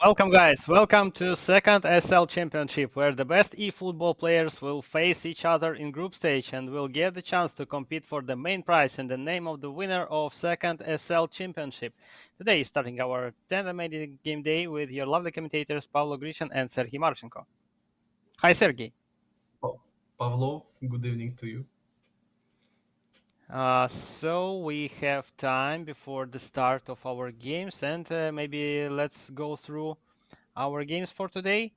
Welcome, guys. Welcome to second ESEL Championship, where the best eFootball players will face each other in group stage and will get the chance to compete for the main prize in the name of the winner of second ESEL Championship. Today is starting our 10th amazing game day with your lovely commentators Pavlo Grishin and Sergey Marchenko. Hi, Sergey. Pavlo, good evening to you. So we have time before the start of our games, and maybe let's go through our games for today.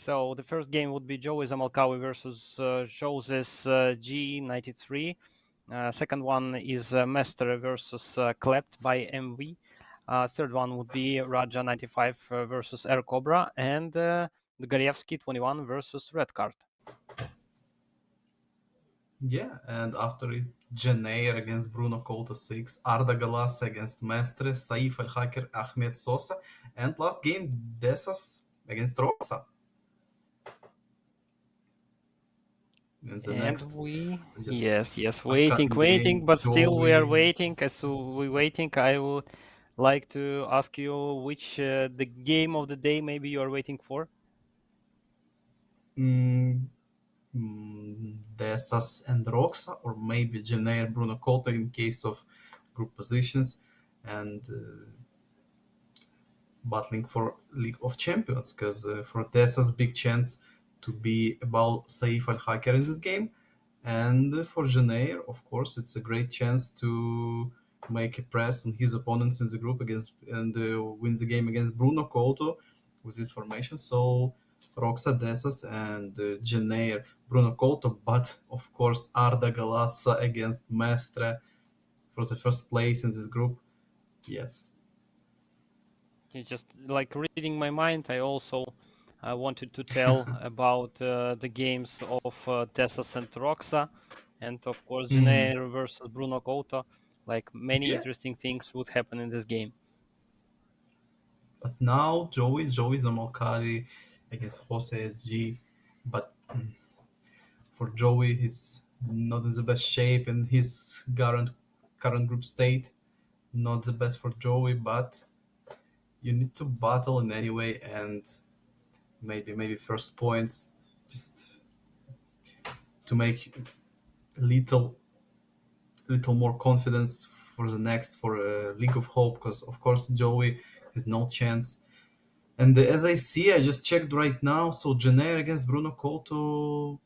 So the first game would be Joey Zamalkawi versus Joses G93. Second one is Mestre versus Klept by MV. Third one would be Raja 95 versus Air Cobra, and Gorievsky 21 versus Red Card. Yeah, and after it, Janeir against Bruno Couto 6, Arda Galas against Mestre, Saif Al Haker, Ahmed Sosa, and last game, Desas against Rosa. And the And next, just yes, upcoming waiting, game, but still we are Joey. waiting. As we waiting, I will like to ask you which the game of the day maybe you are waiting for. Mm, Desas and Roxa, or maybe Janeir Bruno Couto in case of group positions, and battling for League of Champions because for Tessa's big chance to be about Saif Al Haker in this game, and for Janeir, of course, it's a great chance to make a press on his opponents in the group against and win the game against Bruno Couto with this formation. So Roxa Dessas and Janeir Bruno Couto, but of course Arda Galassa against Mestre for the first place in this group. Yes. It's just like reading my mind. I also wanted to tell about the games of Tessas and Roxa, and of course Mm. Janeiro versus Bruno Couto. Like many Yeah. interesting things would happen in this game. But now Joey Zamalkari against Jose SG. But for Joey, he's not in the best shape in his current group state. Not the best for Joey, but you need to battle in any way and maybe first points just to make little more confidence for the next for League of Hope because of course Joey has no chance. And as I see, I just checked right now. So Jenner against Bruno Couto,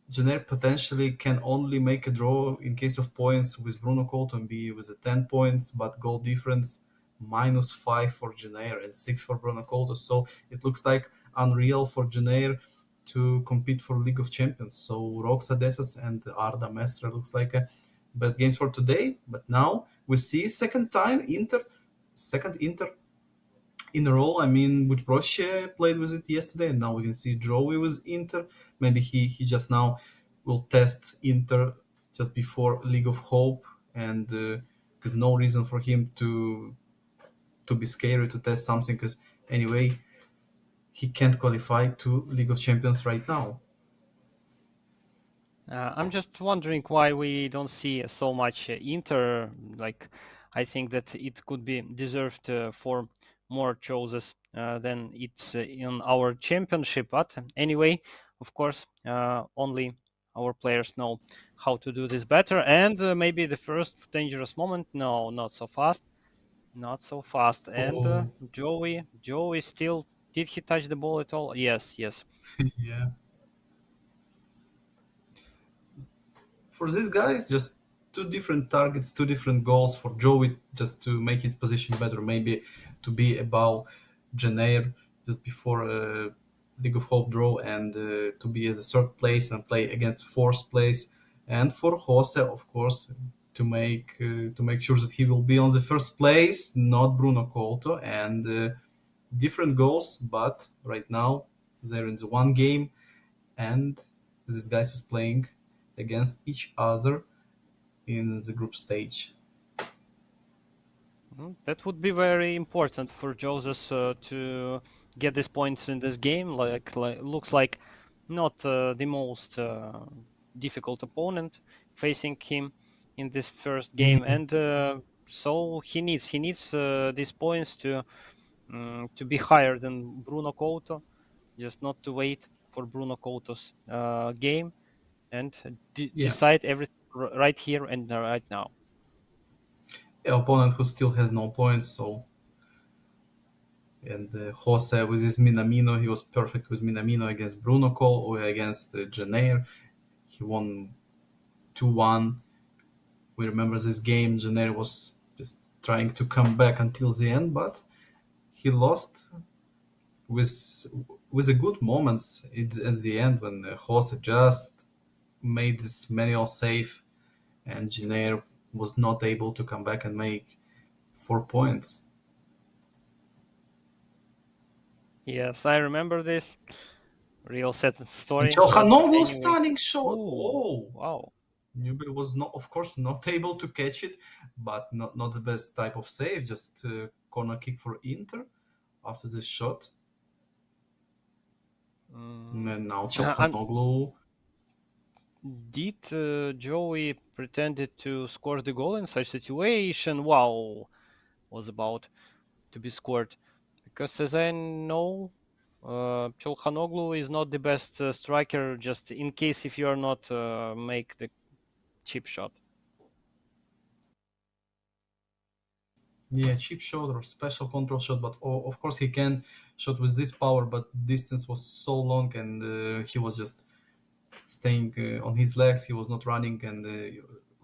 Jenner potentially can only make a draw in case of points with Bruno Couto and be with a 10 points, but goal difference -5 for Jenner and 6 for Bruno Couto. So it looks like unreal for Jenner to compete for League of Champions. So Roxa Desas and Arda Mestre looks like a best games for today. But now we see second Inter in a row. I mean, with Roche played with it yesterday, and now we can see Joey with Inter. Maybe he just now will test Inter just before League of Hope, and because no reason for him to be scary to test something. Because anyway, he can't qualify to League of Champions right now. I'm just wondering why we don't see so much Inter. Like, I think that it could be deserved for more choices than it's in our championship. But anyway, of course, only our players know how to do this better. And maybe the first dangerous moment. No, not so fast. Not so fast. And Oh, Joey still. Did he touch the ball at all? Yes, yes. yeah. For these guys, just two different targets, two different goals for Joey, just to make his position better, maybe to be above Janeir just before League of Hope draw, and to be at the third place and play against fourth place, and for Jose, of course, to make sure that he will be on the first place, not Bruno Couto, and different goals, but right now they're in the one game, and these guys is playing against each other in the group stage. That would be very important for Joseph to get these points in this game. Like looks like not the most difficult opponent facing him in this first game, Mm. and so he needs these points to to be higher than Bruno Couto, just not to wait for Bruno Couto's game and Yeah, decide everything right here and right now. yeah, opponent who still has no points. So and Jose with his Minamino, he was perfect with Minamino against Bruno Cole or against Janeir. He won 2-1. We remember this game. Janeir was just trying to come back until the end, but he lost with with a good moments at the end when Jose just made this manual save and Janeir was not able to come back and make 4 points. Yes, I remember this real sad And story, but Chalhanoglu anyway. stunning shot. Oh, Oh, wow. Newell was not, of course, not able to catch it, but not the best type of save. Just corner kick for Inter after this shot. And Mm, then now and Chalhanoglu. did Joey pretended to score the goal in such situation? Wow, was about to be scored. Because as I know, Cholhanoglu is not the best striker. Just in case if you are not make the chip shot. Yeah, cheap shot or special control shot, but of course he can shot with this power, but distance was so long and he was just staying on his legs. He was not running, and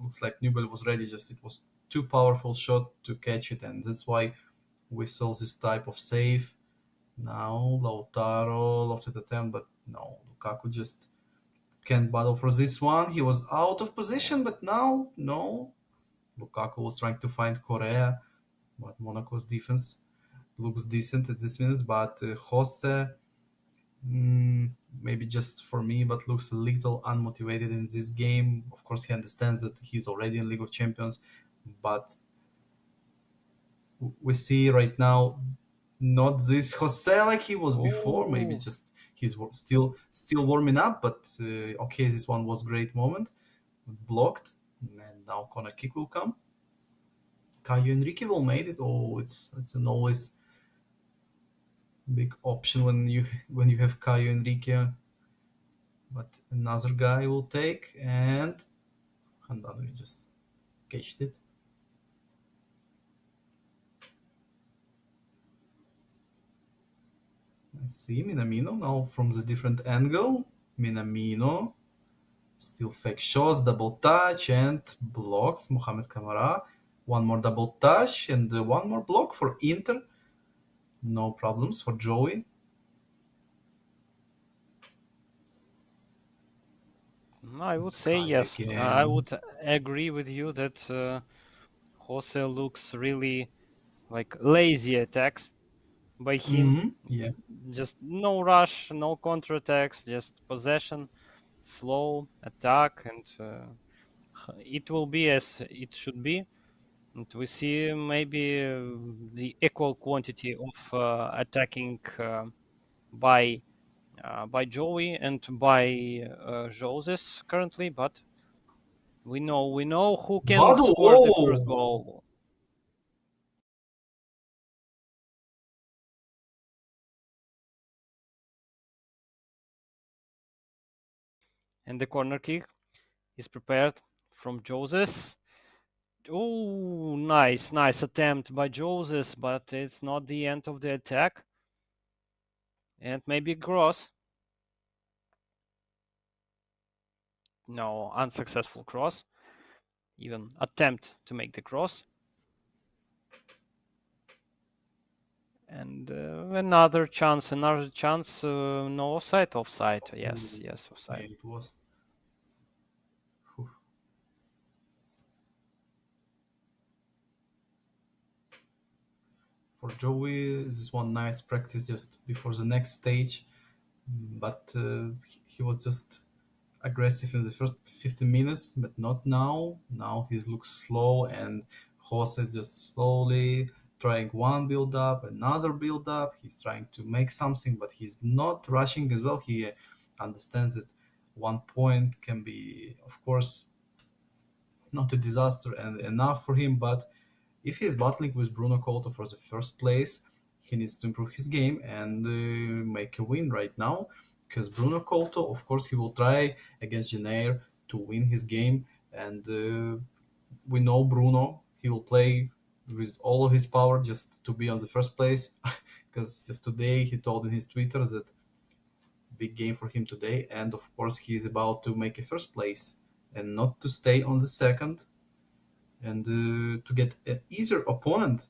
looks like Newell was ready. Just it was too powerful shot to catch it, and that's why we saw this type of save. Now Lautaro lost at attempt, but no, Lukaku just can't battle for this one. He was out of position, but now no. Lukaku was trying to find Correa, but Monaco's defense looks decent at this minute. But Jose, maybe just for me, but looks a little unmotivated in this game. Of course, he understands that he's already in League of Champions, but we see right now not this Jose like he was before. Maybe Oh, just he's still warming up. But okay, this one was great moment, blocked, and now corner kick will come. Caio Enrique will made it. Oh, it's an always big option when you have Caio Enrique. But another guy will take and Handanovic just catched it. Let's see Minamino now from the different angle. Minamino still fake shots, double touch and blocks Mohamed Kamara. One more double touch and one more block for Inter. No problems for Joey. I would say Kai yes. I again. would agree with you that Jose looks really like lazy attacks by him. Yeah. Just no rush, no counter attacks, just possession, slow attack, and it will be as it should be. And we see maybe the equal quantity of attacking by by Joey and by Joses currently, but we know who can Badu, score the first oh! goal. And the corner kick is prepared from Joses. Oh, nice attempt by Joses, but it's not the end of the attack. And maybe cross. No, unsuccessful cross. Even attempt to make the cross. And another chance. No offside, offside. Yes, Ooh, yes, offside. yeah, it was. Whew. For Joey, this is one nice practice just before the next stage. But he was just aggressive in the first 15 minutes, but not now. Now he looks slow, and Jose is just slowly trying one build up, another build up. He's trying to make something, but he's not rushing as well. He understands that 1 point can be, of course, not a disaster and enough for him, but if he's battling with Bruno Couto for the first place, he needs to improve his game and make a win right now. Because Bruno Couto, of course, he will try against Jenner to win his game, and we know Bruno. He will play with all of his power just to be on the first place. Because just today he told in his Twitter that big game for him today, and of course he is about to make a first place and not to stay on the second, and to get an easier opponent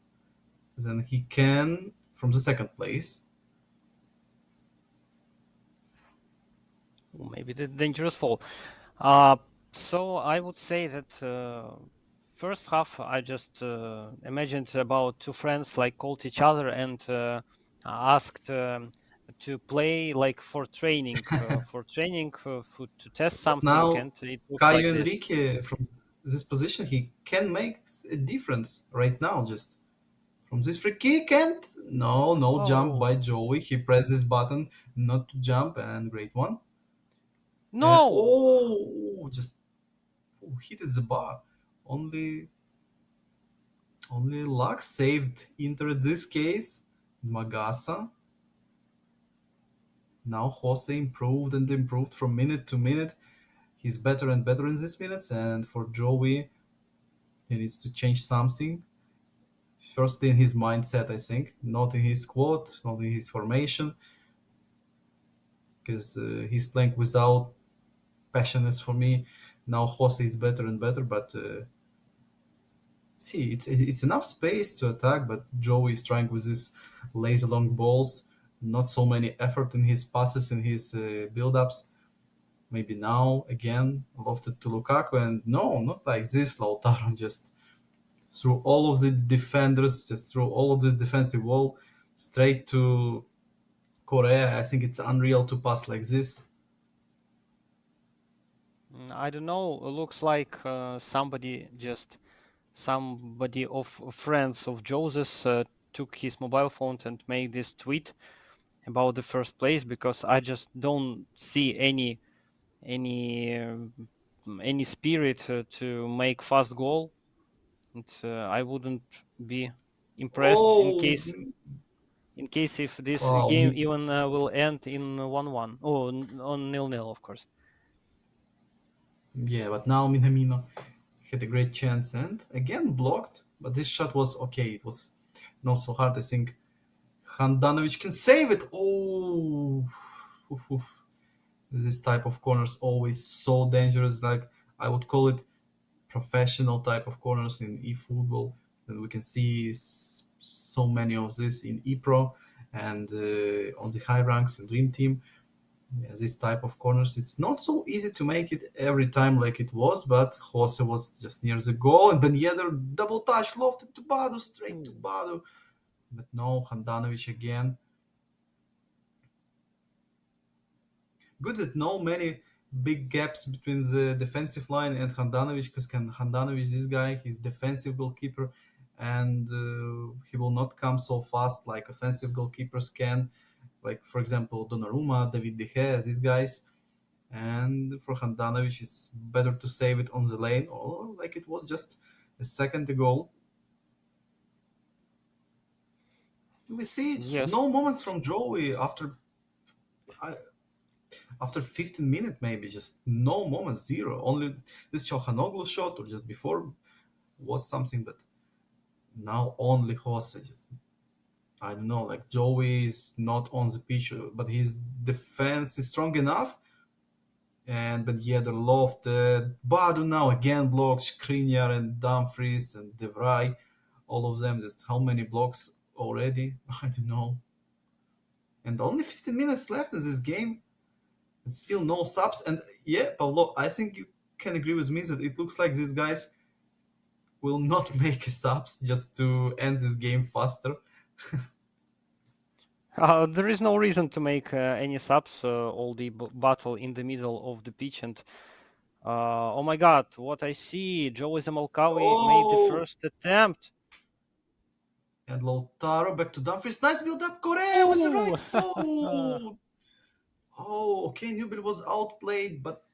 than he can from the second place. Maybe the dangerous fall. Uh, so I would say that first half I just imagined about two friends like called each other and asked to play like for training to test But something, now and it looks like Caio this. Enrique from this position, he can make a difference right now. Just from this free kick, and no jump by Oh Joey. He presses button not to jump, and great one. And no! just hit the bar. Only only luck saved Inter this case. Magasa. Now Jose improved and improved from minute to minute. He's better and better in these minutes, and for Joey, he needs to change something. First in his mindset, I think, not in his squad, not in his formation, because he's playing without passion. For me, now Jose is better and better, but see, it's enough space to attack, but Joey is trying with his lazy long balls, not so many effort in his passes and his build-ups. Maybe now again lofted to Lukaku, and no, not like this. Lautaro just through all of the defenders, just through all of this defensive wall, straight to Korea. I think it's unreal to pass like this. I don't know. Looks like somebody of friends of Joseph took his mobile phone and made this tweet about the first place, because I just don't see any any spirit to make fast goal. And I wouldn't be impressed Oh, in case if this wow, game even will end in 1-1 or on 0-0, of course. yeah, but now Minamino had a great chance and again blocked. But this shot was okay. It was not so hard. I think Handanovic can save it. Oh, oof, oof. This type of corners always so dangerous. Like I would call it professional type of corners in eFootball. And we can see so many of this in ePro and on the high ranks and Dream Team. Yeah, this type of corners, it's not so easy to make it every time like it was, but Jose was just near the goal, and Ben Yedder double touch, lofted to Badu, straight to Ooh. Badu. But no, Handanovic again. Good that no many big gaps between the defensive line and Handanovic, because Handanovic, this guy, he's defensive goalkeeper, and he will not come so fast like offensive goalkeepers can. Like for example, Donnarumma, David De Gea, these guys. And for Handanovic, it's better to save it on the lane, or like it was just a second ago. We see just Yes. no moments from Joey after 15 minutes, maybe just no moments, zero. Only this Chalhanoglu shot or just before was something, but now only Jose. Just, I don't know, like Joey is not on the pitch, but his defense is strong enough. And but yeah, the lofted Badu now again blocks Skriniar and Dumfries and De Vrij, all of them. Just how many blocks already? I don't know. And only 15 minutes left in this game, and still no subs. And yeah, Pavlo, I think you can agree with me that it looks like these guys will not make subs just to end this game faster. There is no reason to make any subs. All the battle in the middle of the pitch, and oh my God, what I see! Joey Zamalkawi made the Oh, first attempt. and Lautaro back to Dumfries. Nice build up. Correa with the Oh, right foot. Oh, okay. Newbill was outplayed, but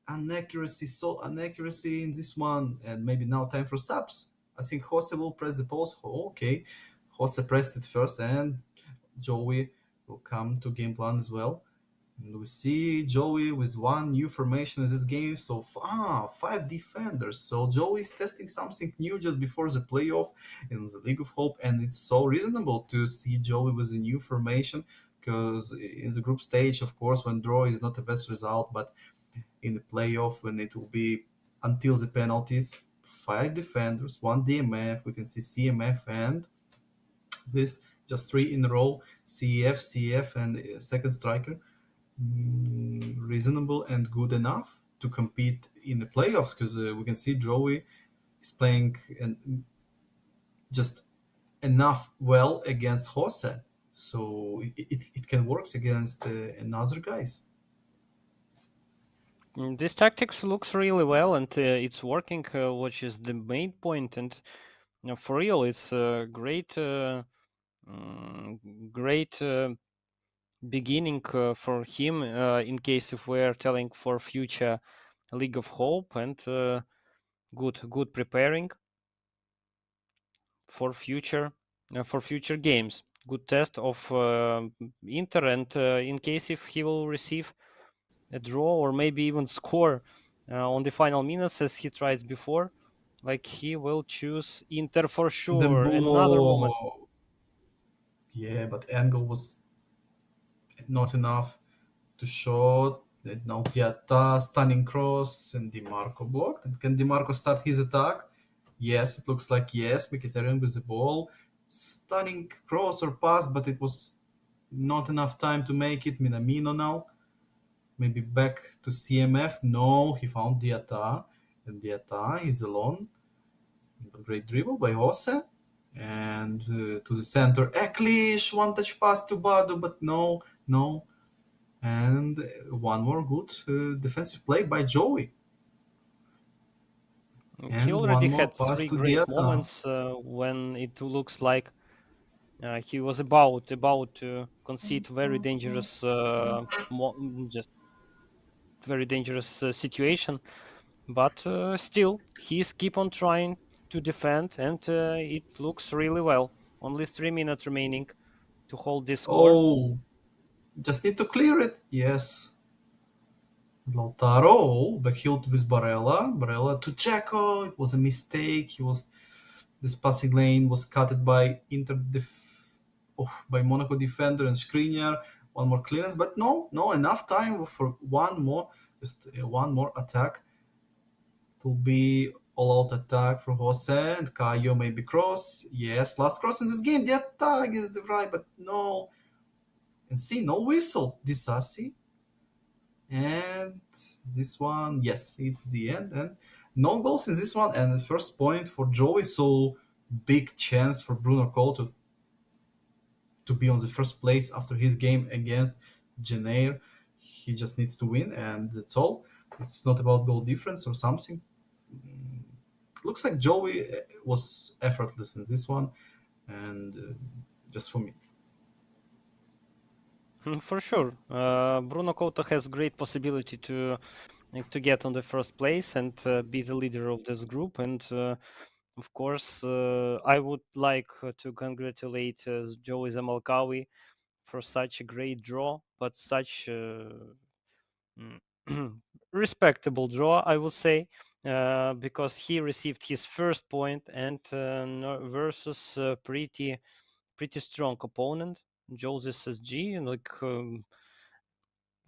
inaccuracy, so inaccuracy in this one. And maybe now time for subs. I think Jose will press the pause. Oh, okay. Jose pressed it first, and Joey will come to game plan as well. And we see Joey with one new formation in this game, so five defenders. So Joey is testing something new just before the playoff in the League of Hope, and it's so reasonable to see Joey with a new formation because in the group stage, of course, when draw is not the best result, but in the playoff when it will be until the penalties, five defenders, one DMF, we can see CMF and this just three in a row, CEF, and second striker reasonable and good enough to compete in the playoffs because we can see Joey is playing and just enough well against Jose, so it can work against another guys. This tactics looks really well, and it's working, which is the main point. And for real, it's a great beginning for him in case if we're telling for future League of Hope, and good preparing for future games. Good test of Inter, and in case if he will receive a draw or maybe even score on the final minutes as he tries before, like he will choose Inter for sure. Another moment. Dembo, yeah, but angle was not enough to shot. Now Diatta, stunning cross, and Dimarco blocked. And can Dimarco start his attack? Yes, it looks like yes. Mkhitaryan with the ball. Stunning cross or pass, but it was not enough time to make it. Minamino now. Maybe back to CMF. No, he found Diatta. And Diatta is alone. Great dribble by Jose. And to the center. Eklish, one touch pass to Badu, but no, no. And one more good defensive play by Joey, He and one already more had pass three to great Diata. moments when it looks like he was about to concede very dangerous just very dangerous situation, but still he's keep on trying to defend, and it looks really well. Only 3 minutes remaining to hold this score. Oh, just need to clear it. Yes, Lautaro backheeled with Barella. Barella to Checo. It was a mistake. He was this passing lane was cut by by Monaco defender and Skriniar. One more clearance, but no enough time for one more, just one more attack. It will be all-out attack from Jose and Caio maybe cross. Yes, last cross in this game. The attack is the right, but no. And see, no whistle. Disasi. And this one, yes, it's the end. And no goals in this one. And the first point for Joey. So big chance for Bruno Couto to be on the first place after his game against Jenner. He just needs to win, and that's all. It's not about goal difference or something. Looks like Joey was effortless in this one, and just for me. For sure, Bruno Couto has great possibility to get on the first place and be the leader of this group. And of course, I would like to congratulate Joey Zamalkawi for such a great draw, but such respectable draw, I would say, because he received his first point, and versus pretty strong opponent, Joseph SG, and like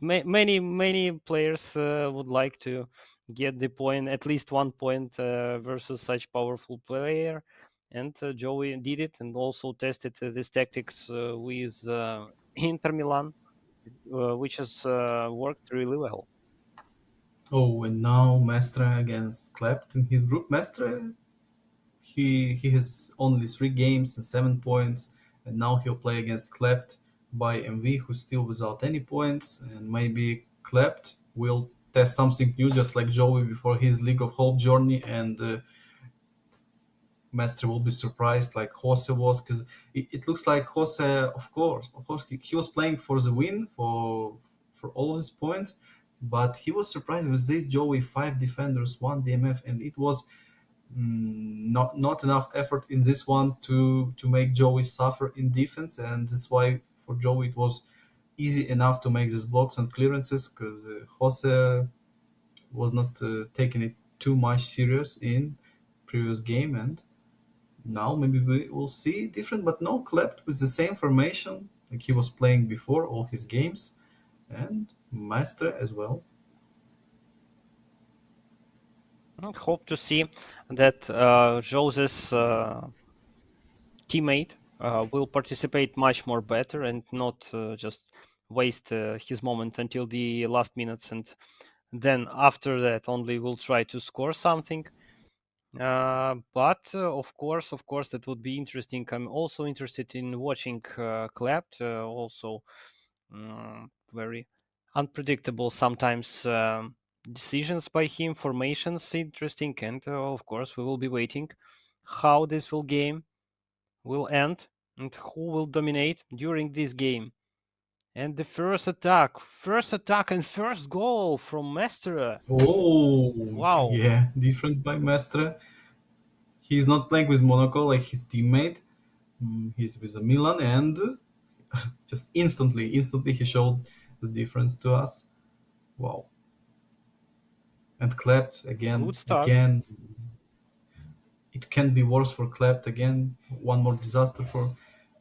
many players would like to get the point, at least 1 point versus such powerful player, and Joey did it, and also tested this tactics with Inter Milan, which has worked really well. Oh, and now Mestre against Klept in his group. Mestre, he has only 3 games and 7 points, and now he'll play against Klept by MV, who's still without any points, and maybe Klept will test something new, just like Joey before his League of Hope journey, and Mestre will be surprised like Jose was, because it looks like Jose, of course, he was playing for the win for all of his points, but he was surprised with this Joey 5 defenders, 1 DMF, and it was not enough effort in this one to make Joey suffer in defense, and that's why for Joey it was easy enough to make these blocks and clearances because Jose was not taking it too much serious in previous game, and now maybe we will see different, but no, Klept with the same formation like he was playing before all his games, and Maestre as well. Hope to see that Jose's teammate will participate much more better and not just waste his moment until the last minutes, and then after that only will try to score something. But of course, that would be interesting. I'm also interested in watching Clapped. Also, very unpredictable sometimes decisions by him. Formations interesting, and of course, we will be waiting how this will game will end and who will dominate during this game. And the first attack and first goal from Mestre. Oh, Wow, yeah, different by Maestre. He's not playing with Monaco like his teammate. He's with a Milan, and just instantly he showed the difference to us. Wow. And Klept good again, start. again. It can be worse for Klept again. One more disaster for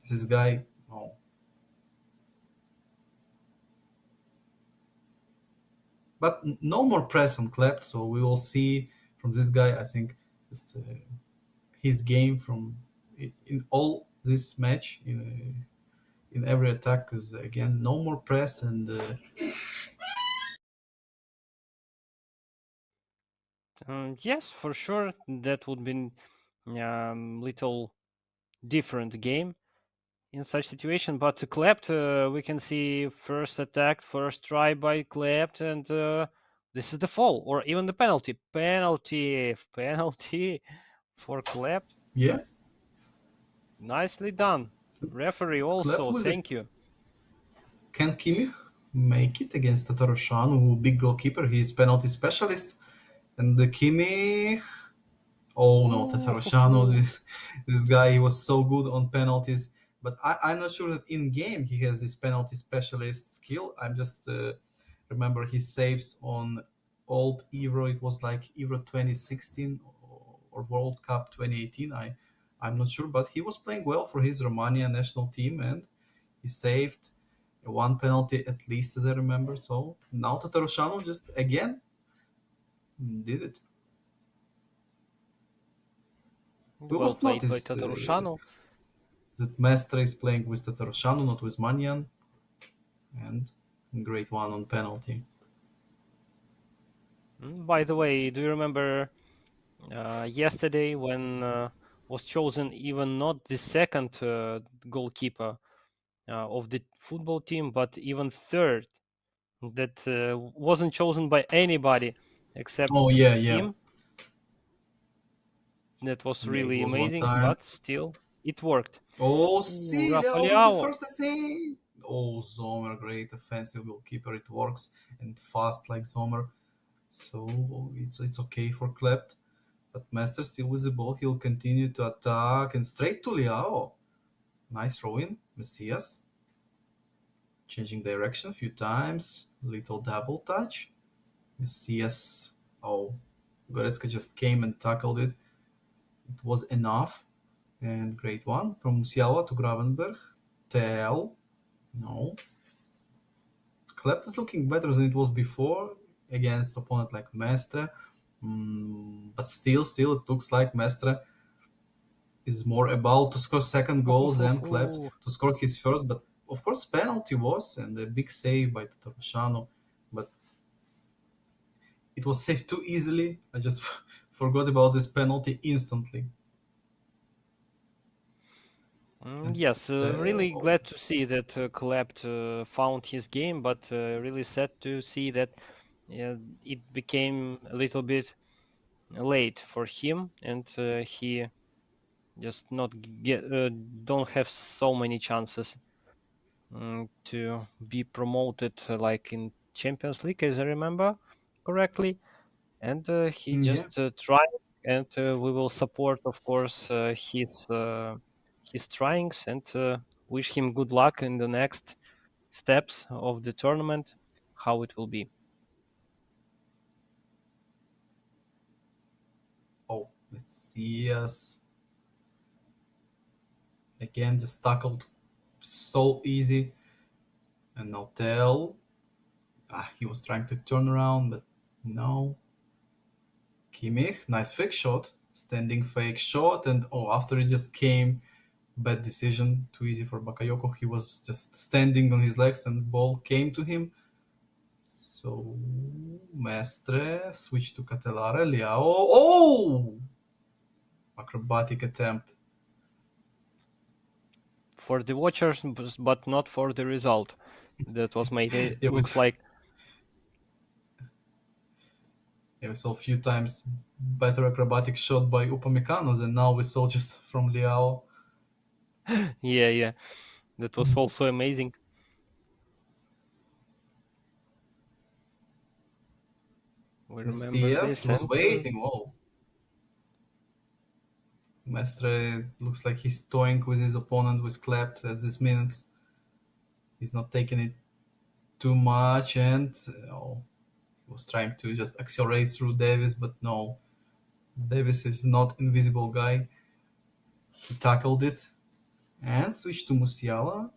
this guy. Oh. But no more press on Klept, so we will see from this guy. I think just his game from in all this match in every attack. Because again, no more press and Yes, for sure, that would be little different game in such situation. But Klept, we can see first attack, first try by Klept, and this is the fall or even the penalty. Penalty for Klept. yeah, Nicely done. Referee Klept also, with a thank you. can Kimmich make it against Tatarusanu, big goalkeeper? He's penalty specialist, and the Kimmich. Oh no, Ooh, hoo, Tatarusanu, hoo. this guy, he was so good on penalties. But I'm not sure that in game he has this penalty specialist skill. I'm just remember his saves on old Euro. It was like Euro 2016 or World Cup 2018. I'm not sure, but he was playing well for his Romania national team, and he saved one penalty at least, as I remember. So now Tatarusanu just again did it. We Well must played by notice Tatarushanu. that Mestre is playing with Tatarusanu, not with Manyan, and great one on penalty. By the way, do you remember yesterday when was chosen even not the second goalkeeper of the football team, but even third that wasn't chosen by anybody Oh except yeah, yeah, him. That was yeah. It really was one amazing, time. but still it worked. Oh, Ooh, see, Rafa Leao with the Leao. first assist. Oh, Zomer, great offensive goalkeeper. It works and fast like Zomer. So it's okay for Klept. But Master still with the ball. He'll continue to attack and straight to Leao. Nice throw in. Messias changing direction a few times. Little double touch. Messias. Oh, Goretzka just came and tackled it. It was enough. And great one from Musiala to Gravenberg. Tell. No. Klept is looking better than it was before against opponent like Mestre. But still, it looks like Mestre is more about to score second goals than Klept to score his first. But of course, penalty was and a big save by Tatarusanu. But it was saved too easily. I just forgot about this penalty instantly. And Yes, really oh, glad to see that Klept found his game, but really sad to see that it became a little bit late for him, and he just not get don't have so many chances to be promoted like in Champions League, as I remember correctly. And he yeah. just tried and we will support, of course, his tryings and wish him good luck in the next steps of the tournament, how it will be. Oh, let's see. Yes, again, just tackled so easy. And now tell. He was trying to turn around, but no. Kimmich, nice fake shot, standing fake shot, and oh, after it just came, bad decision, too easy for Bakayoko. He was just standing on his legs, and the ball came to him. So Mestre switch to Catelare, Liao. Oh, acrobatic attempt. For the watchers, but not for the result that was made. It Yeah, looks like we saw a few times better acrobatic shot by Upamecano, and now we saw just from Liao. yeah, yeah, that was also amazing. We remember Messias, he this, was and waiting. Whoa. Mestre looks like he's toying with his opponent with clapped at this minute. He's not taking it too much, and he was trying to just accelerate through Davis, but no. Davis is not invisible guy. He tackled it and switched to Musiala.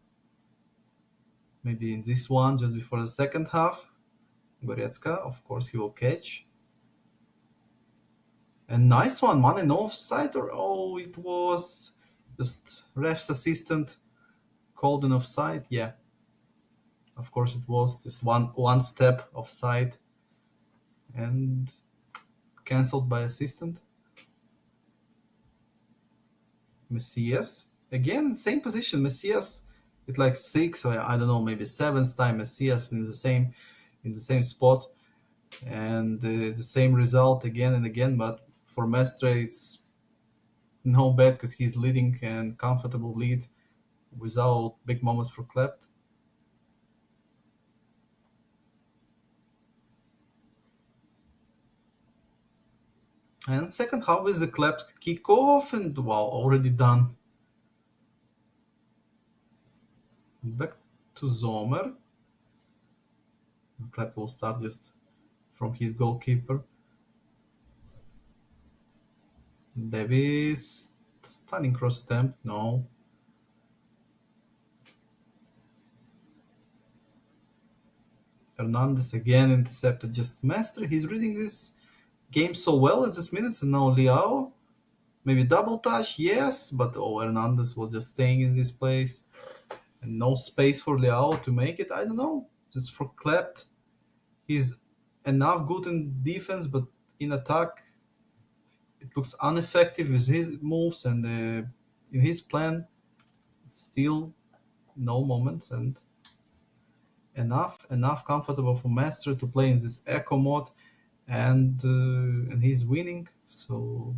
Maybe in this one, just before the second half. Goretzka, of course, he will catch. And nice one, man in offside, or oh, it was just ref's assistant called an offside. Yeah, of course it was just one step offside and cancelled by assistant. Messias again, same position. Messias, it's like six or I don't know, maybe seventh time Messias in the same spot, and the same result again and again. But for Mestre, it's no bad because he's leading and comfortable lead without big moments for Klept. And second half is the Klept kickoff, and wow, already done. Back to Zomer. Klept will start just from his goalkeeper. Davis, stunning cross attempt. No. Hernandez again intercepted. Just Master. He's reading this game so well at this minutes. And now Liao. Maybe double touch, yes. But oh, Hernandez was just staying in this place. And no space for Liao to make it. I don't know. Just for Klept. He's enough good in defense, but in attack, it looks ineffective with his moves and in his plan. Still no moments and enough comfortable for Master to play in this echo mode, and he's winning. So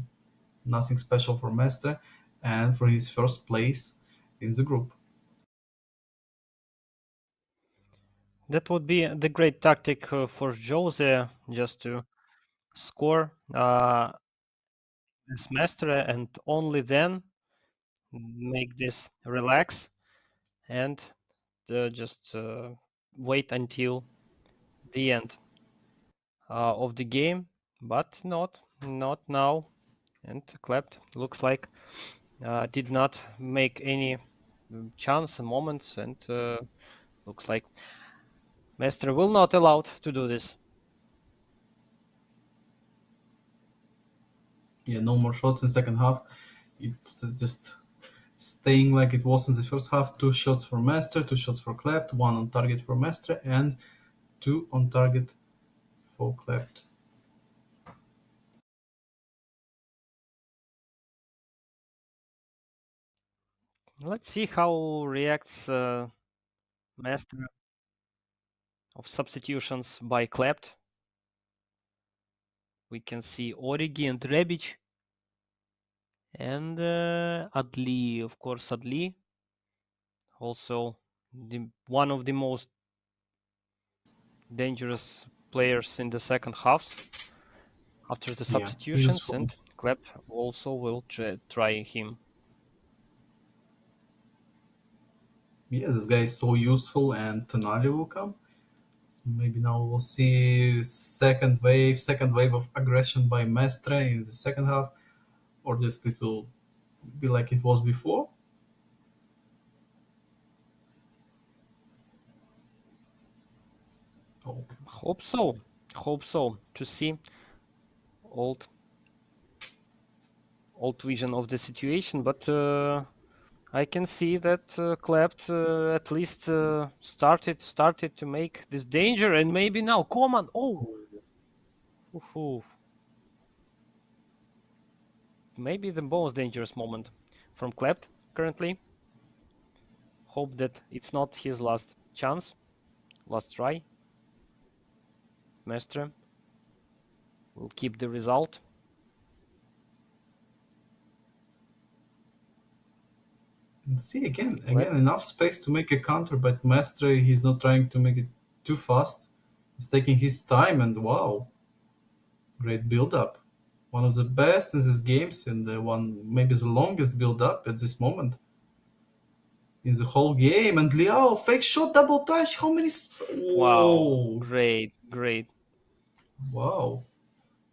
nothing special for Master, and for his first place in the group. that would be the great tactic for Jose, just to score this master and only then make this relax and just wait until the end of the game, but not now. And Klept looks like did not make any chance moments, and looks like Master will not allowed to do this. Yeah, no more shots in second half. It's just staying like it was in the first half. Two shots for Master, two shots for Klept, one on target for Master, and two on target for Klept. Let's see how reacts Master of substitutions by Klept. We can see Origi and Rebic and Adli, of course, Adli, also one of the most dangerous players in the second halves after the Yeah, substitutions, and useful. Klep also will try him. Yeah, this guy is so useful, and Tonali will come. Maybe now we'll see second wave of aggression by Mestre in the second half, or just it will be like it was before. Oh, Hope so. Hope so. To see old old vision of the situation, but I can see that Klept at least started to make this danger, and maybe now Coman. Oh, oof, maybe the most dangerous moment from Klept currently. Hope that it's not his last chance, last try. Mestre will keep the result. and see again Klept. enough space to make a counter, but Mestre he's not trying to make it too fast. He's taking his time, and wow, great build up. One of the best in these games, and one maybe the longest build up at this moment in the whole game. And Liao fake shot, double touch. How many? Wow, Whoa, great, great. wow!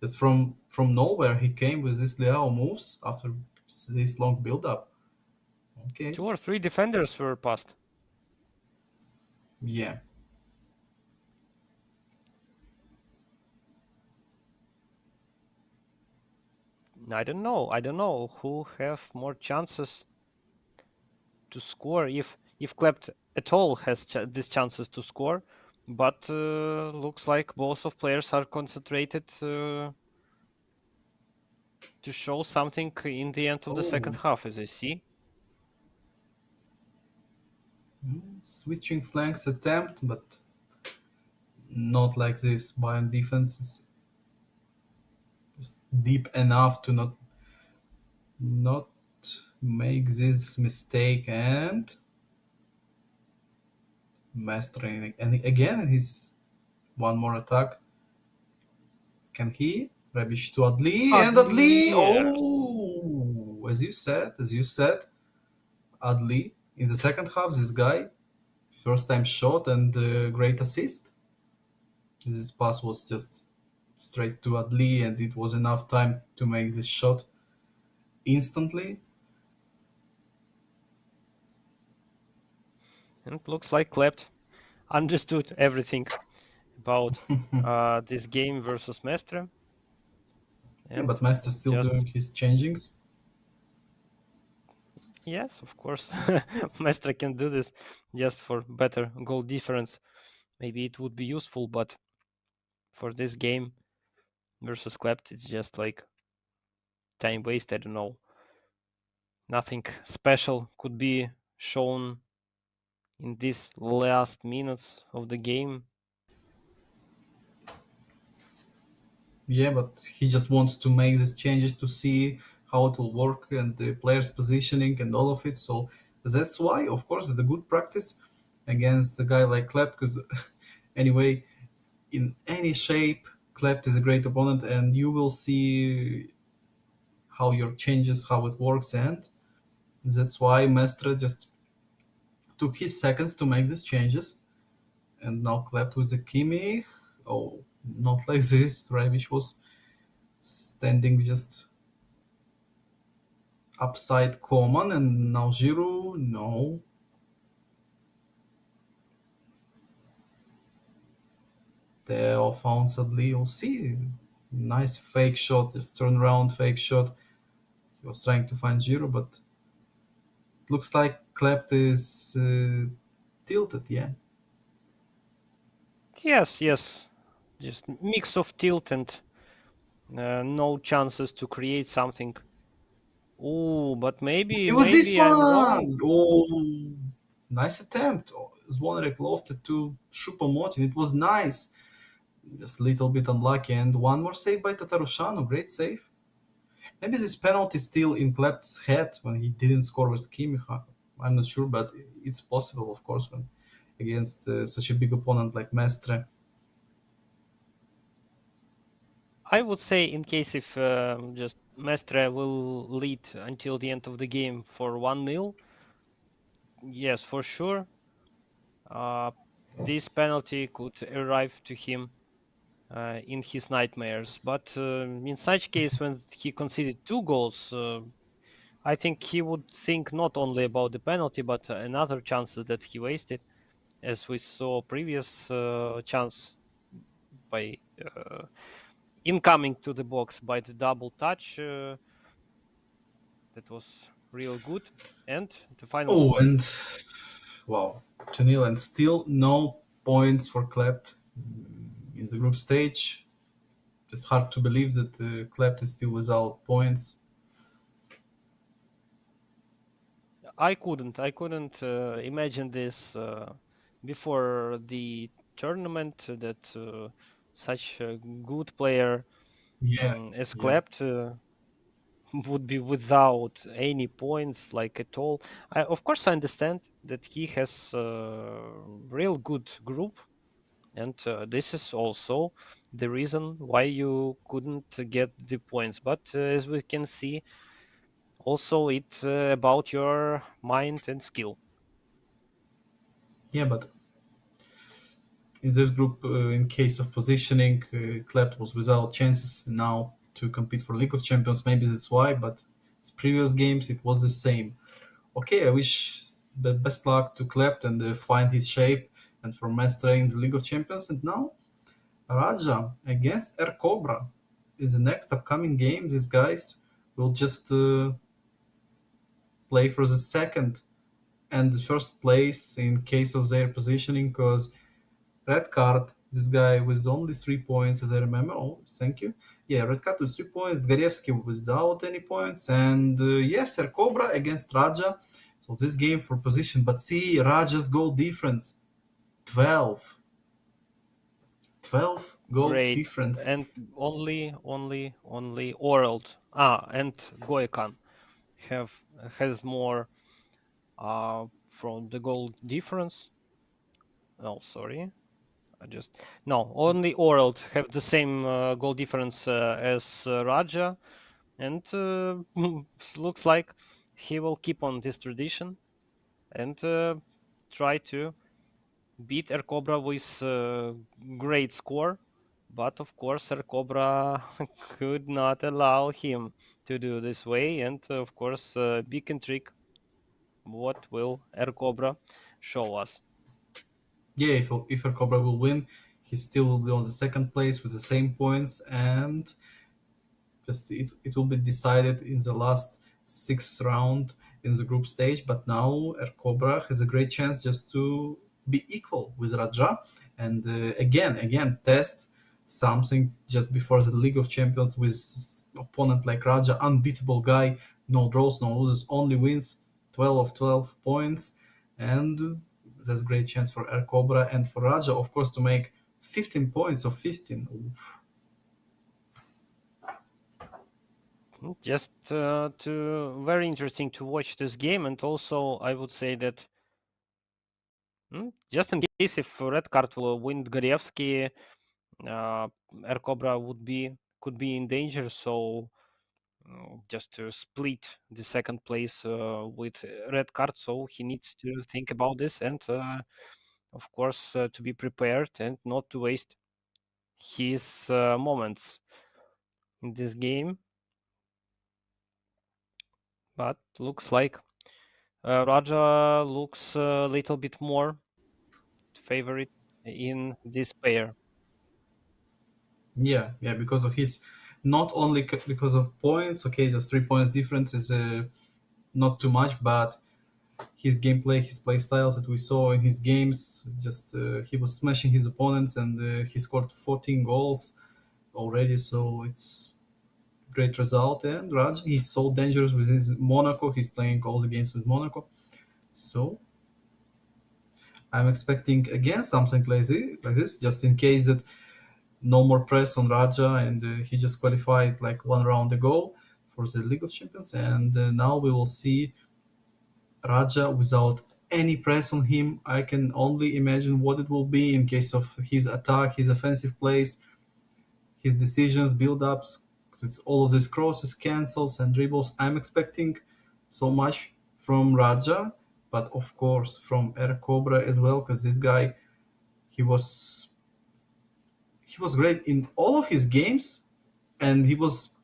Just from nowhere, he came with this Liao moves after this long build up. Okay, Two or three defenders were passed. yeah, I don't know who have more chances to score if Klept at all has these chances to score, but looks like both of players are concentrated to show something in the end of the second oh, half, as I see. switching flanks attempt, but not like this. Bayern defense is deep enough to not make this mistake. And mastering and again his one more attack. Can he? Rebic to Adli, and Adli. Adli, Oh, as you said, Adli in the second half. This guy, first time shot and great assist. This pass was just straight to Adli, and it was enough time to make this shot instantly. and looks like Klept understood everything about this game versus Mestre, Yeah, and but Master still just doing his changings. yes, of course, Mestre can do this just for better goal difference. Maybe it would be useful, but for this game versus Klept, it's just like time waste. I don't know. Nothing special could be shown in these last minutes of the game. Yeah, but he just wants to make these changes to see how it will work and the players' positioning and all of it. So that's why, of course, it's a good practice against a guy like Klept. Because anyway, in any shape, Klept is a great opponent, and you will see how your changes, how it works, and that's why Mestre just took his seconds to make these changes. And now Klept with the Kimmich. Oh, not like this. Rebic was standing just upside common, and now Giroud, no. Theo found sadly, you'll see. Nice fake shot, just turn around fake shot. He was trying to find Giroud, but it looks like Klept is tilted, yeah. Yes, yes, just mix of tilt and no chances to create something. Oh, but maybe It was this maybe I'm wrong. one! Oh, nice attempt. Oh, Zvonarek lofted to Choupo-Moting. It was nice. Just a little bit unlucky. And one more save by Tatarusanu. Great save. Maybe this penalty still in Klept's head when he didn't score with Kimmich. I'm not sure, but it's possible, of course, when against such a big opponent like Mestre. I would say in case if just Mestre will lead until the end of the game for 1-0, yes, for sure, uh, this penalty could arrive to him in his nightmares. But in such case, when he conceded two goals, I think he would think not only about the penalty, but another chances that he wasted, as we saw previous chance by incoming to the box by the double touch. That was real good. And the final Oh, score. and wow, 2-0, and still no points for Klept in the group stage. It's hard to believe that Klept is still without points. I couldn't imagine this before the tournament that such a good player Yeah, as yeah, Klept would be without any points like at all. Of course, I understand that he has a real good group, and this is also the reason why you couldn't get the points. But as we can see, also it's about your mind and skill. yeah. But in this group, in case of positioning, Klept was without chances now to compete for League of Champions. Maybe that's why, but its previous games it was the same. Okay, I wish the best luck to Klept and find his shape, and for Mestre in the League of Champions. And now Raja against Air Cobra is the next upcoming game. These guys will just play for the second and the first place in case of their positioning, because red card, this guy with only 3 points, as I remember. Oh, thank you. Yeah, red card with 3 points. Garevsky without any points. And yes, Air Cobra against Raja. So this game for position. But see, Raja's goal difference 12. 12 goal Great, difference. and only Orald and Goikan have has more from the goal difference. No, sorry, I just no only Orald have the same goal difference as Raja, and looks like he will keep on this tradition and try to beat Air Cobra with great score, but of course Air Cobra could not allow him to do this way, and of course big intrigue. What will Air Cobra show us? Yeah, if Air Cobra will win, he still will be on the second place with the same points, and just it will be decided in the last sixth round in the group stage. But now Air Cobra has a great chance just to be equal with Raja, and again test something just before the League of Champions with opponent like Raja, unbeatable guy, no draws, no losses, only wins, 12 of 12 points, and that's a great chance for Air Cobra and for Raja, of course, to make 15 points of 15. Just to very interesting to watch this game, and also I would say that just in case if red card will win Gorevsky, uh, Air Cobra could be in danger. So just to split the second place with red card, so he needs to think about this and of course to be prepared and not to waste his moments in this game. But looks like Raja looks a little bit more favorite in this pair. Yeah, yeah, because of his not only because of points. Okay, just 3 points difference is not too much, but his gameplay, his play styles that we saw in his games, just he was smashing his opponents, and he scored 14 goals already. So it's great result. And Raj, he's so dangerous with his Monaco. He's playing all the games with Monaco. So I'm expecting again something like this, just in case that no more press on Raja, and he just qualified like one round ago for the League of Champions, and now we will see Raja without any press on him. I can only imagine what it will be in case of his attack, his offensive plays. his decisions, build ups, it's all of these crosses, cancels, and dribbles. I'm expecting so much from Raja, but of course from Air Cobra as well, because this guy he was he was great in all of his games, and he was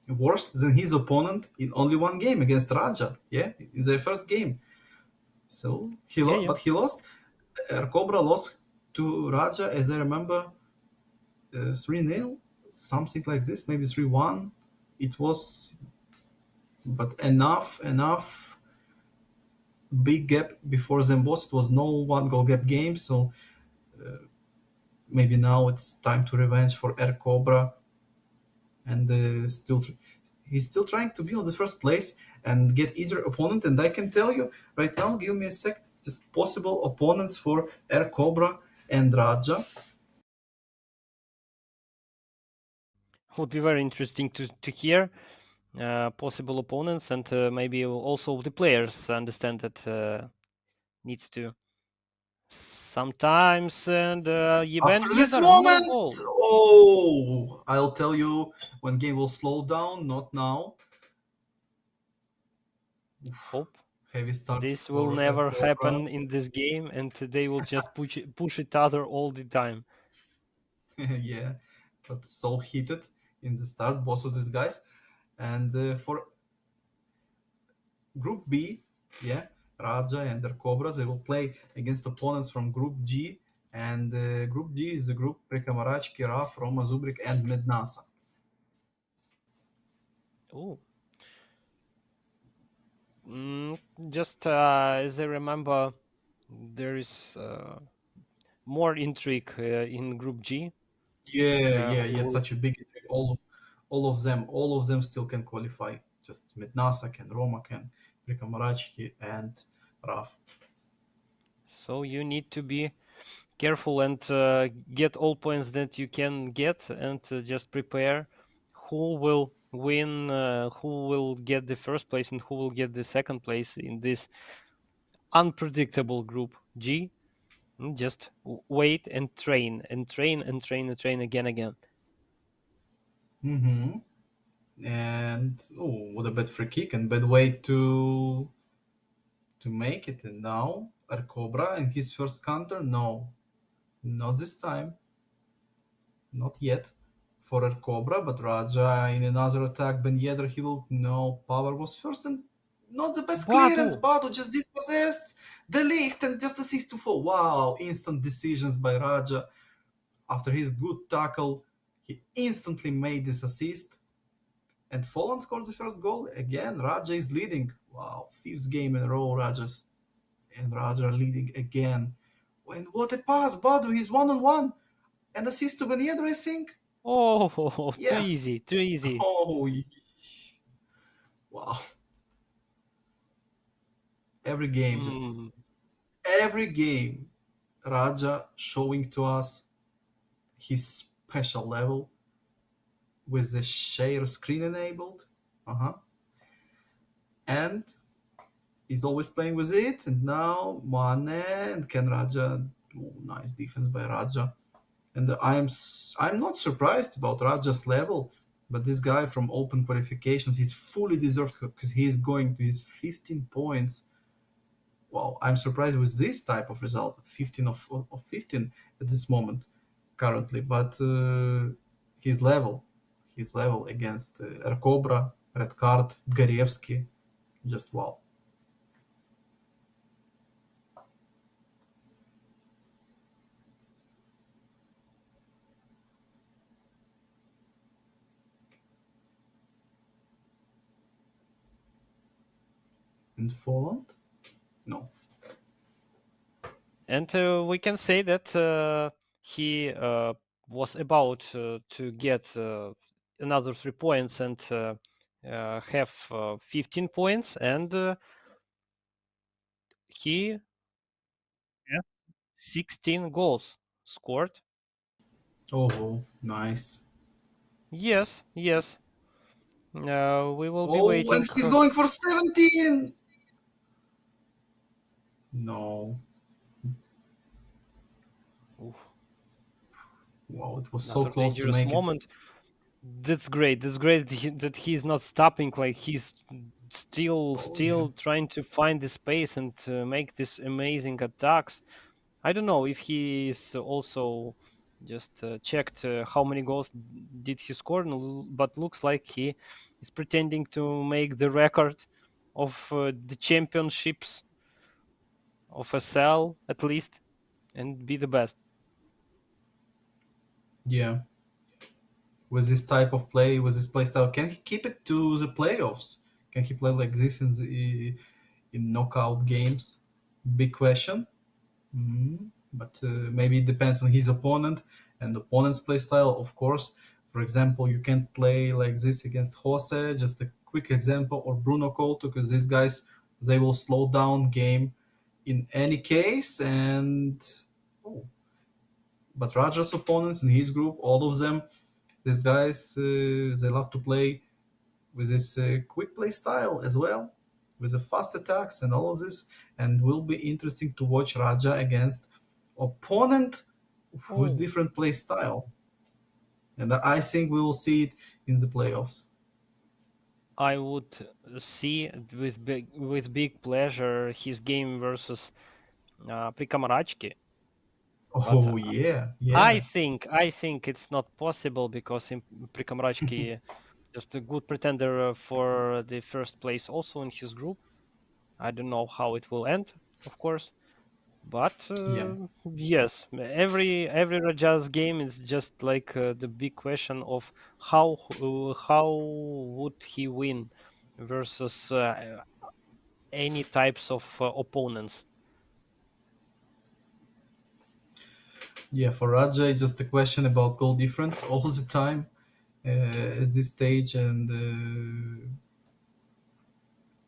worse than his opponent in only one game against Raja. Yeah, in their first game. So Yeah, yeah. but he lost. Cobra lost to Raja, as I remember, 3-0, something like this, maybe 3-1. It was, but enough big gap before them both. It was no one goal gap game, so maybe now it's time to revenge for Air Cobra, and he's still trying to be on the first place and get easier opponent. And I can tell you right now, give me a sec, just possible opponents for Air Cobra and Raja. Would be very interesting to hear possible opponents, and maybe also the players understand that needs to sometimes. And After this Yedar, no moment, goal. oh, I'll tell you when game will slow down. Not now. Hope Heavy start this will for never Cobra. happen in this game, and they will just push each other all the time. Yeah, but so heated in the start, both of these guys. And for Group B, yeah, Raja and their Cobras, they will play against opponents from Group G. And Group G is the group Prekamarach, Kiraf, Roma, Zubrik, and Mednasa. Oh, mm, just as I remember, there is more intrigue in Group G. Who Yeah, will? such a big intrigue. All of them still can qualify. Just Mednasa can, Roma can, Prekamarach, and Raf. So you need to be careful and get all points that you can get, and just prepare who will win, who will get the first place, and who will get the second place in this unpredictable Group G. Just wait and train and train and train and train again. Mm-hmm. And oh, what a bad free kick and bad way to make it. And now Cobra in his first counter. No, not this time, not yet. For Cobra, but Raja in another attack. Ben Yedder, he will no power was first and not the best clearance. Badu! Badu just dispossessed the licht and just assist to fall. Wow, instant decisions by Raja after his good tackle. He instantly made this assist. And Folland scored the first goal. Again, Raja is leading. Wow, fifth game in a row, and Raja leading again. And what a pass, Badu, he's one on one. And assist to Ben Yedder, I think. Oh, too Yeah. easy, too easy. Oh, wow. Every game, just Mm. every game, Raja showing to us his special level with the share screen enabled. Uh huh. And he's always playing with it. And now Mane and Ken Raja. Oh, nice defense by Raja. And I'm not surprised about Raja's level, but this guy from open qualifications, he's fully deserved because he's going to his 15 points. Wow, I'm surprised with this type of result at 15 of 15 at this moment currently. But his level, his level against Cobra, Red Card, Dgarievsky, just wow. And Folland? No. And we can say that he was about to get another 3 points and have 15 points, and he has 16 goals scored. Oh, nice. Yes, yes. We will be Oh, and waiting. he's going for 17. No. Oof. Wow, it was so Another close to dangerous make it. moment. That's great. That's great that he's not stopping. Like he's still Oh yeah, still trying to find the space and make these amazing attacks. I don't know if he is also just checked how many goals did he score, but looks like he is pretending to make the record of the championships of ESEL at least and be the best. yeah. With this type of play, with this play style, can he keep it to the playoffs? Can he play like this in knockout games? Big question. But maybe it depends on his opponent and opponent's play style, of course. For example, you can't play like this against Jose. Just a quick example, or Bruno Couto, because these guys they will slow down game in any case. And oh, but Raja's opponents in his group, all of them, these guys they love to play with this quick play style as well, with the fast attacks and all of this. And will be interesting to watch Raja against opponent with Oh, different play style. And I think we will see it in the playoffs. I would see with big pleasure his game versus Prikamarachki, but Oh yeah, I yeah, think I think it's not possible because in Prikamarachki just a good pretender for the first place also in his group. I don't know how it will end, of course, but yeah, yes, every Raja's game is just like the big question of how would he win versus any types of opponents. yeah. For Raja, it's just a question about goal difference all the time at this stage. And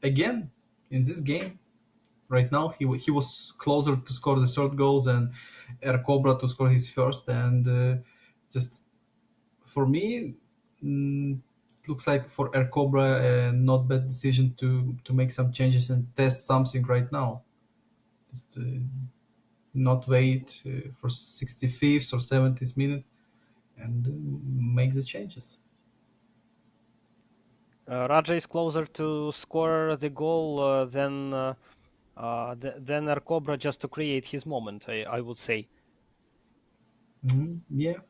again, in this game, right now he was closer to score the third goals and Air Cobra to score his first. And just for me, it looks like for Air Cobra not bad decision to make some changes and test something right now. Just not wait for 65th or 70th minute and make the changes. Raja is closer to score the goal than Cobra just to create his moment. I would say. Yeah.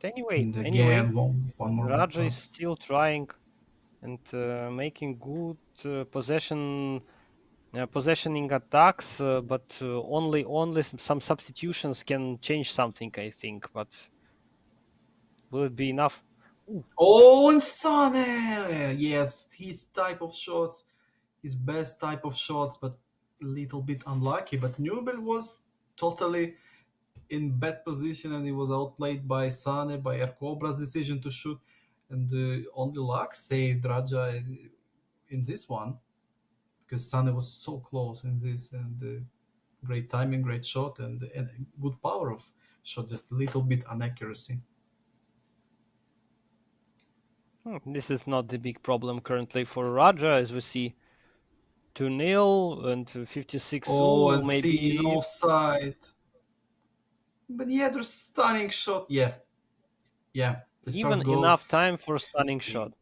But And anyway, again, one more good Raja is pass. still trying and making good possessioning attacks, but only some substitutions can change something. I think, but will it be enough? Ooh, Oh, and Sane! Yes, his type of shots, his best type of shots, but a little bit unlucky. But Newell was totally in bad position and he was outplayed by Sane, by Ercobra's decision to shoot. And only luck saved Raja in this one because Sane was so close in this. And great timing, great shot, and good power of shot, just a little bit inaccuracy. this is not the big problem currently for Raja, as we see 2-0 and 56. Oh, Ooh, and see, in maybe offside. But yeah, there's stunning shot. Yeah, yeah. The even third goal enough time for is stunning the shot.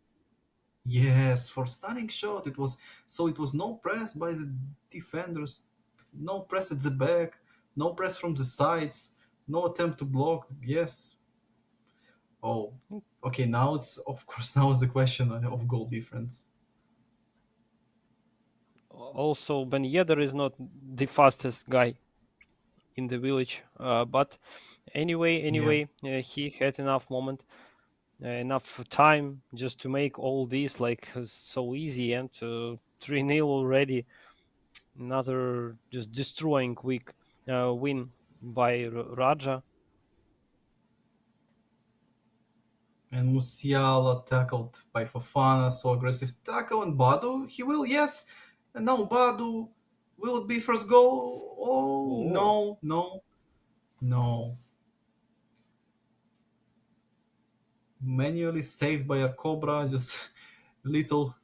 yes for stunning shot. It was so it was no press by the defenders, no press at the back, no press from the sides, no attempt to block. Yes. Oh, okay. Now it's of course now it's a question of goal difference. Also, Ben Yedder is not the fastest guy in the village, but Yeah, he had enough moment, enough time just to make all these like so easy and 3-0 already. Another just destroying quick win by Raja. and Musiala tackled by Fofana, so aggressive tackle, and Badu, he will, yes, and now Badu, will it be first goal? Oh, Oh, no, no, no. Manually saved by a Cobra, just little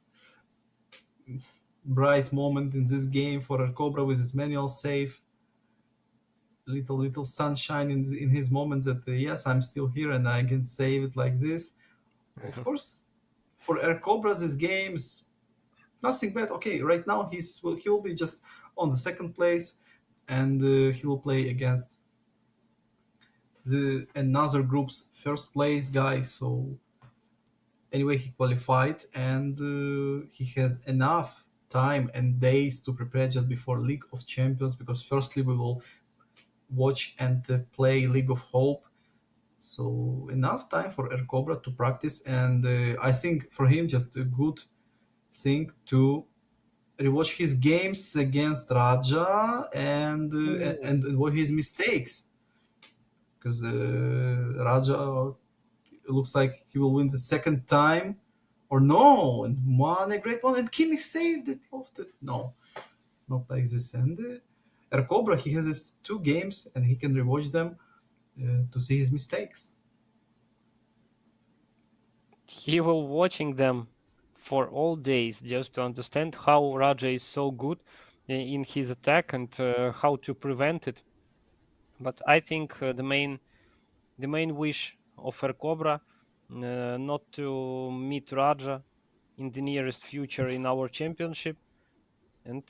bright moment in this game for a Cobra with his manual save. little sunshine in his moments that yes, I'm still here and I can save it like this. Of course, for Air Cobras, this game is nothing bad. Okay, right now he'll be just on the second place, and he will play against the another group's first place guy. So anyway, he qualified, and he has enough time and days to prepare just before League of Champions. Because firstly, we will watch and play League of Hope. So enough time for Air Cobra to practice, and I think for him just a good thing to rewatch his games against Raja and Ooh, and what his mistakes, because Raja looks like he will win the second time, or no, and one a great one, and Kimmich saved it, lofted. No, not like this. And Air Cobra, he has his two games, and he can rewatch them to see his mistakes. he will watching them for all days just to understand how Raja is so good in his attack and how to prevent it. But I think the main wish of Air Cobra not to meet Raja in the nearest future in our championship, and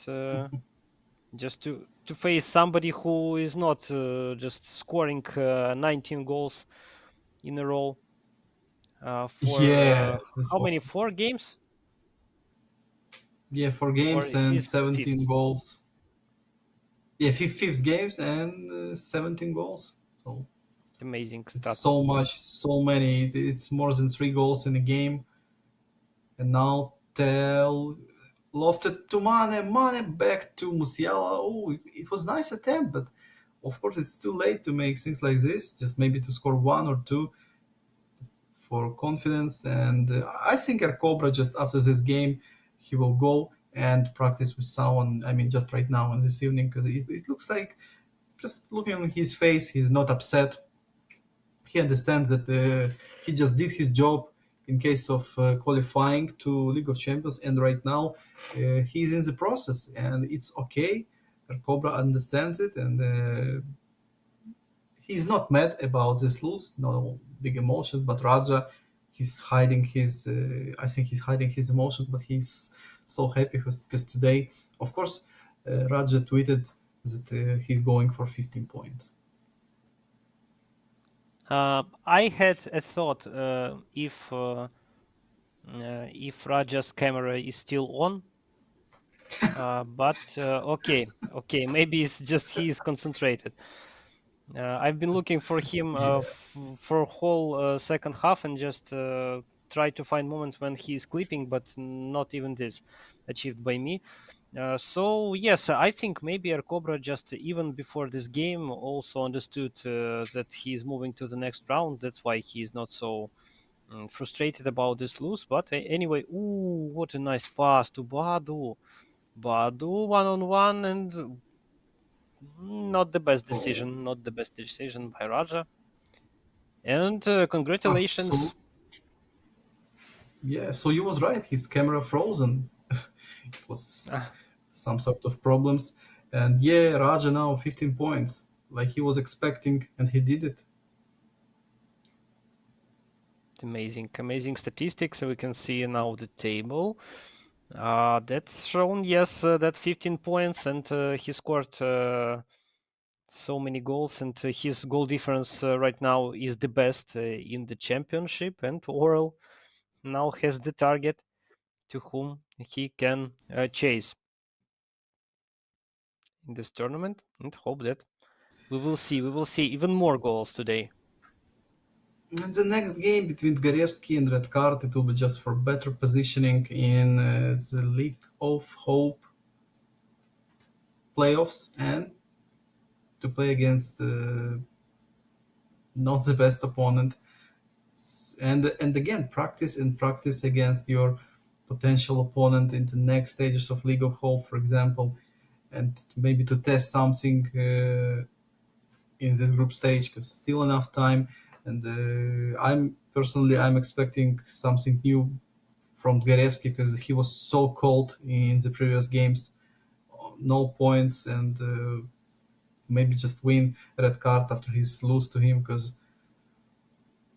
just to face somebody who is not just scoring 19 goals in a row for Yeah, this how one. many, 4 games, Yeah, four or games and is 17 fifth? goals. Yeah, fifth games and 17 goals. So Amazing it's stats. so much, so many. It's more than 3 goals in a game. And now Tell lofted to Mane, Mane back to Musiala. Oh, it was nice attempt, but of course it's too late to make things like this. Just maybe to score one or two for confidence. And I think Cobra just after this game, he will go and practice with someone. I mean, just right now and this evening, because it looks like just looking on his face, he's not upset. He understands that he just did his job in case of qualifying to League of Champions, and right now he's in the process, and it's okay. Cobra understands it, and he's not mad about this lose. No big emotions, but Raja, he's hiding his. I think he's hiding his emotions, but he's so happy because today, of course, Raja tweeted that he's going for 15 points. I had a thought if Raja's camera is still on, but okay, maybe it's just he is concentrated. I've been looking for him Yeah. for whole second half and just try to find moments when he is clipping, but not even this achieved by me. So yes, I think maybe Air Cobra just even before this game also understood that he is moving to the next round. That's why he is not so frustrated about this lose. But anyway, ooh, what a nice pass to Badu. Badu one on one, and not the best Oh, decision, not the best decision by Raja. And so congratulations. yeah, so you was right. His camera frozen. It was Ah, some sort of problems. And yeah, Raja now 15 points, like he was expecting, and he did it. amazing, amazing statistics. So we can see now the table. That's shown, yes, that 15 points, and he scored so many goals, and his goal difference right now is the best in the championship. And Oral now has the target to whom he can chase in this tournament, and hope that we will see even more goals today. And the next game between Garevsky and Red Card, it will be just for better positioning in the League of Hope playoffs and to play against not the best opponent. And again, practice and practice against your potential opponent in the next stages of League of Hope, for example, and maybe to test something in this group stage because still enough time. And I'm expecting something new from Dgarevsky because he was so cold in the previous games, no points, and maybe just win red card after he's lose to him because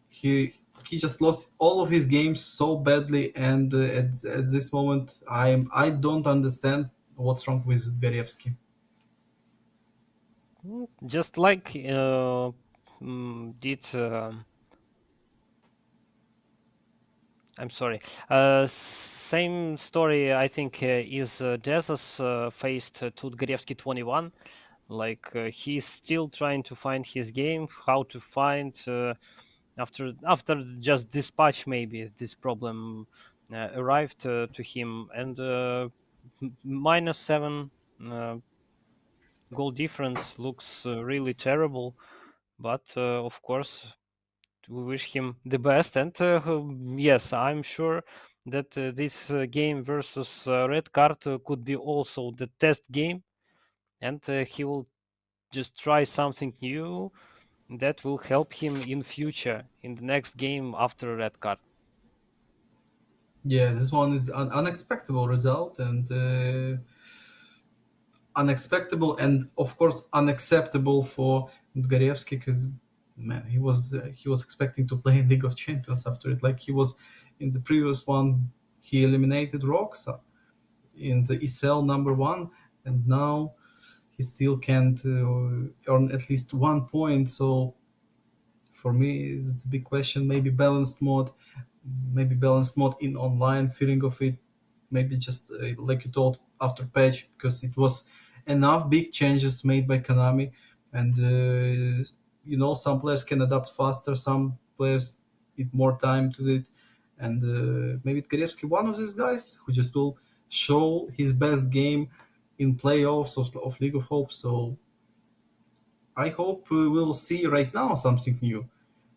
he he just lost all of his games so badly, and at this moment I don't understand what's wrong with Berevsky. Just like did I'm sorry. Same story, I think, is Dezas faced Tudgarevsky 21. Like he's still trying to find his game, how to find after just dispatch maybe this problem arrived to him, and -7 uh, goal difference looks really terrible. But of course, we wish him the best. And yes, I'm sure that this game versus Red Card could be also the test game, and he will just try something new that will help him in future in the next game after Red Card. Yeah, this one is an unexpected result, and unexpected and of course unacceptable for Dgarevsky because man he was expecting to play in League of Champions after it, like he was in the previous one. He eliminated Roxa in the ESEL number one, and now he still can't earn at least 1 point. So for me, it's a big question. Maybe balanced mode in online feeling of it. Maybe just like you told after patch, because it was enough big changes made by Konami, and some players can adapt faster, some players need more time to it, and maybe Tkarevsky one of these guys who just will show his best game in playoffs of League of Hope. So I hope we'll see right now something new,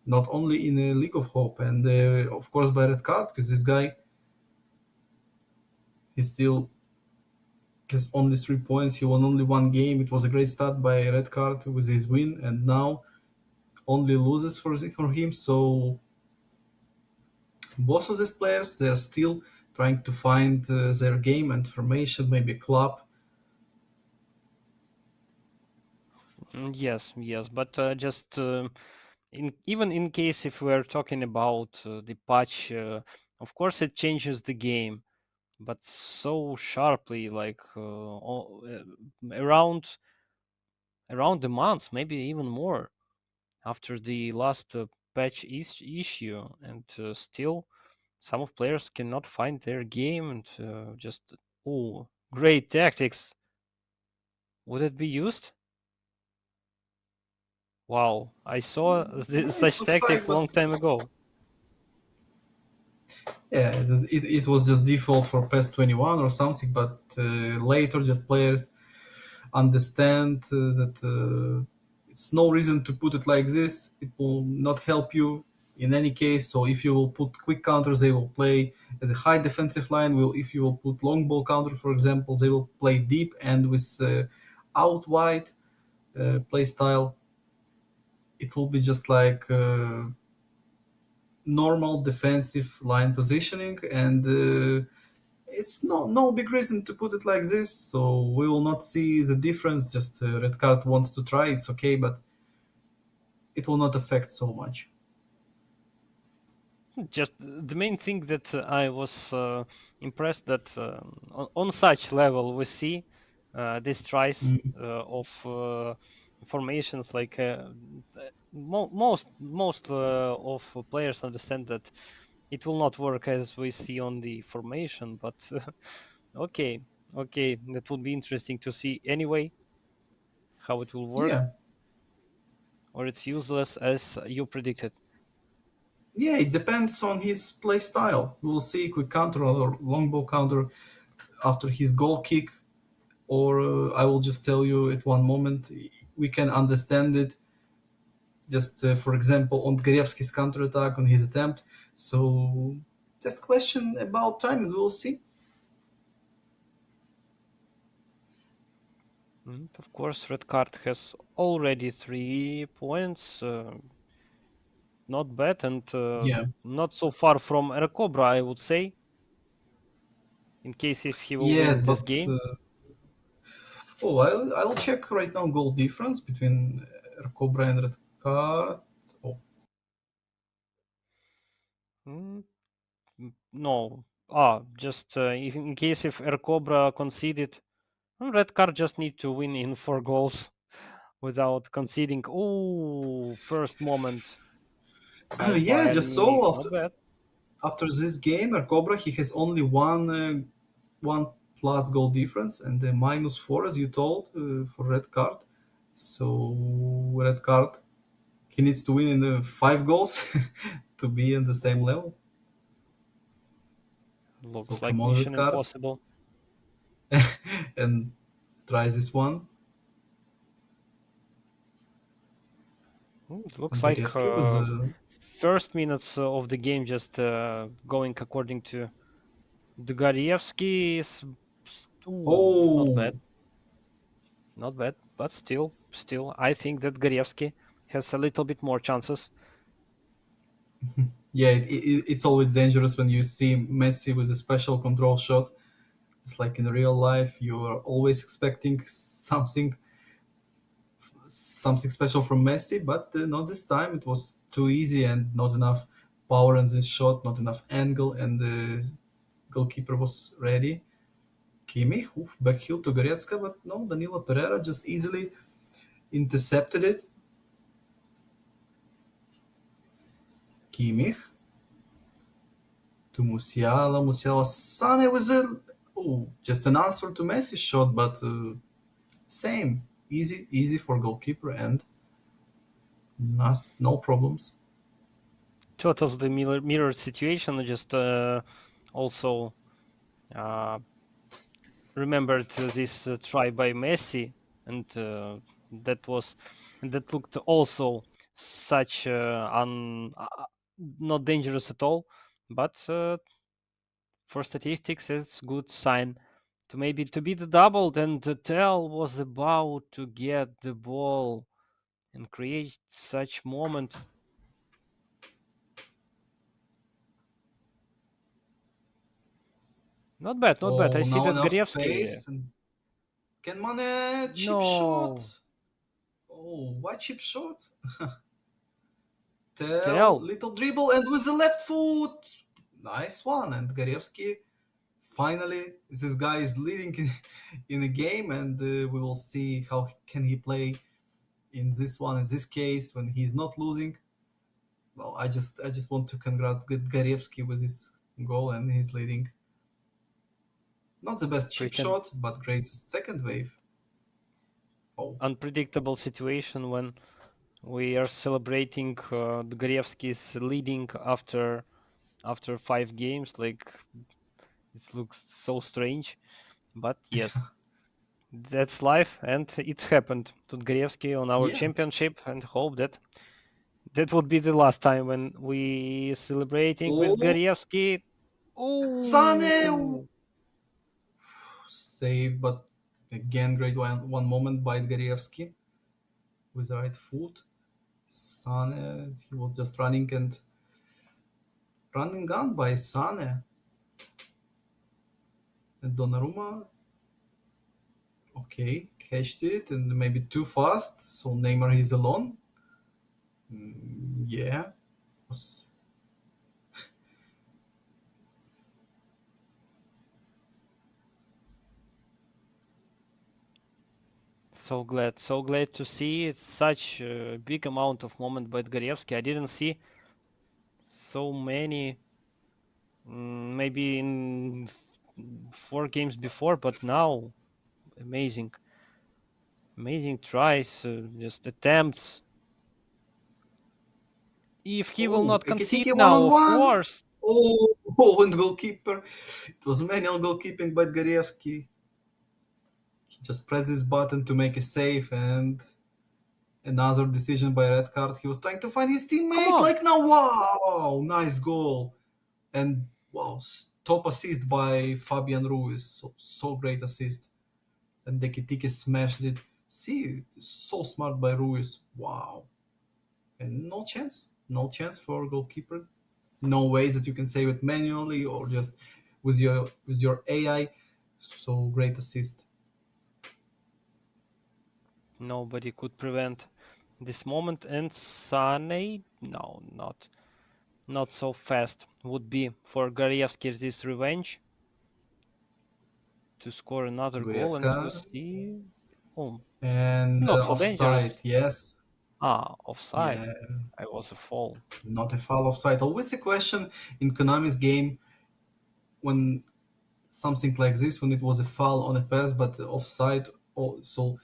not only in a League of Hope, and of course by red card, because this guy he still has only 3 points. He won only one game. It was a great start by red card with his win, and now only loses for him. So both of these players, they're still trying to find their game and formation, maybe club. Yes, yes, but just in even in case if we're talking about the patch, of course it changes the game, but so sharply, like around the month, maybe even more after the last patch issue, and still some of players cannot find their game, and just oh, great tactics. Would it be used? Wow, I saw Yeah, it such looks like, tactic but long time ago. yeah, it was just default for PES 21 or something. But later, just players understand that it's no reason to put it like this. It will not help you in any case. So if you will put quick counters, they will play as a high defensive line. Will If you will put long ball counter, for example, they will play deep and with out wide play style. It will be just like normal defensive line positioning, and it's no big reason to put it like this. So we will not see the difference. Just red card wants to try, it's okay, but it will not affect so much. Just the main thing that I was impressed that on such level we see these tries Mm. of formations like most of players understand that it will not work as we see on the formation, but okay, okay, that would be interesting to see anyway how it will work, Yeah, or it's useless as you predicted. yeah, it depends on his play style. We'll see quick counter or long ball counter after his goal kick, or I will just tell you at one moment we can understand it. Just for example, on Garevsky's counter attack on his attempt. So just question about time, and we'll see. Of course, red card has already 3 points. Not bad, and Yeah. not so far from Cobra, I would say. In case if he will Yes, win this but game, Oh, I'll check right now goal difference between Cobra and Red Card. Oh, Mm, no. Ah, just if in case if Air Cobra conceded, Red Card just need to win in 4 goals without conceding. Oh, first moment by yeah, Bayern just Munich. so Not after bad. this game, Cobra he has only one plus goal difference and the -4 as you told for Red Card. So Red Card he needs to win in the 5 goals to be in the same level. So Looks come like on, Red mission Card, impossible. and try this one. Looks And like Garievsky was first minutes of the game just going according to the Gorievsky is ooh, not bad, oh not bad, but still, I think that Gorievsky has a little bit more chances. yeah, it's always dangerous when you see Messi with a special control shot. It's like in real life, you are always expecting something special from Messi, but not this time. It was too easy and not enough power in this shot, not enough angle, and the goalkeeper was ready. Kimmich, oof, back heel to Goretzka, but no, Danilo Pereira just easily intercepted it. Kimmich to Musiala, Musiala, Sane was just an answer to Messi's shot, but same, easy for goalkeeper and no problems. Totally mirror situation. Just also uh, remembered this try by Messi, and that was and that looked also such not dangerous at all, but for statistics it's good sign to maybe to be the double. Then the Tell was about to get the ball and create such moment. Not bad, not bad. I Oh, see now that enough Garievsky. space. And can Mane chip shot? No, Oh, what chip shot? Tell, Tell. little dribble and with the left foot. Nice one. And Garievsky, finally, this guy is leading in a game, and we will see how can he play in this one. In this case, when he's not losing. Well, I just want to congratulate Garievsky with his goal and his leading. Not the best chip Pretend shot, but great second wave. Oh, unpredictable situation when we are celebrating the Garievsky's leading after 5 games. Like it looks so strange, but yes, that's life, and it happened to Garievsky on our yeah. championship. And hope that that would be the last time when we celebrating with Oh, Garievsky. Sane Oh, save, but again, great one moment by Garievsky with the right foot. Sane, he was just running gun by Sane and Donnarumma. Okay, catched it and maybe too fast, so Neymar is alone. Yeah, was so glad to see such a big amount of moment by Garievsky. I didn't see so many, maybe in 4 games before, but now amazing, amazing tries, just attempts. If he will oh not concede Ekitike one now, on of one. course. Oh, and goalkeeper. It was manual goalkeeping by Garievsky. He just pressed this button to make a save, and another decision by red card. He was trying to find his Come teammate. on, Like now, wow, nice goal, and wow, top assist by Fabian Ruiz. So great assist, and Ekitike smashed it. See, so smart by Ruiz. Wow, and no chance for goalkeeper. No ways that you can save it manually or just with your AI. So great assist. Nobody could prevent this moment. And Sane, no, not so fast. Would be for Garevsky this revenge to score another goal and to Goretzka see. Oh, and not so dangerous. offside. Yes, Ah, offside. yeah, I was a foul. not a foul offside. Always a question in Konami's game when something like this, when it was a foul on a pass but offside. Oh, so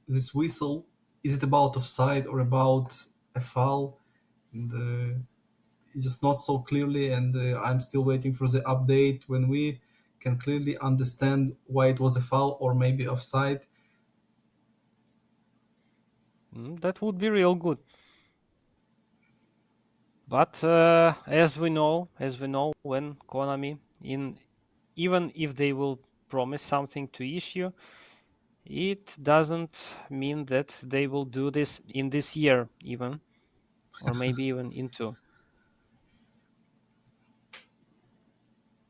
this whistle, is it about offside or about a foul? And it's just not so clearly, and I'm still waiting for the update when we can clearly understand why it was a foul or maybe offside. That would be real good. But as we know, when Konami, in even if they will promise something to issue, it doesn't mean that they will do this in this year, even, or maybe even into.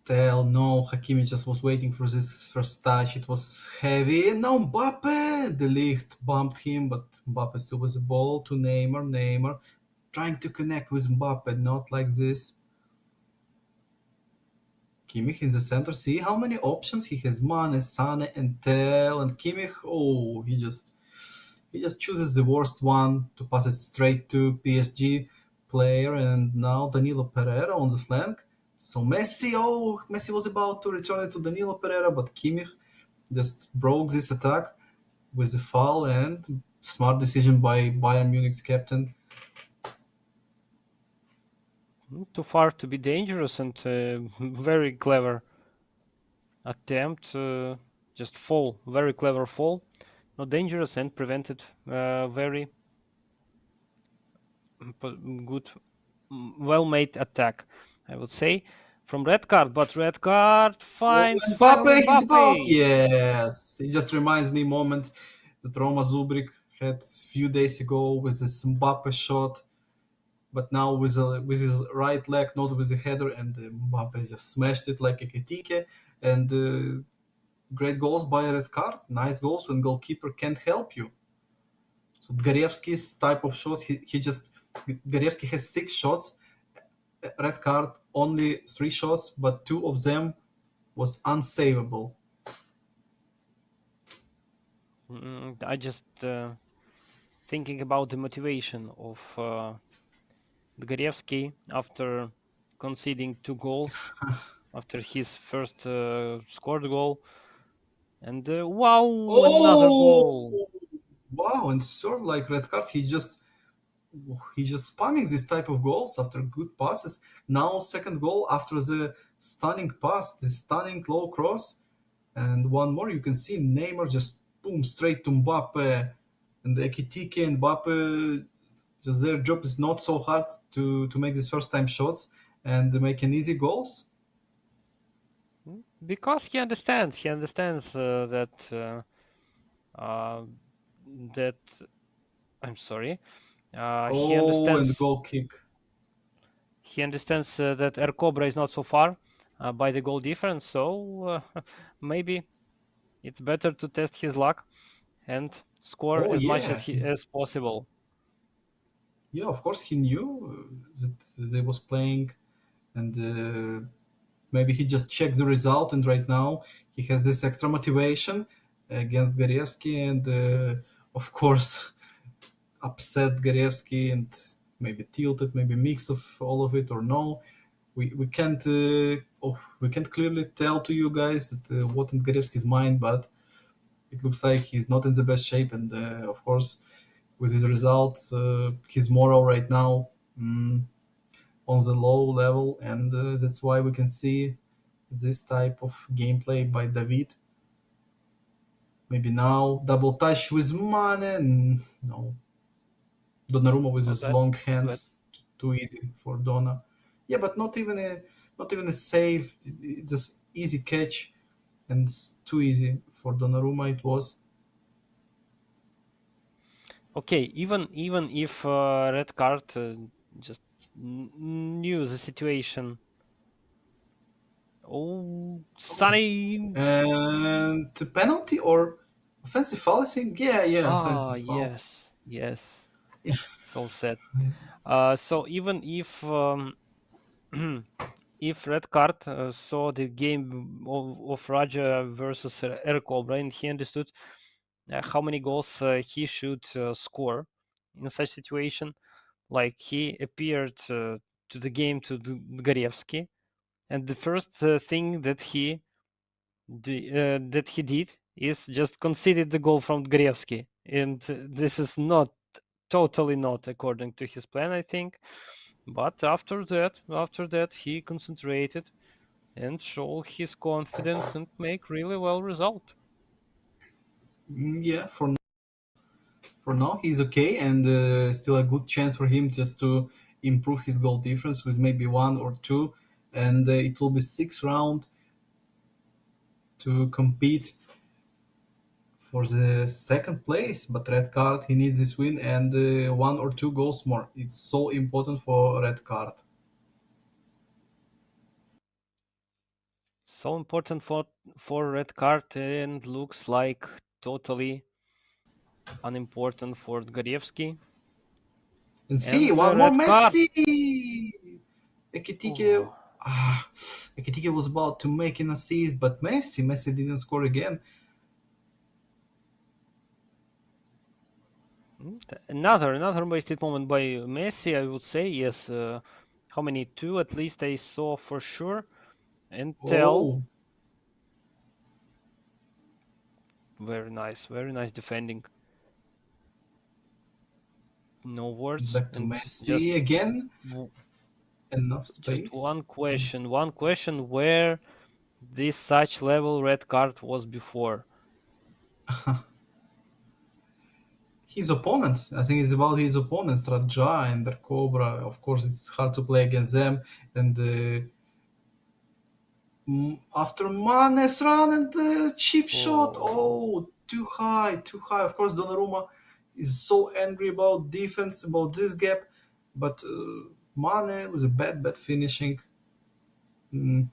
Tell no, Hakimi just was waiting for this first touch. It was heavy. Now Mbappe, the lift bumped him, but Mbappe still with the ball to Neymar. Neymar trying to connect with Mbappe, not like this. Kimmich in the center. See how many options he has: Mane, Sane, and Tel. And Kimmich, oh, he just chooses the worst one to pass it straight to PSG player. And now Danilo Pereira on the flank. So Messi, oh, Messi was about to return it to Danilo Pereira, but Kimmich just broke this attack with the foul and smart decision by Bayern Munich's captain. Too far to be dangerous and very clever attempt. Just fall, very clever fall, not dangerous and prevented very good, well-made attack, I would say, from red card. But red card Oh, finds finally Mbappe, he's about, Mbappe. yes. It just reminds me moment that Roma Zubrik had a few days ago with this Mbappe shot, but now with his right leg, not with the header, and Mbappe just smashed it like a Ketike. And great goals by a red card, nice goals when goalkeeper can't help you. So Garevsky's type of shots, he just Garevsky has 6 shots, red card only 3 shots, but 2 of them was unsavable. I just thinking about the motivation of Dgorevsky after conceding 2 goals after his first scored goal, and wow, another Oh, goal. wow! And sort of like red card, he just spamming this type of goals after good passes. Now second goal after the stunning pass, the stunning low cross, and one more. You can see Neymar just boom straight to Mbappe, and Ekitike and Mbappe. Just their job is not so hard to make these first time shots and make an easy goals. Because he understands uh, that I'm sorry. He Oh, and understands goal kick. he understands that Air Cobra is not so far by the goal difference, so maybe it's better to test his luck and score Oh as much yeah, as he he's as possible. yeah. Of course, he knew that they was playing, and maybe he just checked the result. And right now he has this extra motivation against Garevsky, and of course upset Garevsky and maybe tilted, maybe mix of all of it or no. We can't we can't clearly tell to you guys that, what in Garevsky's mind, but it looks like he's not in the best shape, and of course with his results, his moral right now mm, on the low level, and that's why we can see this type of gameplay by David. Maybe now double touch with Mane. No, Donnarumma with Oh, his that long that hands, too easy for Donna. Yeah, but not even a save, just easy catch, and it's too easy for Donnarumma. It was. okay. Even if red card just knew the situation. Oh, Okay. Sunny. And penalty or Offensive foul, I think. Yeah, yeah, Ah, offensive foul. yes, yes. Yeah. So sad. So even if if red card saw the game of Raja versus Air Cobra and he understood how many goals he should score in such situation, like he appeared to the game to Gorevsky, and the first thing that he did is just conceded the goal from Gorevsky, and this is not totally not according to his plan, I think. But after that, he concentrated and show his confidence and make really well result. Yeah, for now he's okay, and still a good chance for him just to improve his goal difference with maybe one or two, and it will be sixth round to compete for the second place. But red card, he needs this win and one or two goals more. It's so important for red card. So important for red card and looks like totally unimportant for Gorevsky. And see, And one more red card. Messi. Ekitike, Oh, ah, Ekitike was about to make an assist, but Messi didn't score again. another wasted moment by Messi, I would say. Yes, how many? Two at least I saw for sure. And tell, Oh, very nice defending. No words, back to and Messi again. w- Enough just space. one question: where this such level red card was before? His opponents. I think it's about his opponents, Raja and their Cobra. Of course, it's hard to play against them. And after Manes run and the chip shot, Oh, oh, too high, too high. Of course, Donnarumma is so angry about defense, about this gap, but Mane was a bad finishing. Mm,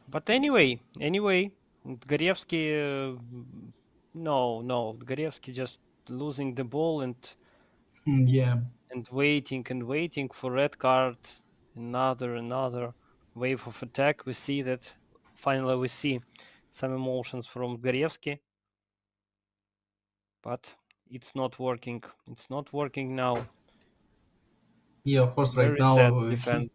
but anyway, Gorevsky, no, Gorevsky just losing the ball yeah, and waiting for red card. Another wave of attack. We see that finally we see some emotions from Gorevsky, but it's not working. It's not working now. yeah. Of course, right Very now sad defense.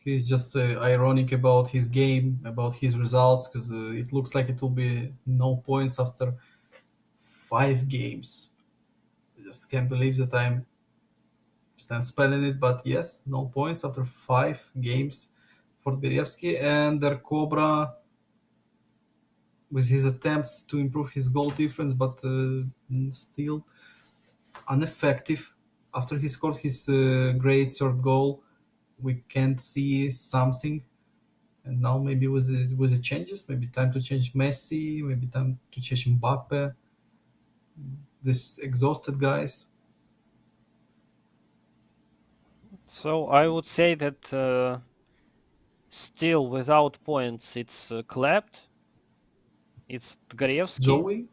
he's just ironic about his game, about his results, because it looks like it will be no points after 5 games. I just can't believe that I'm spelling it, but yes, no points after 5 games for Berievsky, and their Cobra with his attempts to improve his goal difference, but still ineffective. After he scored his great third goal, we can't see something. And now maybe with the changes, maybe time to change Messi, maybe time to change Mbappe. This exhausted guys. So I would say that still without points, it's clapped. It's Tgarevsky, Joey,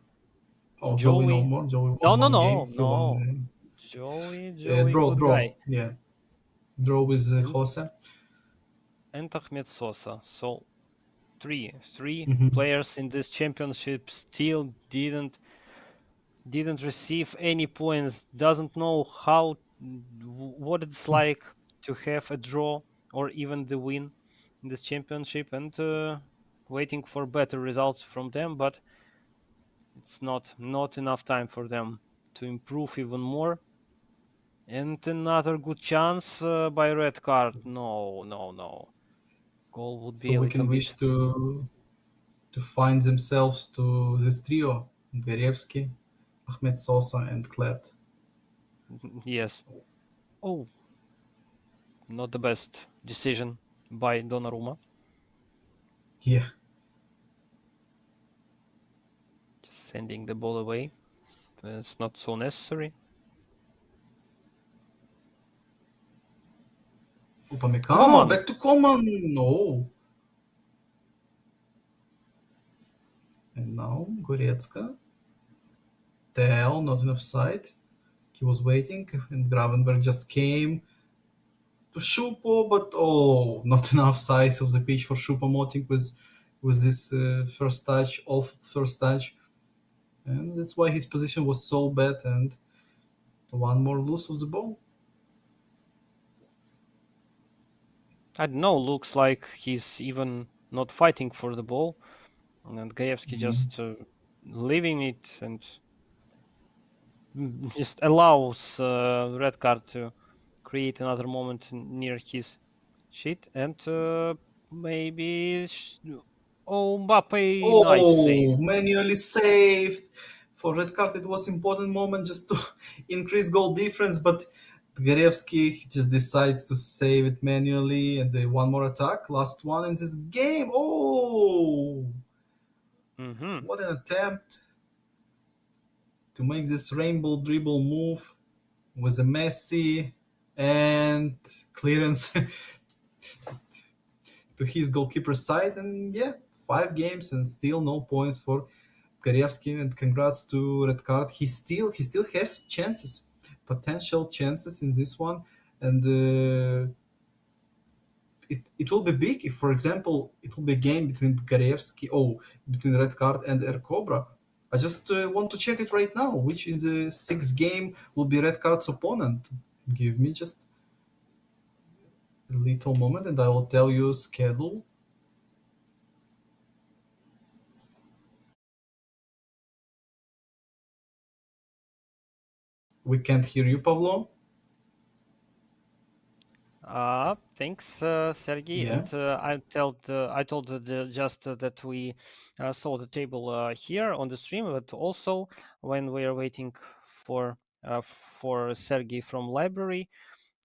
oh Joey no Joey. more. Joey No, won no, one no, game. He won. no. Joey, Draw, good draw. guy. Yeah, draw with And Jose. Ahmed Sosa. So three Mhm. players in this championship still didn't receive any points. Doesn't know how what it's like to have a draw or even the win in this championship, and waiting for better results from them. But it's not enough time for them to improve even more. And another good chance by red card. No. Goal would So be a we little can bit. wish to find themselves to this trio: Berevsky, Ahmed Sosa, and Klet. Yes. Oh, not the best decision by Donnarumma. Yeah, Just sending the ball away. It's not so necessary. Upamecano Common. back to common. No. And now Goretzka. Tell, not enough sight. He was waiting, and Gravenberg just came to Shupo, but oh, not enough size of the pitch for Shupo Moting with this first touch, off first touch, and that's why his position was so bad. And one more loose of the ball. I don't know. Looks like he's even not fighting for the ball, and Gaevsky just leaving it and just allows red card to create another moment near his sheet and maybe oh Mbappe, nice save. Oh, manually saved. For red card, it was important moment just to increase goal difference, but Garevsky just decides to save it manually, and one more attack, last one in this game. Oh, Hmm. what an attempt to make this rainbow dribble move with a Messi and clearance to his goalkeeper side. And yeah, 5 games and still no points for Garevsky. And congrats to Red Card. He still has chances, potential chances in this one, and it will be big if, for example, it will be a game between Garevsky, between Red Card and Air Cobra. I just want to check it right now. Which in the sixth game will be Red Card's opponent? Give me just a little moment, and I will tell you schedule. We can't hear you, Pavlo. Thanks, Sergey. Yeah. And I told just that we saw the table here on the stream, but also when we are waiting for uh, for Sergey from library,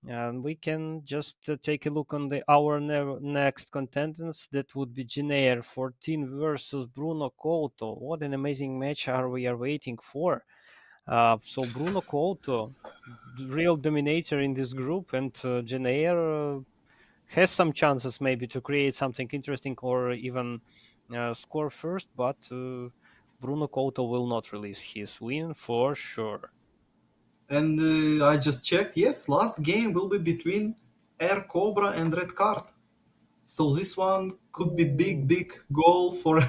and we can just take a look on the our next contenders. That would be Janair 14 versus Bruno Couto. What an amazing match are we are waiting for. So Bruno Couto, real dominator in this group, and Janair has some chances maybe to create something interesting or even score first, but Bruno Couto will not release his win for sure. And I just checked. Yes, last game will be between Air Cobra and Red Card. So this one could be big, Ooh. big goal for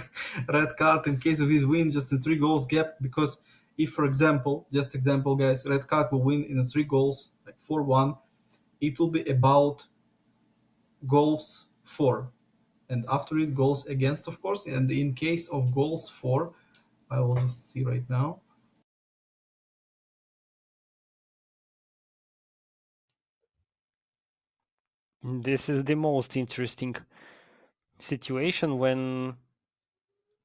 Red Card in case of his win, just in 3 goals gap. Because if, for example, just example, guys, Red Card will win in 3 goals, like 4-1, it will be about goals for, and after it goals against, of course. And in case of goals for, I will just see right now. This is the most interesting situation when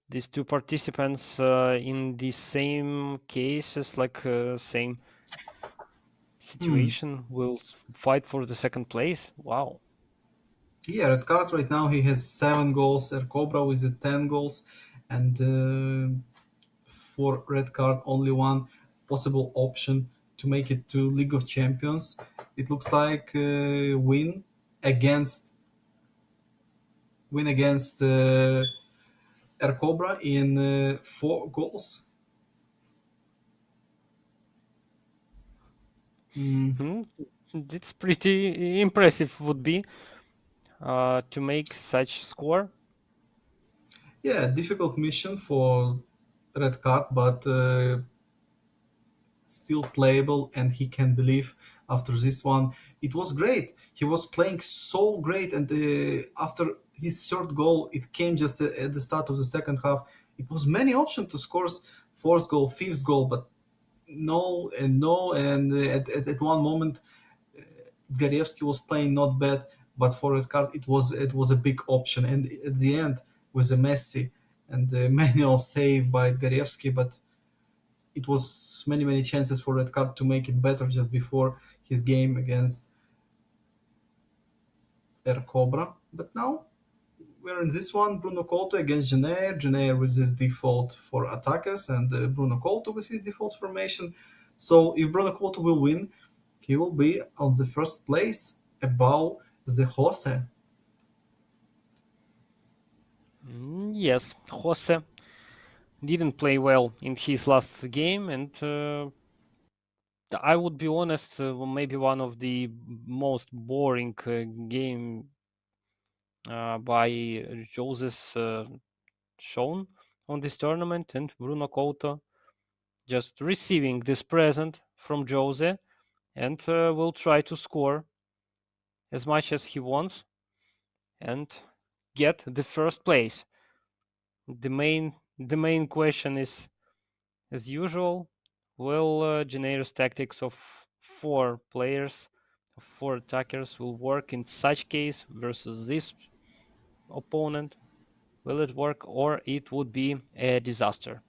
these two participants in the same cases, like same Hmm. situation, will fight for the second place. Wow. Yeah, Red Card right now he has 7 goals. El Cobra with the 10 goals, and for Red Card only one possible option to make it to League of Champions. It looks like against win against El Cobra in 4 goals. Mm, Hmm. It's pretty impressive would be to make such score. yeah, difficult mission for Red Card, but still playable, and he can believe after this one. It was great. He was playing so great, and after his third goal, it came just at the start of the second half. It was many options to score fourth goal, fifth goal, but no and no. And at one moment, Garievsky was playing not bad, but for red card, it was a big option. And at the end, with a Messi and the manual save by Garievsky, but it was many chances for red card to make it better just before his game against Air Cobra. But now we're in this one, Bruno Couto against Jenner. Jenner with his default for attackers, and Bruno Couto with his default formation. So if Bruno Couto will win, he will be on the first place above The Jose. Yes, Jose didn't play well in his last game, and I would be honest, maybe one of the most boring game by Jose's shown on this tournament, and Bruno Couto just receiving this present from Jose and will try to score as much as he wants and get the first place. The main question is, as usual, will Janeiro's tactics of four players, of four attackers, will work in such case versus this opponent? Will it work, or it would be a disaster?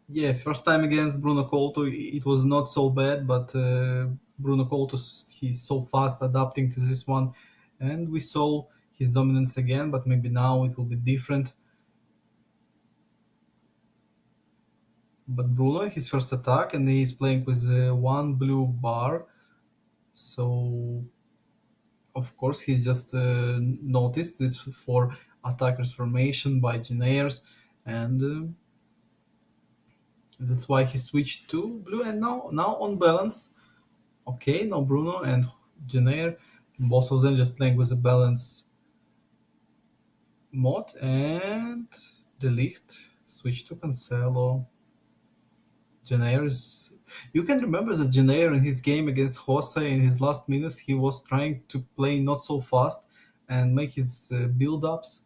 Yeah, first time against Bruno Couto, it was not so bad, but Bruno Couto, he's so fast adapting to this one, and we saw his dominance again, but maybe now it will be different. But Bruno, his first attack, and he's playing with one blue bar, so of course he just noticed this for attackers formation by Janaires, and that's why he switched to blue, and now on balance. Okay, now Bruno and Jenner, both of them just playing with a balance mode, and the Licht switch to Cancelo. Jenner is. You can remember that Jenner in his game against Jose in his last minutes, he was trying to play not so fast and make his build ups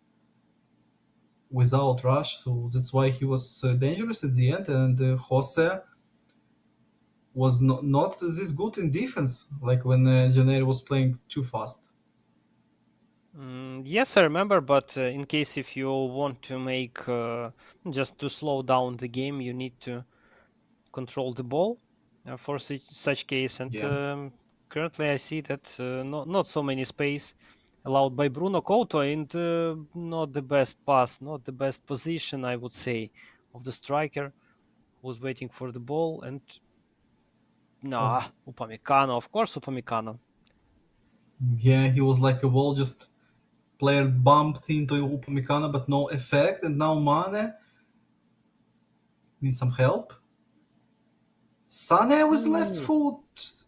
without rush, so that's why he was dangerous at the end. And Jose was not this good in defense, like when Jenner was playing too fast. Yes, I remember, but in case if you want to make just to slow down the game, you need to control the ball for such case. And Yeah. currently, I see that not so many space allowed by Bruno Couto, and not the best pass, not the best position, I would say, of the striker who's waiting for the ball. And Oh, nah, Upamecano, of course, Upamecano. yeah, he was like a wall, just player bumped into Upamecano, but no effect. And now Mane needs some help. Sane with left Ooh, foot,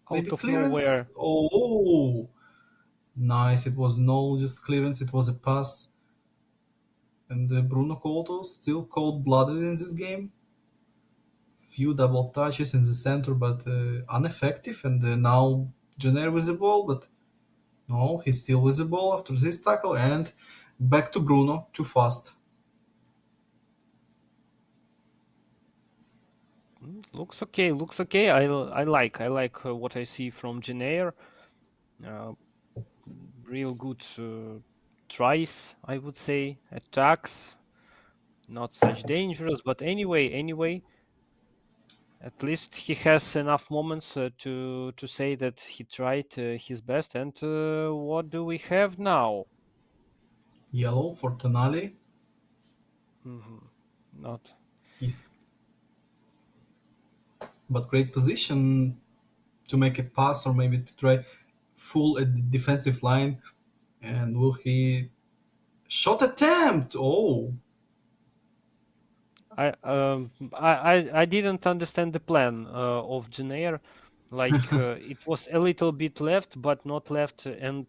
out maybe of clearance. nowhere. Oh, nice! It was no just clearance. It was a pass. And Bruno Couto still cold-blooded in this game. Few double touches in the center, but ineffective. And now Jenner with the ball, but no, he's still with the ball after this tackle. And back to Bruno, too fast. Looks okay. Looks okay. I like what I see from Janair. Uh, Real good tries, I would say. Attacks, not such dangerous, but anyway, at least he has enough moments to say that he tried his best. And what do we have now? Yellow for Tonali. Not. He's but great position to make a pass or maybe to try full at the defensive line. And will he shot attempt? Oh, I didn't understand the plan of Janair. Like it was a little bit left, but not left, and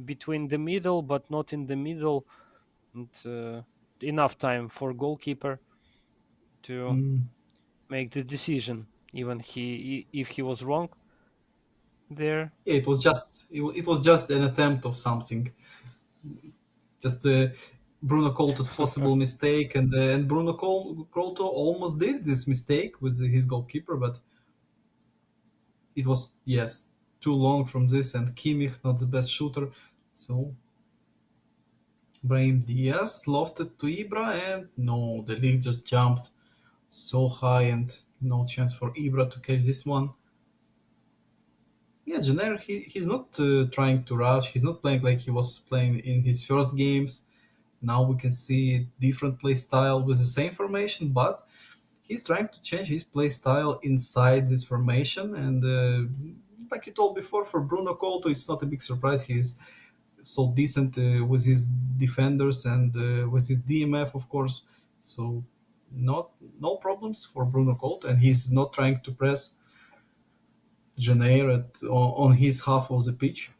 between the middle, but not in the middle, and enough time for goalkeeper to mm, make the decision. Even if he was wrong there. yeah, it was just an attempt of something. Just Bruno Couto's possible mistake, and Bruno Couto almost did this mistake with his goalkeeper, but it was yes too long from this, and Kimmich not the best shooter, so Brahim Diaz lofted to Ibra, and no, the league just jumped so high, and no chance for Ibra to catch this one. Yeah, Jenner, he's not trying to rush. He's not playing like he was playing in his first games. Now we can see different play style with the same formation, but he's trying to change his play style inside this formation, and like you told before, for Bruno Couto, it's not a big surprise. He's so decent with his defenders and with his DMF, of course. So not no problems for Bruno Couto, and he's not trying to press Janeir on his half of the pitch.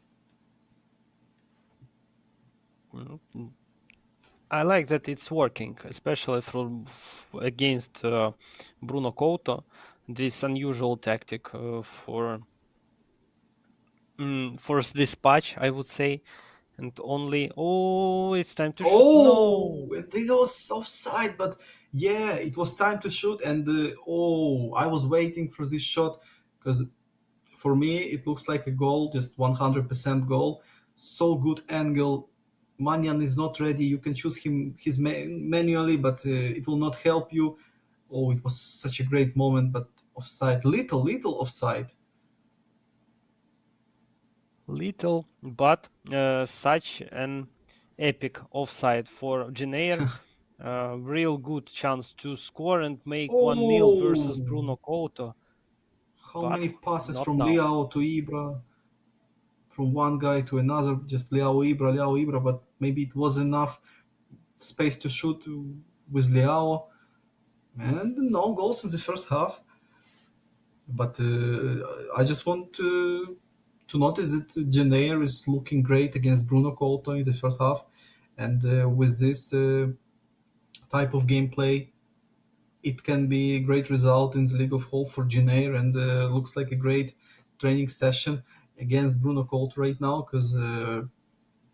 Mm, I like that it's working, especially against Bruno Couto. This unusual tactic for this patch, I would say, and only it's time to shoot. Oh, No, and it was offside, but yeah, it was time to shoot, and I was waiting for this shot because for me it looks like a goal, just 100% goal. So good angle. Manyan is not ready. You can choose him manually, but it will not help you. Oh, it was such a great moment, but offside, little offside. little, but such an epic offside for Janair. Real good chance to score and make 1-0 versus Oh, Bruno Couto, how but many passes not from now. Liao to Ibra, from one guy to another, just Liao Ibra, but maybe it was enough space to shoot with Liao, and no goals in the first half. But I just want to notice that Jenner is looking great against Bruno Couto in the first half, and with this type of gameplay, it can be a great result in the League of Hope for Jenner, and looks like a great training session against Bruno Couto right now because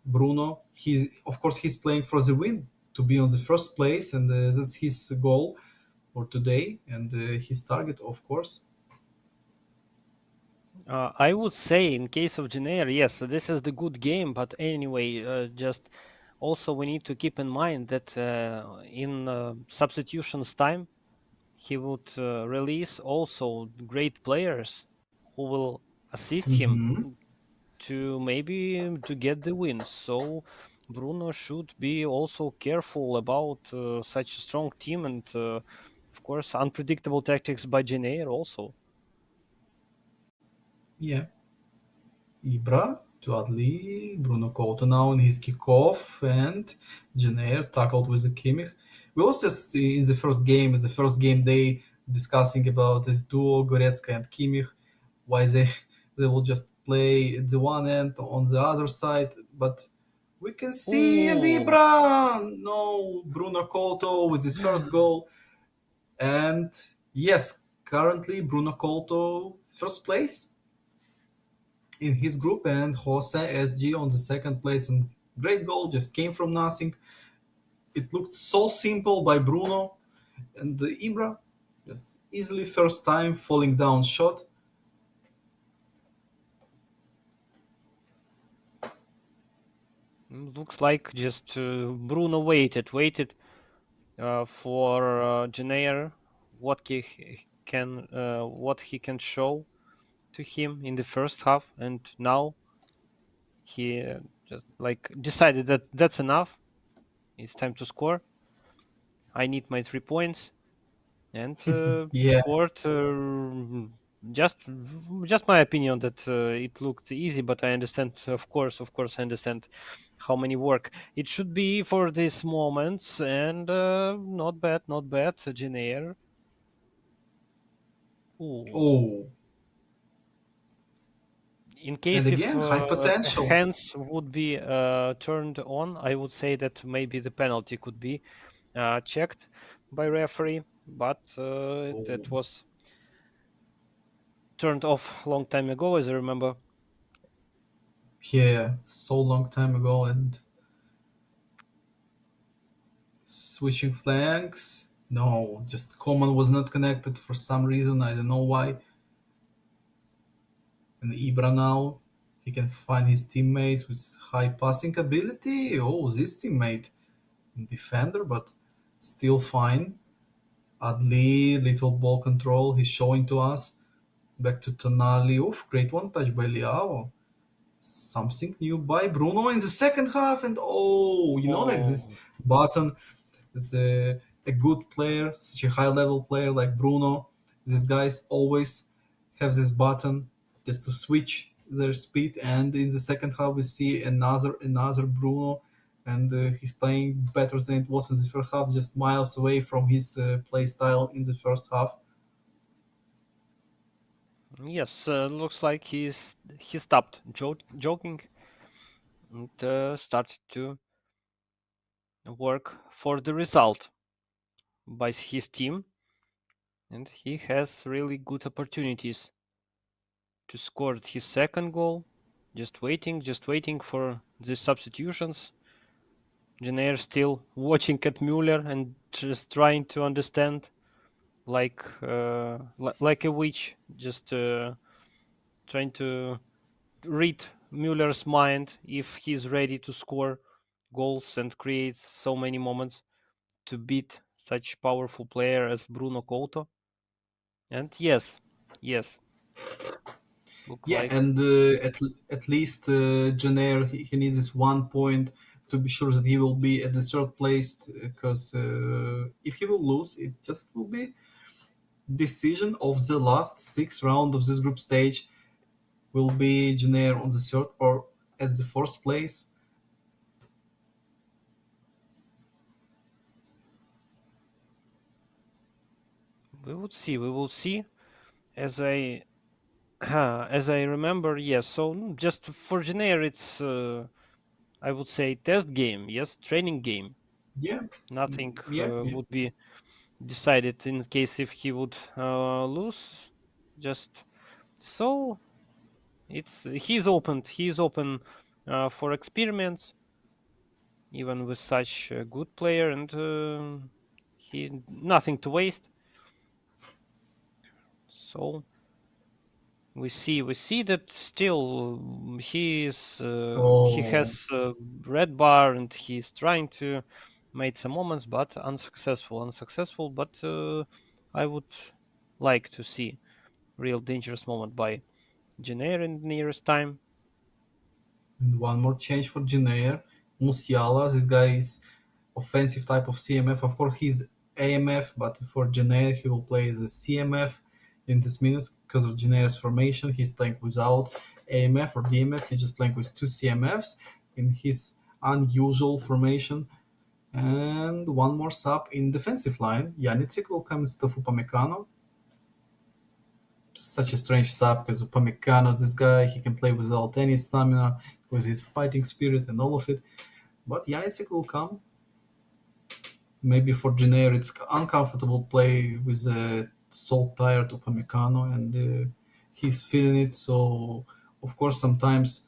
Bruno, he of course he's playing for the win to be on the first place, and that's his goal for today and his target, of course. I would say in case of Janair, yes, this is the good game, but anyway, just also we need to keep in mind that in substitutions time, he would release also great players who will assist him Hmm. to maybe to get the win. So Bruno should be also careful about such a strong team and of course unpredictable tactics by Janair also. Yeah, Ibra to Adli, Bruno Couto now in his kickoff, and Jenner tackled with a Kimmich. We also see in the first game day, discussing about this duo Goretzka and Kimmich, why they will just play at the one end on the other side, but we can see and Ooh. Ibra, no Bruno Couto with his first goal, and yes, currently Bruno Couto first place in his group, and Jose SG on the second place. And great goal just came from nothing. It looked so simple by Bruno, and the Ibra just easily first time falling down shot. Looks like just Bruno waited for Jenner what he can show to him in the first half, and now he just like decided that that's enough. It's time to score. I need my 3 points, and Yeah. scored. Just just my opinion that it looked easy, but I understand, of course, I understand how many work it should be for these moments, and not bad, not bad. Janair. Ooh. Oh, In and case if again, high potential. hands would be turned on, I would say that maybe the penalty could be checked by referee, but Oh, that was turned off long time ago, as I remember. yeah, so long time ago, and switching flanks. No, just Coman was not connected for some reason. I don't know why. And Ibra now, he can find his teammates with high passing ability. Oh, this teammate, defender, but still fine. Adli, little ball control, he's showing to us. Back to Tonali. Oof, great one touch by Liao. Something new by Bruno in the second half. And oh, like this Oh, button. It's a good player, such a high level player like Bruno. These guys always have this button. just to switch their speed. And in the second half, we see another Bruno, and he's playing better than it was in the first half, just miles away from his play style in the first half. Yes, looks like he stopped joking and started to work for the result by his team, and he has really good opportunities to score his second goal. Just waiting for the substitutions. Jenner still watching at Müller and just trying to understand, like a witch, just trying to read Müller's mind if he's ready to score goals and create so many moments to beat such powerful player as Bruno Couto. And yes, yes, look Yeah, like and at least Jenner, he needs this 1 point to be sure that he will be at the third place. Because if he will lose, it just will be decision of the last six round of this group stage. Will be Jenner on the third or at the fourth place. we would see. We will see. As I as I remember, yes. So just for Jenner, it's I would say test game. Yes, training game. Yeah, Nothing yeah. would be decided in case if he would lose. Just so it's he's open for experiments, even with such a good player, and he nothing to waste. So we see that still he has Oh, red bar and he's trying to make some moments, but unsuccessful. But I would like to see real dangerous moment by Jenner in the nearest time. and one more change for Jenner. Musiala, this guy is offensive type of CMF. Of course, he's AMF, but for Jenner, he will play as a CMF in this minutes because of Jenner's formation. He's playing without AMF or DMF. He's just playing with two CMFs in his unusual formation. And one more sub in defensive line. Janicic will come instead of Upamecano. Such a strange sub because Upamecano, this guy, he can play without any stamina with his fighting spirit and all of it. But Janicic will come. Maybe for Jenner, it's uncomfortable play with a salt tired Upamecano, and he's feeling it. So, of course, sometimes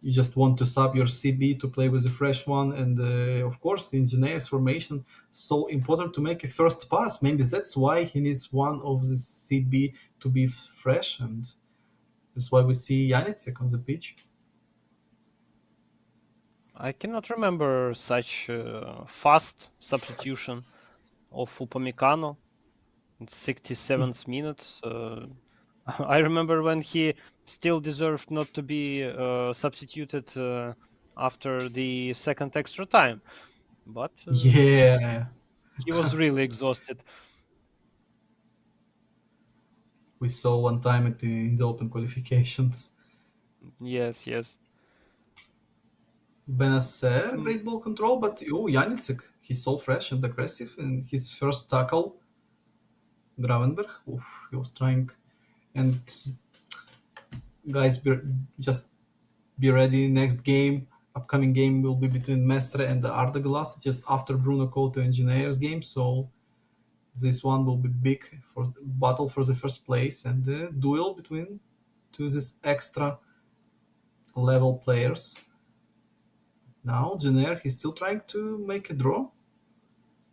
you just want to sub your CB to play with a fresh one. And of course, in Jenner's formation, so important to make a first pass. Maybe that's why he needs one of the CB to be fresh, and that's why we see Janicic on the pitch. I cannot remember such fast substitution of Upamecano in 67th minutes. I remember when he still deserved not to be substituted after the second extra time, but Yeah, he was really exhausted. we saw one time in the open qualifications. Yes, yes. Benacer, Mm, great ball control, but oh, Janicic, he's so fresh and aggressive. And his first tackle, Gravenberg, oof, he was trying. And guys, just be ready. Next game, upcoming game will be between Mestre and Arda Glass, just after Bruno Couto Engineers game. So this one will be big for battle for the first place and the duel between two these extra level players. Now Jenner, he's still trying to make a draw.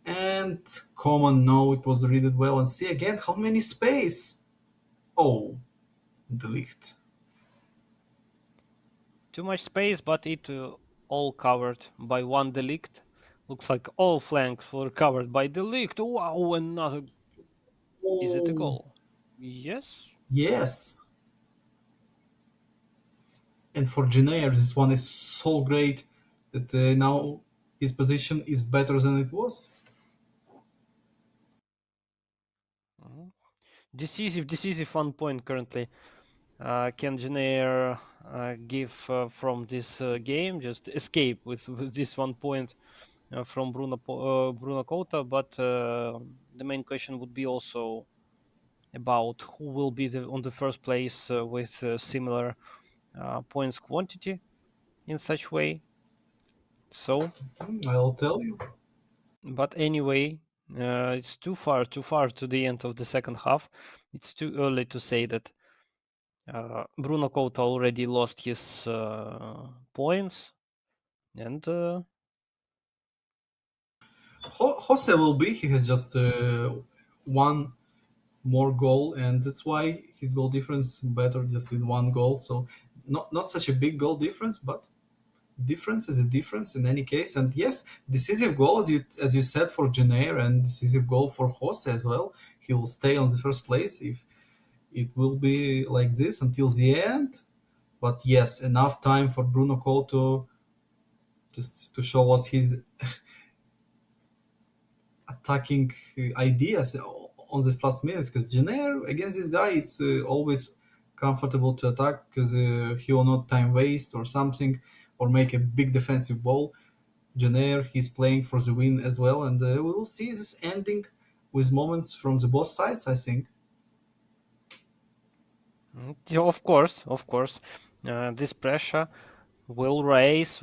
And common, no, it was read well. And see again, how many space? Oh, delete. too much space, but it all covered by one delict. Looks like all flanks were covered by delict. Wow, another. Is it a Oh, goal? Yes. yes. And for Jenner, this one is so great that now his position is better than it was. Mhm. Decisive 1 point currently Can Janair give from this game, just escape with this 1 point from Bruno Couto? But the main question would be also about who will be on the first place with similar points quantity in such way. So, I'll tell you. but anyway, it's too far to the end of the second half. It's too early to say that Bruno Couto already lost his points, and Jose will be. He has just one more goal, and that's why his goal difference better just in one goal. So not such a big goal difference, but difference is a difference in any case. And yes, decisive goal as you said for Jenner, and decisive goal for Jose as well. He will stay on the first place if it will be like this until the end. But yes, enough time for Bruno Couto just to show us his attacking ideas on this last minutes. Because Jenner against this guy, it's always comfortable to attack because he will not time waste or something or make a big defensive ball. Jenner, he's playing for the win as well, and we will see this ending with moments from the both sides. I think. yeah, of course, this pressure will rise,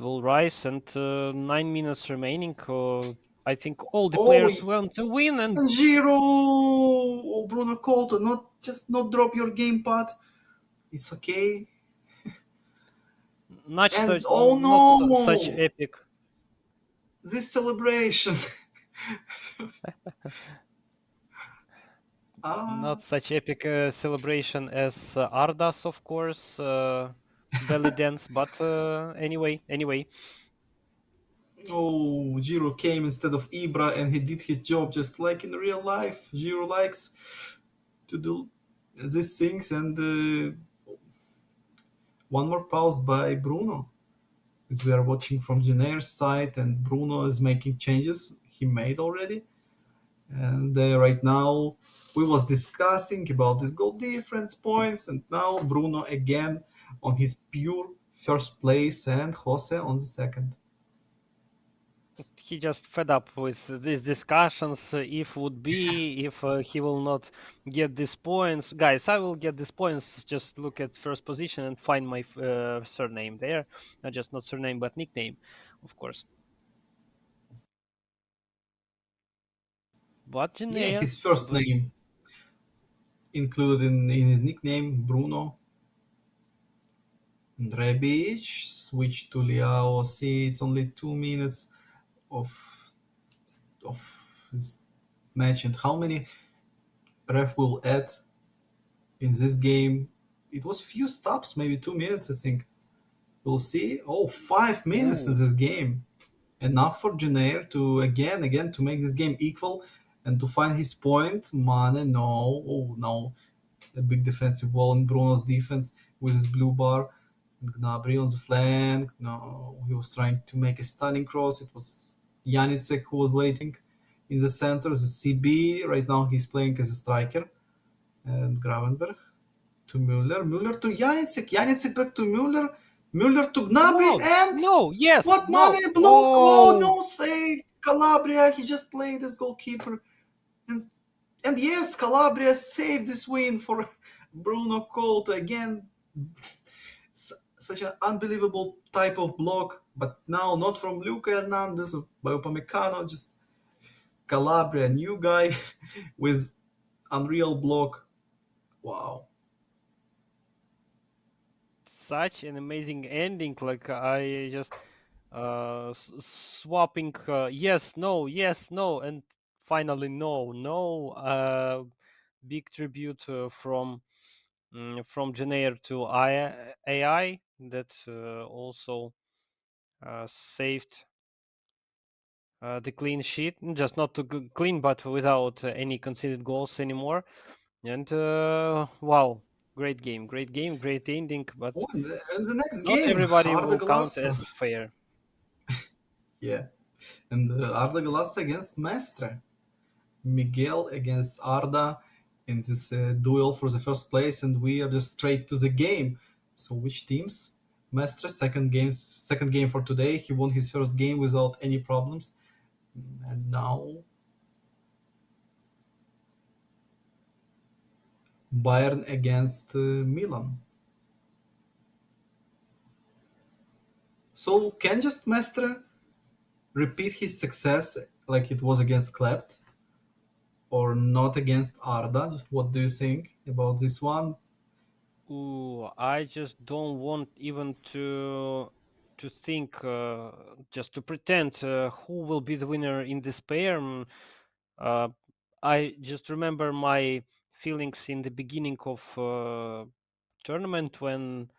and 9 minutes remaining. I think all the Oh, players want to win, and and Giro, oh, Bruno Couto, not drop your gamepad. It's okay. And oh such no, epic, this celebration. Ah, not such epic celebration as Ardas, of course, belly dance. But anyway, oh, Giro came instead of Ibra, and he did his job just like in real life. Giro likes to do these things, and one more pause by Bruno. Because we are watching from Jenner's side, and Bruno is making changes he made already. And right now, we was discussing about this goal difference points, and now Bruno again on his pure first place, and Jose on the second. he just fed up with these discussions. If would be if he will not get these points, guys. I will get these points. Just look at first position and find my surname there. Just not surname, but nickname, of course. But Yeah, Janair, his first good. name included in his nickname, Bruno. And Rebic switch to Liao. See, it's only 2 minutes of of this match, and how many ref will add in this game? It was few stops, maybe 2 minutes, I think. We'll see. Oh, 5 minutes in Ooh, this game. Enough for Jenner to again to make this game equal and to find his point. Mane, no. Oh no. A big defensive wall in Bruno's defense with his blue bar. And Gnabry on the flank. No, he was trying to make a stunning cross. It was Janicek who was waiting in the center. The CB. Right now he's playing as a striker. And Gravenberg to Müller. Müller to Janicek. Janicek back to Müller. Müller to Gnabry wow! and No, yes, what no. Mane block? Oh Oh, no save! Calabria, he just played as goalkeeper. And and yes, Calabria saved this win for Bruno Couto again. Such an unbelievable type of block, but now not from Luca Hernandez or by Upamecano, just Calabria, new guy with unreal block. Wow. such an amazing ending. Like I just swapping yes, no, and finally no. Big tribute from Janair to AI that also saved the clean sheet, just not to clean, but without any conceded goals anymore. And wow, great game, great ending. But Oh, and the next not game, everybody Arda will count Glass. as fair. Yeah, and Arda Glass against Mestre. Miguel against Arda, in this duel for the first place, and we are just straight to the game. So which teams? Mestre second game for today. He won his first game without any problems, and now Bayern against Milan. So can just Mestre repeat his success like it was against Klept or not against Arda? Just what do you think about this one? Ooh, I just don't want even to think, just to pretend who will be the winner in this pair. Uh, I just remember my feelings in the beginning of tournament when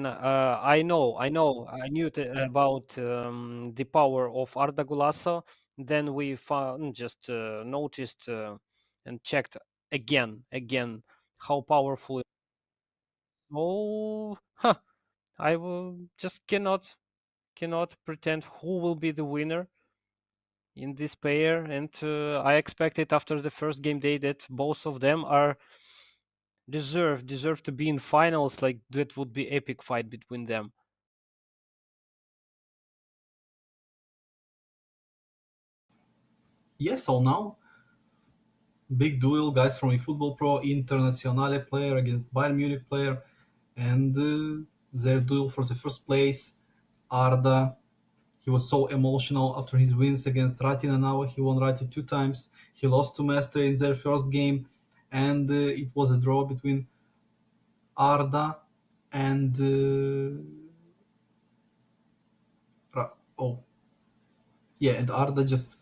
I knew about the power of Arda Gulasso. Then we found just noticed and checked again how powerful. Oh, huh, I will just cannot pretend who will be the winner in this pair, and I expected after the first game day that both of them are deserve to be in finals. Like that would be epic fight between them. Yes or no? Big duel, guys from eFootball Pro, Internazionale player against Bayern Munich player, and their duel for the first place. Arda, he was so emotional after his wins against Ratina. Now he won Rati two times. He lost to Mestre in their first game, and it was a draw between Arda and oh yeah, and Arda just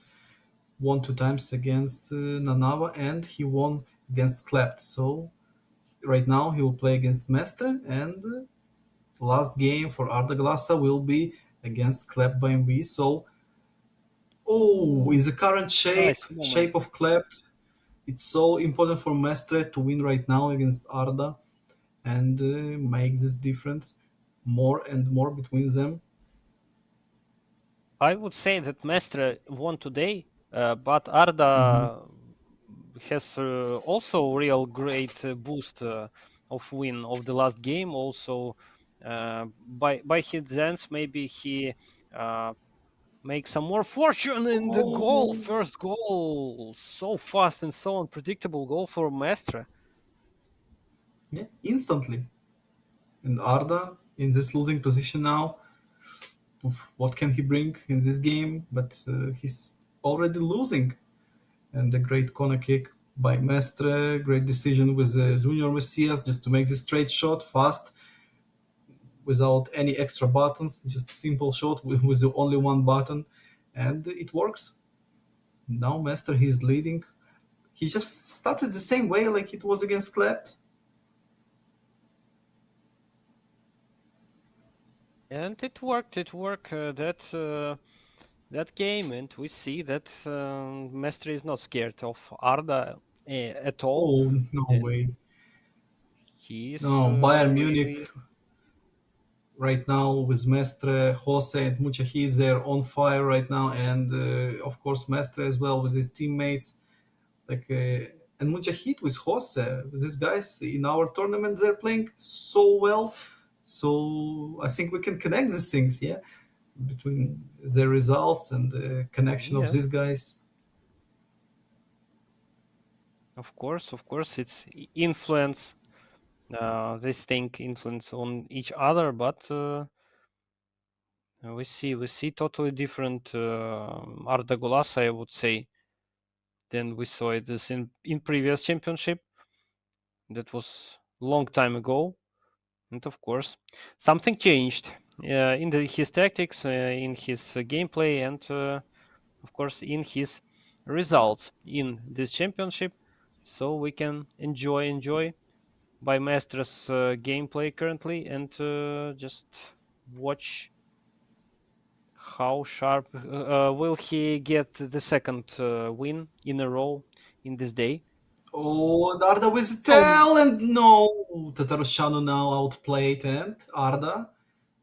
won two times against Nanava, and he won against Klept. So right now he will play against Mestre, and the last game for Arda Glassa will be against Klept by MB. So oh, Ooh, in the current shape nice moment. shape of Klept, it's so important for Mestre to win right now against Arda and make this difference more and more between them. I would say that Mestre won today, but Hmm. Arda has also real great boost of win of the last game. Also, by his hands, maybe he uh, make some more fortune in the goal. Oh, First goal, so fast and so unpredictable goal for Mestre. yeah, instantly. And Arda in this losing position now, what can he bring in this game? But he's already losing. And a great corner kick by Mestre, great decision with Junior Messias just to make this straight shot fast without any extra buttons, just simple shot with only one button, and it works. Now Mestre he's leading. He just started the same way like it was against Klept. And it worked. It worked that game, and we see that Mestre is not scared of Arda at all, Oh no and way! he is No, Bayern Munich really. right now with Mestre, Jose, and Mujahid, they're on fire right now, and of course Mestre as well with his teammates. Like and Mujahid with Jose, these guys in our tournament, they're playing so well. So I think we can connect these things, yeah, between the results and the connection of Yeah, these guys. of course, it's influence. This thing influence on each other, but we see totally different Arda Golasa, I would say, than we saw it this in previous championship. That was long time ago, and of course, something changed in his tactics, in his gameplay, and of course in his results in this championship. So we can enjoy by Master's gameplay currently, and just watch how sharp will he get the second win in a row in this day. Oh, and Arda with the So tail, and no, Tatarusanu now outplayed, and Arda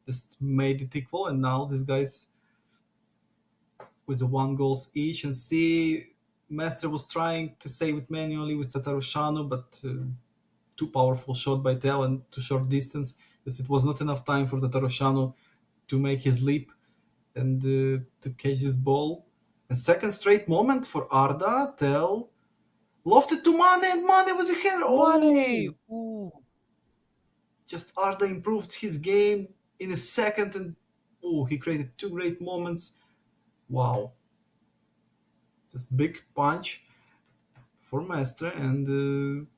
just made it equal, and now these guys with the one goals each, and see Master was trying to save it manually with Tatarushanu, but too powerful shot by Teo and too short distance. Because it was not enough time for Tatarushanu to make his leap and to catch this ball. And second straight moment for Arda. Tell lofted to Mane, and Mane was a header. Money! Oh, Ooh. just Arda improved his game in a second, and oh, he created two great moments. Wow, just big punch for Mestre, and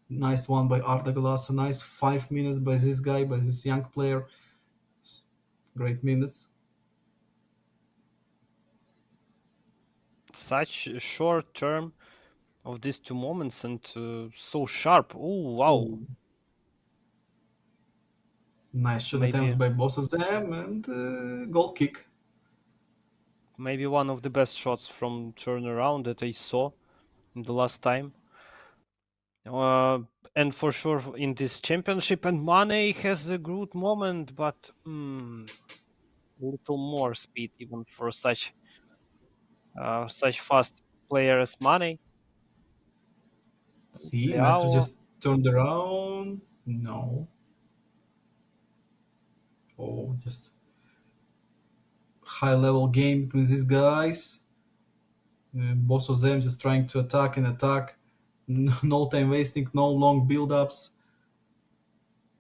nice one by Arda Glass. A nice 5 minutes by this guy, by this young player. Great minutes. Such a short term of these two moments and so sharp. Oh, wow. Oh, nice shot attempts Maybe by both of them, and goal kick. maybe one of the best shots from turnaround that I saw in the last time. Uh, and for sure in this championship, and Mane has a good moment, but a little more speed even for such fast player as Mane. See, Mestre Leao, just turned around. No. Oh, just high level game between these guys. Both of them just trying to attack and attack. No time wasting, no long build ups.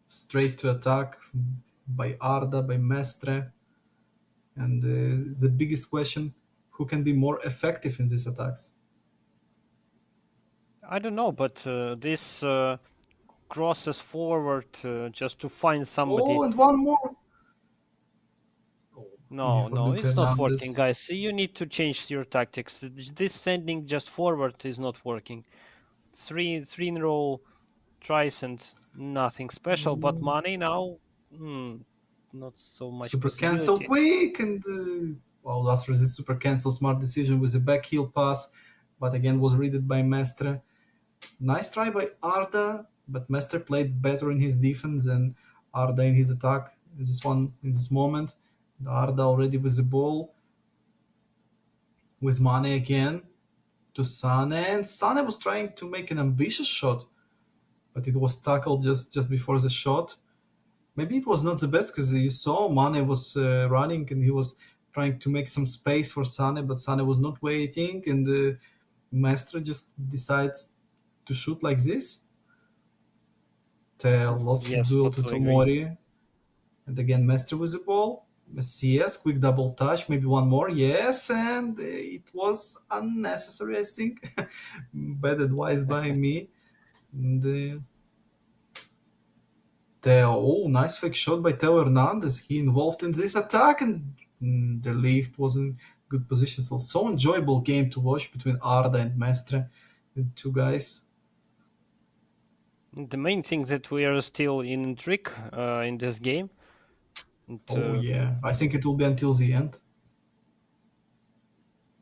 Straight to attack by Arda, by Mestre. And the biggest question, who can be more effective in these attacks? I don't know, but this crosses forward just to find somebody. Oh, and one more. Oh, easy No, for no, Luke it's not working, Hernandez. guys. You need to change your tactics. This sending just forward is not working. Three in a row tries and nothing special. But Oh, money now, not so much super cancel possibility. quick, and well, after this super cancel, smart decision with a back heel pass, but again was readed by Mestre. Nice try by Arda, but Mestre played better in his defense and Arda in his attack. In this moment, Arda already with the ball with Mane again to Sane, and Sane was trying to make an ambitious shot, but it was tackled just before the shot. Maybe it was not the best because you saw Mane was running and he was trying to make some space for Sane, but Sane was not waiting, and Mestre just decides to shoot like this. Tell lost his Yes, duel to totally agree. Tomori, and again Mestre with the ball. Messias, quick double touch, maybe one more, yes, and it was unnecessary, I think. Bad advice by me. And, Theo, oh, nice fake shot by Theo Hernandez. He involved in this attack, and the lift was in good position. So enjoyable game to watch between Arda and Mestre, the two guys. The main thing that we are still in trick in this game. And, Oh yeah, I think it will be until the end.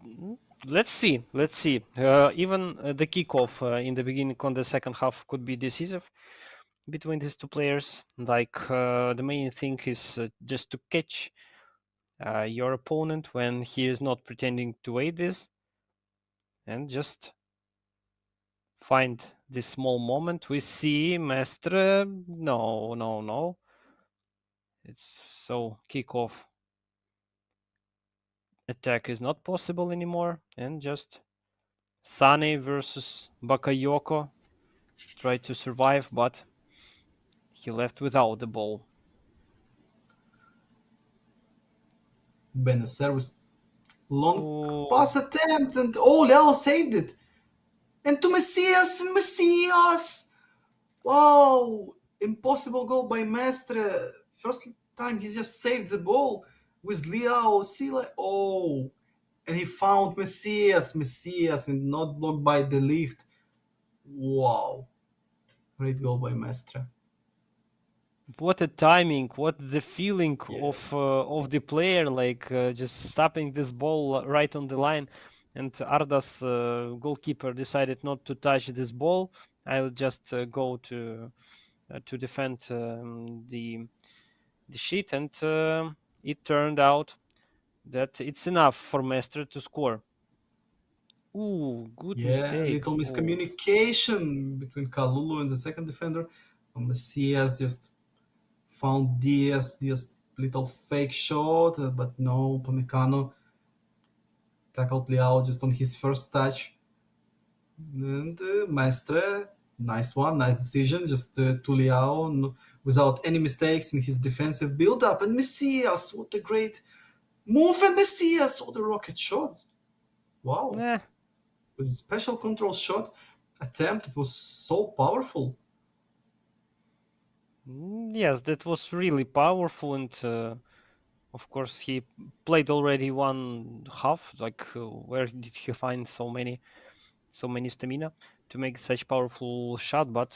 mm, let's see. Let's see. Even the kickoff in the beginning on the second half could be decisive between these two players. Like the main thing is just to catch your opponent when he is not pretending to wait this, and just find this small moment. We see Mestre. No, no, no. It's so kickoff attack is not possible anymore, and just Sane versus Bakayoko tried to survive, but he left without the ball. Benacer with long Oh, pass attempt, and oh, Leo saved it. And to Messias, and Messias! Wow! Impossible goal by Mestre. First time he just saved the ball with Leao, Sile. Oh! And he found Messias, and not blocked by the lift. Wow! Great goal by Mestre. what a timing! What the feeling Yeah. of the player, like just stopping this ball right on the line, and Arda's goalkeeper decided not to touch this ball. I'll just go to defend the sheet, and it turned out that it's enough for Mestre to score. Ooh, good Yeah, mistake. little Oh, miscommunication between Kalulu and the second defender. Messias just found Diaz, this little fake shot, but no, Pamecano tackled Liao just on his first touch. And Maestre, nice one, nice decision, just to Liao without any mistakes in his defensive build up. And Messias, what a great move! And Messias, what a rocket shot! Wow, nah. with a special control shot attempt, it was so powerful. Yes, that was really powerful, and of course he played already one half. Like, where did he find so many stamina to make such powerful shot, but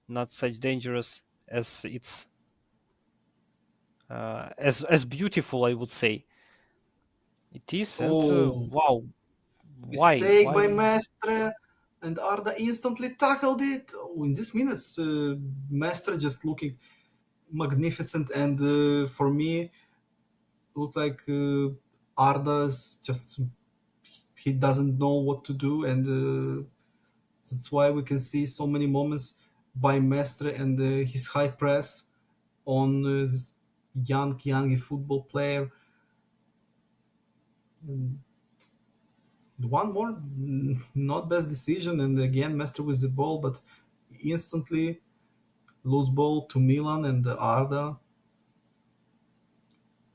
not such dangerous as it's as beautiful, I would say it is. And Oh, wow, mistake by why? Mestre, and Arda instantly tackled it. Oh, in this minutes, Mestre just looking magnificent, and for me, looked like Arda's just he doesn't know what to do, and that's why we can see so many moments by Mestre and his high press on this young football player. One more, not best decision, and again Mestre with the ball, but instantly lose ball to Milan and Arda.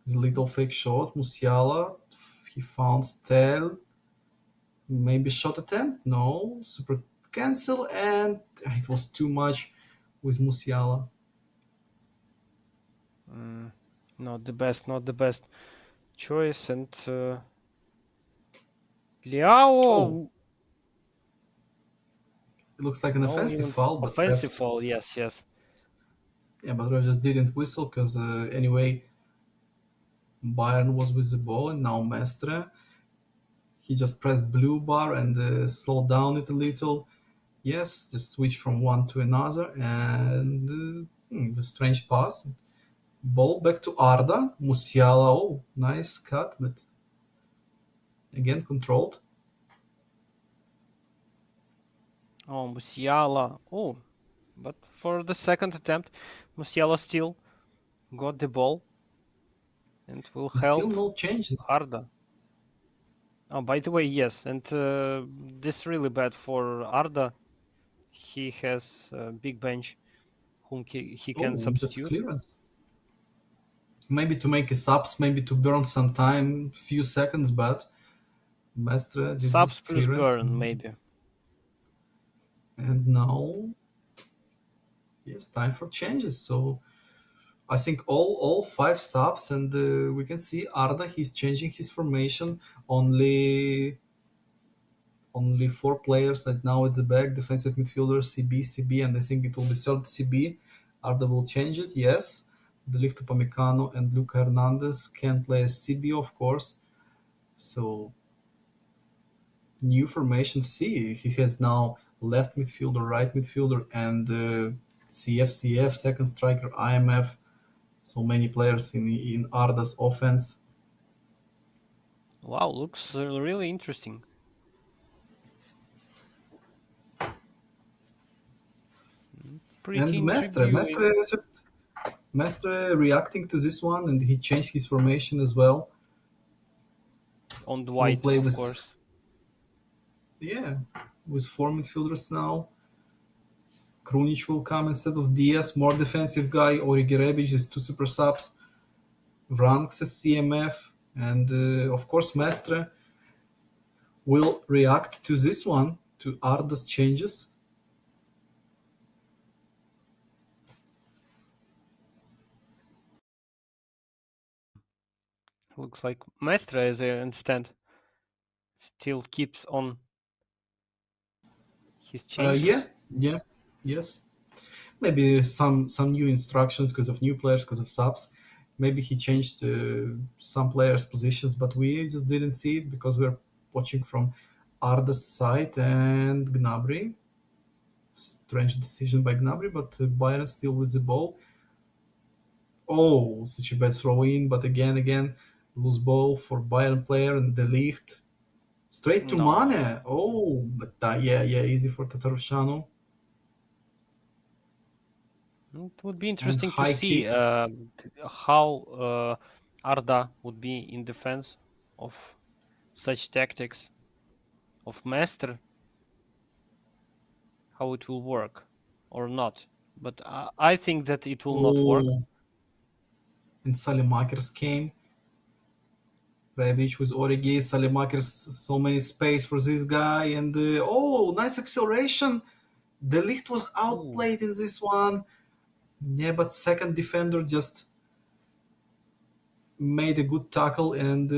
The little fake shot, Musiala, he found Stel, maybe shot attempt, no, super cancel, and it was too much with Musiala. Mm, not the best choice. And Oh, Liao, it looks like an no, offensive even foul, but offensive ref foul. just Yes, yes. yeah, but ref just didn't whistle because anyway Bayern was with the ball, and now Mestre he just pressed blue bar and slowed down it a little. Yes, just switch from one to another, and the strange pass. Ball back to Arda. Musiala, oh, nice cut, but again controlled. Oh, Musiala. Oh, but for the second attempt, Musiala still got the ball and will And still help no changes. Arda. Oh, by the way, yes, and this really bad for Arda. He has a big bench whom he can Oh, just substitute. clearance. Maybe to make a subs, maybe to burn some time, few seconds, but Mestre did Subs this plus clearance. burn, maybe. And now, yes, time for changes. So I think all five subs, and we can see Arda. He's changing his formation. Only four players that now at the back: defensive midfielder, CB, and I think it will be third CB. Arda will change it. Yes, Delicto Pamecano and Luca Hernandez can play as CB, of course. So new formation. See, he has now left midfielder, right midfielder, and CF, second striker, IMF. So many players in Arda's offense. Wow, looks really interesting. And Pretty Mestre intriguing is just Mestre reacting to this one, and he changed his formation as well. on the He will white, play of with course. yeah, with four midfielders now. Krunic will come instead of Diaz, more defensive guy. Origi Rebic is two super subs. Vranks is CMF, and of course Mestre will react to this one, to Arda's changes. Looks like Maestre, as I understand, still keeps on his changes. Yeah, yes. Maybe some new instructions because of new players, because of subs. Maybe he changed some players' positions, but we just didn't see it because we're watching from Arda's side and Gnabry. Strange decision by Gnabry, but Bayern still with the ball. Oh, such a bad throw in, but again, lose ball for Bayern player and De Ligt. Straight to No. Mane. Oh, but yeah, yeah, easy for Tatarusanu. It would be And interesting to high see kick. how Arda would be in defense of such tactics of Master, how it will work or not. But I think that it will not work. Oh, and Salimakers came. Rebic with Origi. Salimakers, so many space for this guy. And oh, nice acceleration. The lift was Ooh, outplayed in this one. Yeah, but second defender just made a good tackle, and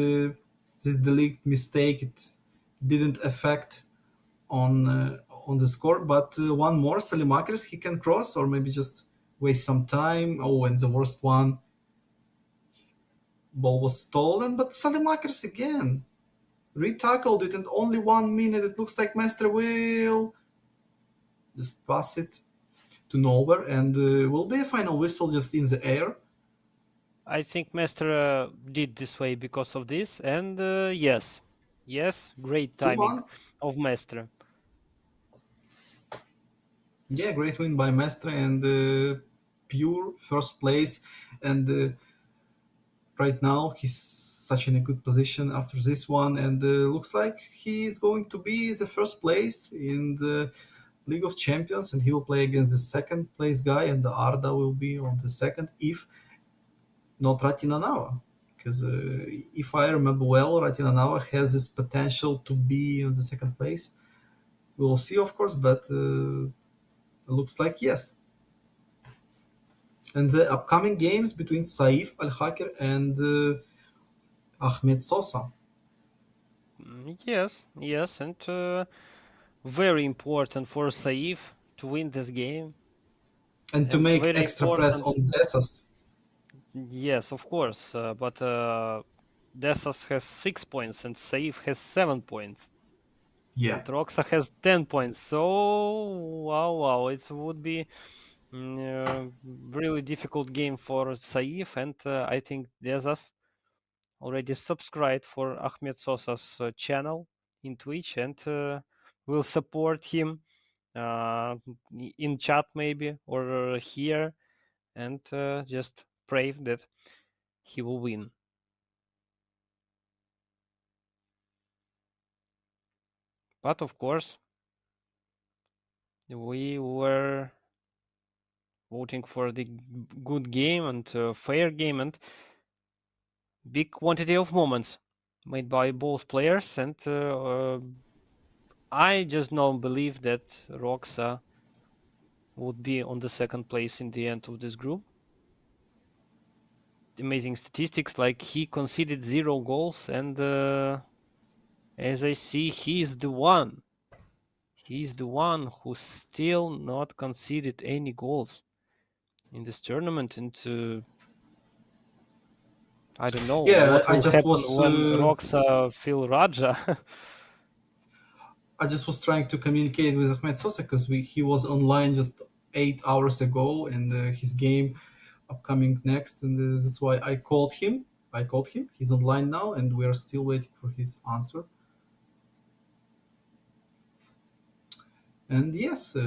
this delete mistake it didn't affect on the score. But one more, Salimakers, he can cross or maybe just waste some time. Oh, and the worst one, ball was stolen, but Salimakers again retackled it, and only 1 minute. It looks like Master will just pass it to nowhere, and will be a final whistle just in the air. I think Master did this way because of this, and yes, yes, great timing 2-1. of Master. Yeah, great win by Mestre and pure first place. And right now he's such in a good position after this one, and looks like he is going to be the first place in the League of Champions, and he will play against the second place guy, and the Arda will be on the second, if not Ratinanawa. Because if I remember well, Ratinanawa has this potential to be on the second place. We will see, of course, but it looks like yes. And the upcoming games between Saif Al Hakir and Ahmed Sosa. Yes, yes, and very important for Saif to win this game, And to and make very extra press important. on Dessas. Yes, of course, but Desas has 6 points and Saif has 7 points, Yeah. and Roxa has 10 points. So wow, wow, it would be really difficult game for Saif, and I think Desas already subscribed for Ahmed Sosa's channel in Twitch and will support him uh, in chat maybe or here and just pray that he will win. But of course, we were voting for the good game and fair game and big quantity of moments made by both players. And I just don't believe that Roxa would be on the second place in the end of this group. Amazing statistics, like he conceded 0 goals, and as I see, he's the one who still not conceded any goals in this tournament. And I don't know Yeah, what will happen when Roxa Phil Raja. I just was trying to communicate with Ahmed Sosa because he was online just 8 hours ago, and his game upcoming next, and that's why I called him. I called him. He's online now, and we are still waiting for his answer. And yes,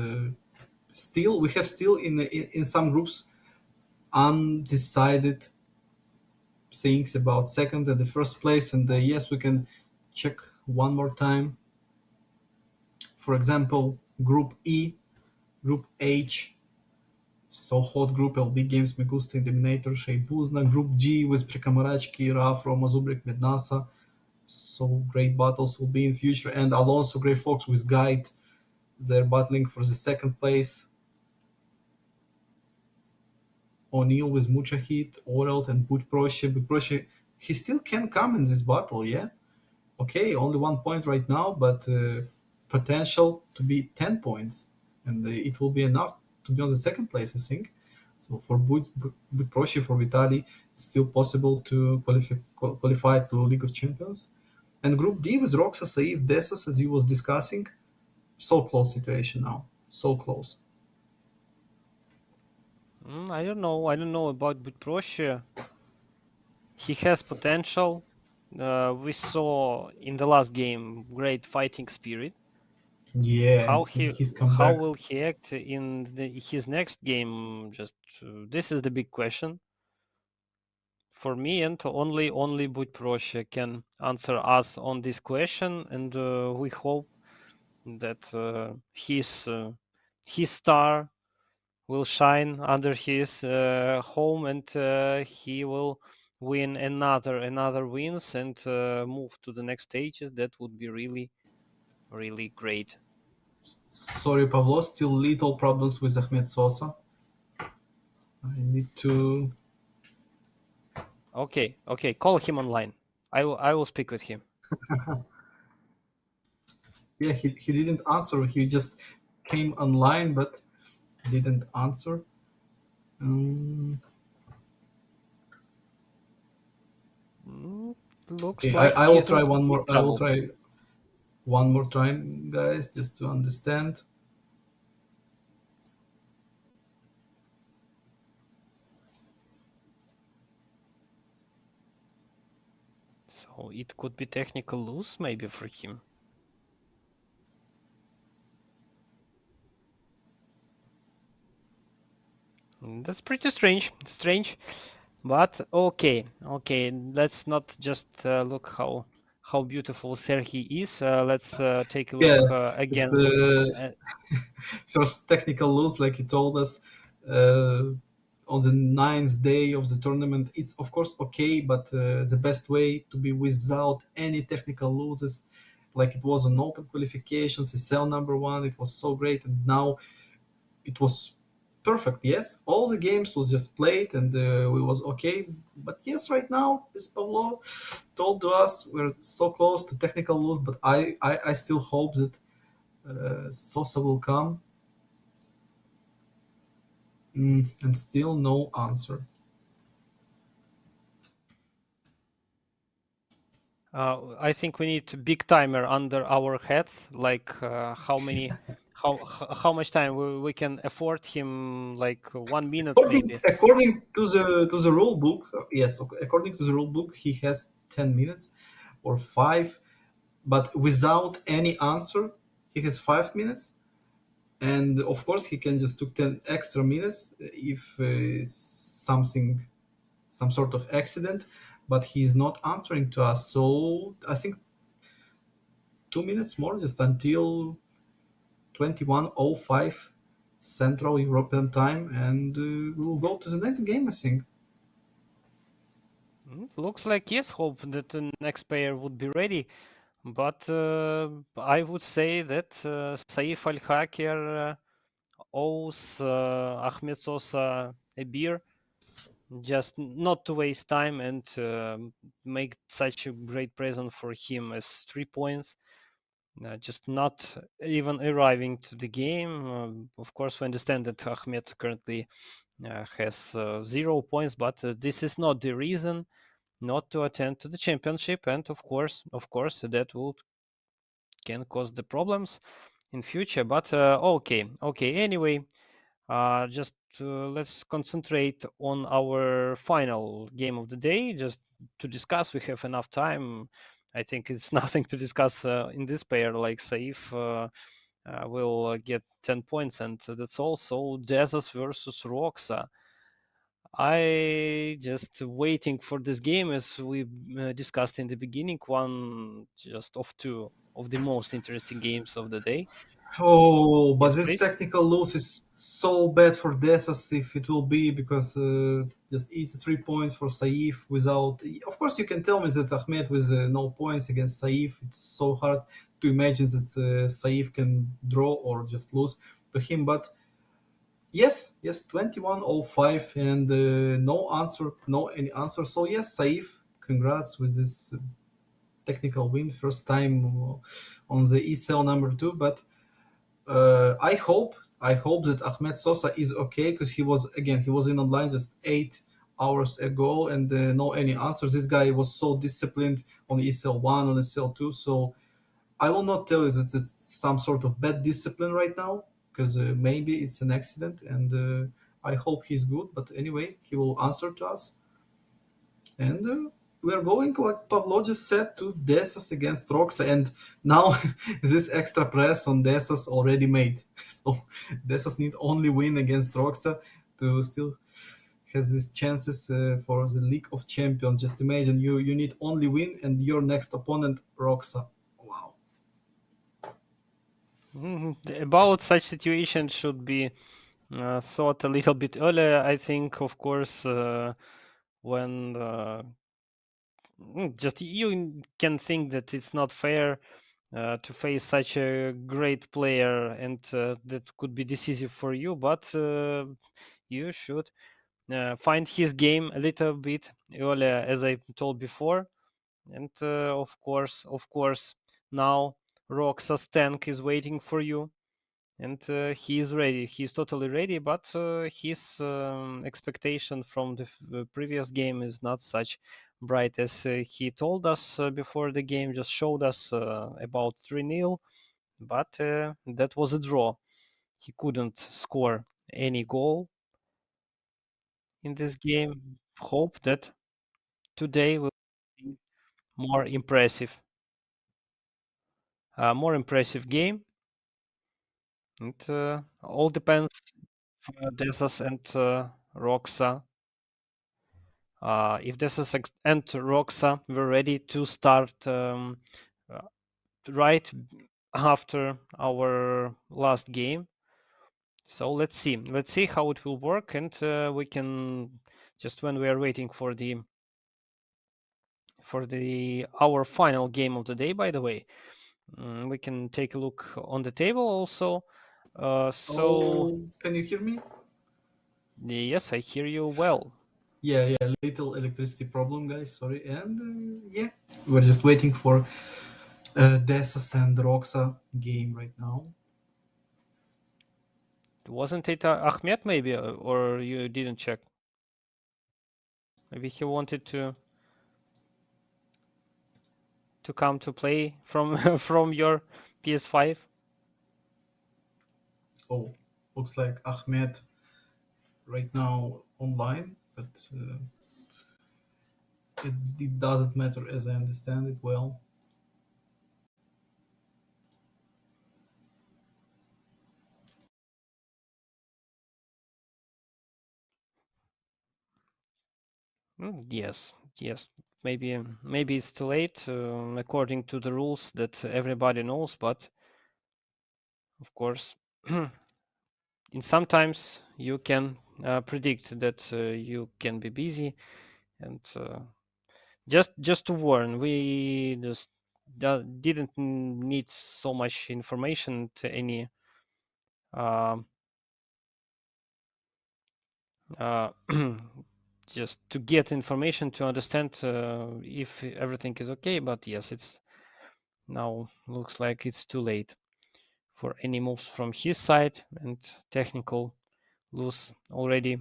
still we have still in some groups undecided things about second and the first place. And yes, we can check one more time. For example, Group E, Group H, so hot group, LB Games, Me Gusta, Eliminator, Shaybuzna. Group G with Prekamarachki, Raf, Roma Zubrik, Mednasa. So great battles will be in future. And Alonso Grey Fox with Guide. They're battling for the second place. O'Neill with Muchahit, Orelt, and Budproche. Budproche, he still can come in this battle, yeah? Okay, only 1 point right now, but potential to be 10 points. And it will be enough to be on the second place, I think. So for Budproche, for Vitali, it's still possible to qualify to League of Champions. And Group D with Roxa, Saif, Desas, as you was discussing, so close situation now. So close. I don't know. I don't know about Butproche. He has potential. We saw in the last game great fighting spirit. Yeah, How and he he's come how back. will he act in his next game? Just this is the big question for me, and only Будь проще can answer us on this question, and we hope that his star will shine under his home, and he will win another wins and move to the next stages. That would be really great. Sorry, Pavlo, still little problems with Ahmed Sosa. I need to. Okay, call him online. I will speak with him. Yeah, he didn't answer. He just came online but didn't answer. Um, Mm, Looks okay, like I will he's try in one big more. I will trouble. try one more time, guys, just to understand. So it could be technical loss maybe for him. That's pretty strange. But okay. Let's not just look how beautiful Serhi is. Let's take a Yeah, look it's again. the Uh, first technical lose, like he told us uh, on the ninth day of the tournament. It's of course okay, but the best way to be without any technical losses, like it was on open qualifications, the cell number one. It was so great, and now it was perfect. Yes, all the games was just played, and we was okay. But yes, right now, as Pavlo told to us, we're so close to technical lose. But I still hope that Sosa will come. And still no answer. I think we need a big timer under our heads, like how much time we can afford him, like 1 minute maybe. According to the rule book, yes, okay, according to the rule book, he has 10 minutes or five, but without any answer, he has 5 minutes, and of course he can just took 10 extra minutes if some sort of accident, but he's not answering to us. So I think 2 minutes more, just until 21:05 Central European Time, and we'll go to the next game, I think. Looks like yes, hope that the next pair would be ready. But I would say that Saif Al Haker owes Ahmed Sosa a beer, just not to waste time and make such a great present for him as 3 points. Just not even arriving to the game. Of course, we understand that Ahmed currently has 0 points, but this is not the reason not to attend to the championship. And of course, that will can cause the problems in future. But okay. Anyway, just let's concentrate on our final game of the day. Just to discuss, we have enough time. I think it's nothing to discuss in this pair. Like Saif will get 10 points, and that's also Dezas versus Roxa. I just waiting for this game as we discussed in the beginning. One just of two of the most interesting games of the day. Oh, but Yes, this please. technical loss is so bad for Desas if it will be, because just easy 3 points for Saif without. Of course, you can tell me that Ahmed with no points against Saif, it's so hard to imagine that Saif can draw or just lose to him. But yes, 21:05 and no answer, no any answer. So yes, Saif, congrats with this technical win, first time on the ESEL number two. But I hope that Ahmed Sosa is okay, because he was in online just 8 hours ago, and no any answers. This guy was so disciplined on ESL one, on ESL two. So I will not tell you that it's some sort of bad discipline right now, because maybe it's an accident, and I hope he's good. But anyway, he will answer to us, and we are going like Pavlo just said to Desas against Roxa, and now this extra press on Desas already made. So Desas need only win against Roxa to still has these chances for the League of Champions. Just imagine you need only win and your next opponent Roxa. Wow. About such situation should be thought a little bit earlier. I think, of course, when just you can think that it's not fair to face such a great player, and that could be decisive for you, but you should find his game a little bit earlier, as I told before. And of course, now Roxas tank is waiting for you, and he is ready. He's totally ready, but his expectation from the previous game is not such bright as he told us before the game. Just showed us about 3-0, but that was a draw. He couldn't score any goal in this game. Hope that today will be more impressive game. And all depends on Desas and Roxa. If Desas and Roxa were ready to start uh, right after our last game. So let's see. Let's see how it will work, and we can just when we are waiting for the our final game of the day. By the way, we can take a look on the table also. So Oh, can you hear me? yes, I hear you well. Yeah, yeah, little electricity problem, guys. Sorry, and yeah, we're just waiting for Desas and Roxa game right now. Wasn't it Ahmed maybe, or you didn't check? Maybe he wanted to come to play from from your PS5. Oh, looks like Ahmed right now online, but it doesn't matter as I understand it well. Yes, yes. Maybe it's too late according to the rules that everybody knows, but of course, in sometimes you can predict that you can be busy, and just to warn, we just didn't need so much information to any um, uh, just to get information to understand if everything is okay. But yes, it's now looks like it's too late for any moves from his side, and technical loss already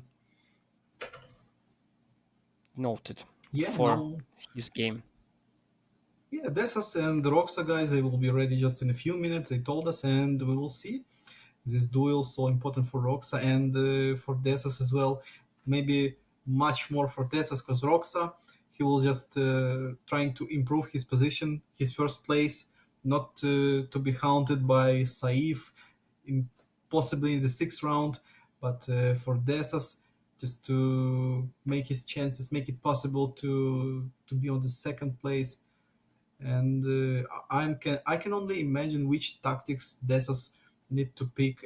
noted Yeah, for now, his game. yeah, Desas and Roxa guys, they will be ready just in a few minutes. They told us, and we will see. This duel so important for Roxa and for Desas as well. Maybe much more for Desas because Roxa, he will just trying to improve his position, his first place, not to be haunted by Saif, in possibly in the sixth round, but for Desas, just to make his chances, make it possible to be on the second place. And I can only imagine which tactics Desas need to pick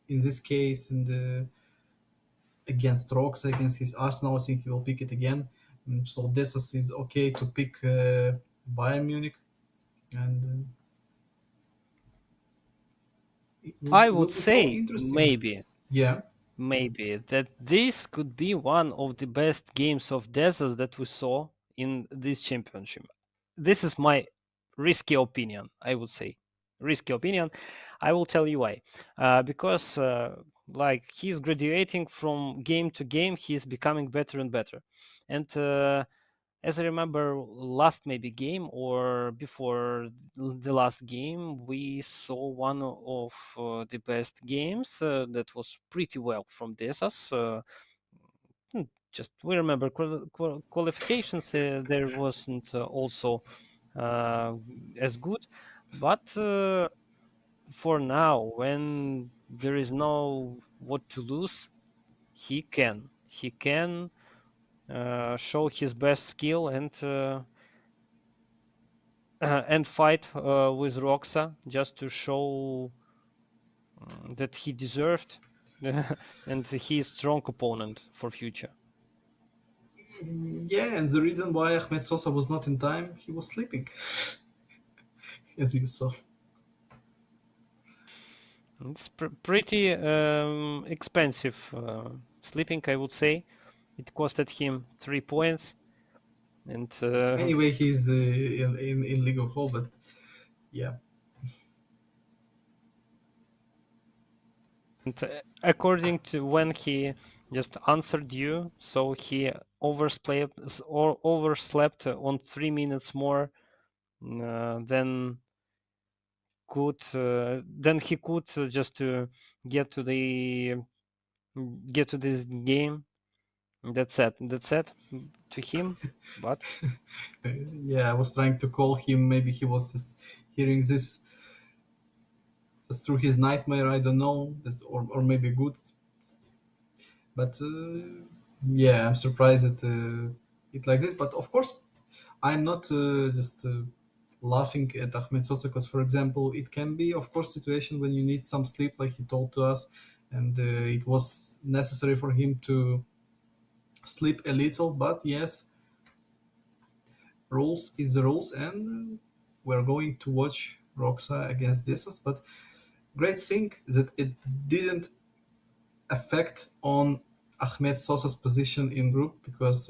in this case, and against Rocks, against his Arsenal, I think he will pick it again. So this is okay to pick Bayern Munich, and I will would be so say interesting. maybe Yeah. that this could be one of the best games of Desert that we saw in this championship. This is my risky opinion, I would say. Risky opinion. I will tell you why. Because like he's graduating from game to game, he's becoming better and better. And as I remember, last maybe game or before the last game, we saw one of the best games that was pretty well from Desas. just we remember qualifications. There wasn't also uh, as good, but for now, when there is no what to lose, he can show his best skill and fight with Roxa just to show that he deserved and he is strong opponent for future. Yeah, and the reason why Ahmed Sosa was not in time, he was sleeping, as you saw. It's pretty expensive sleeping, I would say. It costed him 3 points, and Anyway, he's in League of Hope, but yeah. according to when he just answered you, so he overslept or overslept on 3 minutes more than than he could just to get to the get to this game. That's it to him, but Yeah, I was trying to call him. Maybe he was just hearing this just through his nightmare. I don't know, or maybe good. But yeah, I'm surprised that it like this. But of course, I'm not just laughing at Ahmed Sosa because, for example, it can be, of course, situation when you need some sleep, like he told to us, and it was necessary for him to sleep a little. But yes, rules is the rules, and we're going to watch Roxa against Desas. But great thing that it didn't affect on Ahmed Sosa's position in group because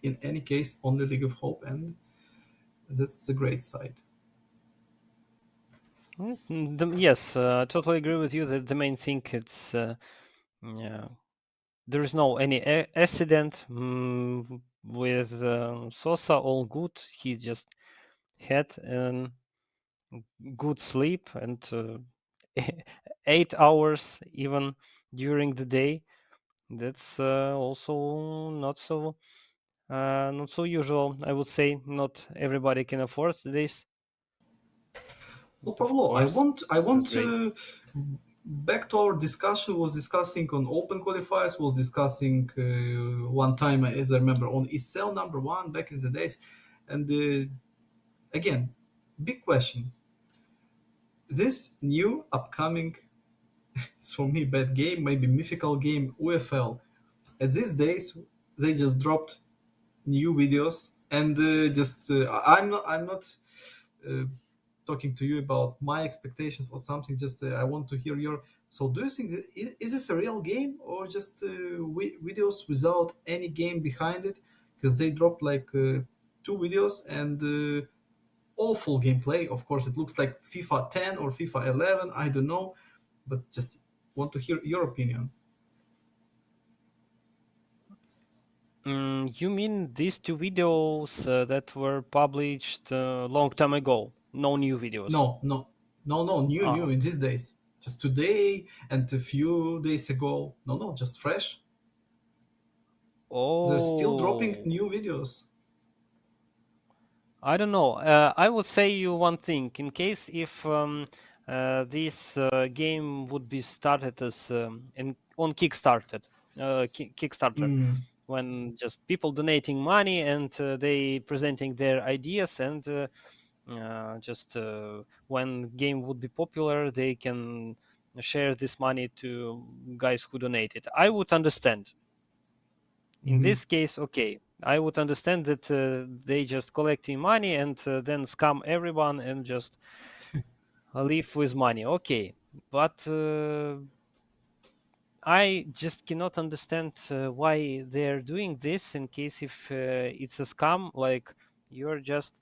in any case only League of Hope, and that's the great side. yes, I totally agree with you that the main thing it's yeah, there is no any accident with Sosa. All good. He just had a good sleep and 8 hours even during the day. That's also not so usual. I would say not everybody can afford this. Well, But of Pablo, course, I it was want great. to back to our discussion. Was discussing on open qualifiers. Was discussing one time, as I remember, on ESEL number one back in the days, and again, big question. This new upcoming, it's for me bad game, maybe mythical game UFL. At these days, they just dropped new videos, and just I'm not uh, talking to you about my expectations or something. Just I want to hear your. So, do you think is this a real game or just videos without any game behind it? Because they dropped like two videos and awful gameplay. Of course, it looks like FIFA 10 or FIFA 11. I don't know, but just want to hear your opinion. You mean these two videos that were published a long time ago? No new videos. No, no, no, no, new Ah, in these days. Just today and a few days ago. No, no, just fresh. They're still dropping oh, new videos. I don't know. I would say you one thing. In case if this game would be started as on Kickstarter, Mm, when just people donating money and they presenting their ideas and just when game would be popular, they can share this money to guys who donated. I would understand. In mhm. this case, okay, I would understand that they just collecting money and then scam everyone and just live with money. Okay, but I just cannot understand why they're doing this. In case if it's a scam, like you're just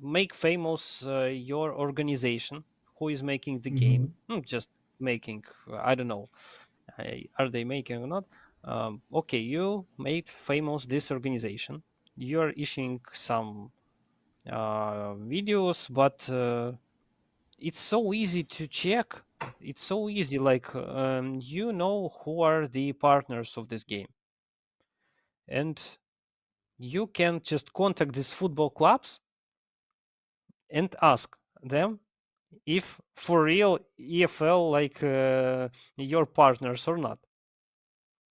make famous your organization who is making the Mhm. game. Just making, I don't know, are they making or not? Okay, you made famous this organization. You're issuing some videos, but it's so easy to check. It's so easy, like you know who are the partners of this game. and you can just contact these football clubs and ask them if for real EFL like your partners or not.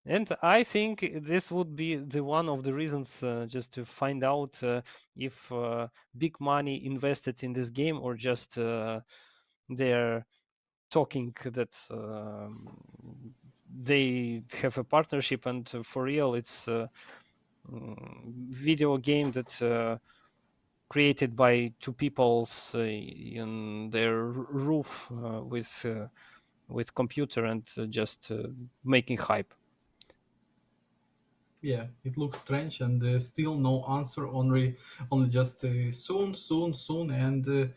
And I think this would be the one of the reasons just to find out if big money invested in this game or just they're talking that they have a partnership and for real it's video game that created by two peoples in their roof with computer and just making hype. Yeah, it looks strange, and still no answer. Only just soon, soon, soon, and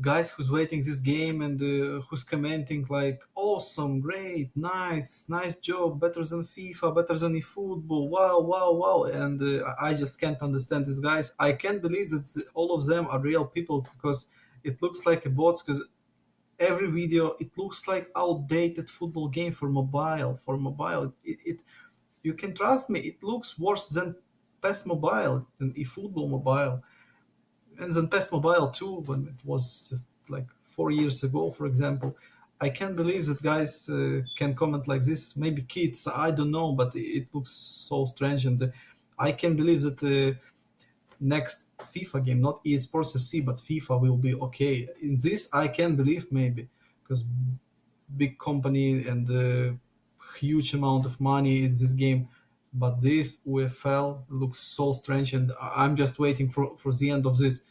guys who's waiting this game and who's commenting like awesome, great, nice, nice job, better than FIFA, better than eFootball, wow, wow, wow, and I just can't understand these guys. I can't believe that all of them are real people because it looks like a bots. Because every video it looks like outdated football game for mobile. It you can trust me, it looks worse than PES Mobile and eFootball Mobile, and then PES Mobile too, when it was just like 4 years ago, for example. I can't believe that guys can comment like this. Maybe kids, I don't know, but it looks so strange, and I can believe that next FIFA game, not EA Sports FC, but FIFA will be okay. In this, I can believe maybe because big company and huge amount of money in this game. But this UFL looks so strange, and I'm just waiting for the end of this.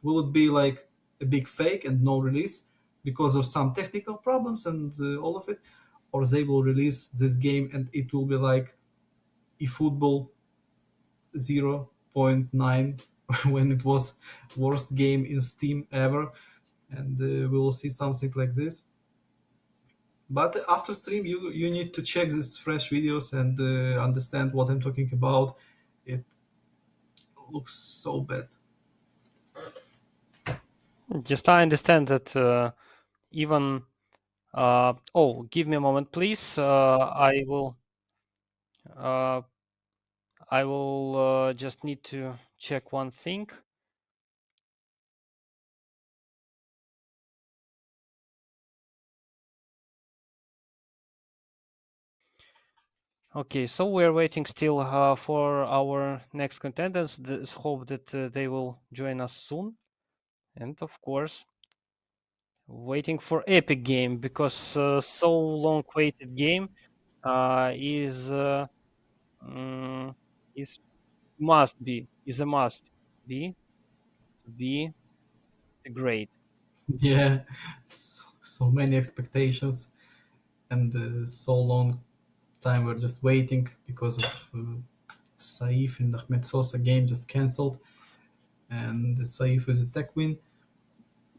Will it be like a big fake and no release because of some technical problems and all of it, or they will release this game and it will be like eFootball 0.9 when it was worst game in Steam ever, and we will see something like this. But after stream, you need to check these fresh videos and understand what I'm talking about. It looks so bad. Just I understand that even oh, give me a moment, please. Uh, I will just need to check one thing. Okay, so we're waiting still for our next contenders. Let's hope that they will join us soon. And of course, waiting for Epic Game because so long waited game is mm, is must be is a must be to be great. Yeah, so many expectations and so long time we're just waiting because of Saif and Ahmed Sosa game just cancelled, and Saif is a tech win.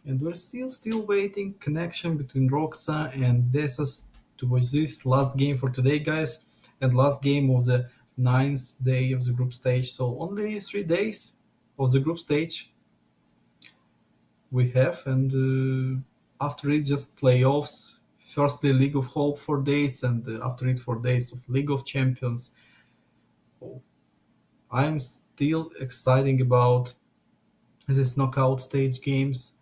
And we're still waiting connection between Roxa and Desas to watch this last game for today, guys, and last game of the ninth day of the group stage. So only 3 days of the group stage we have, and after it just playoffs. Firstly, League of Hope 4 days, and after it 4 days of League of Champions. I'm still excited about this knockout stage games,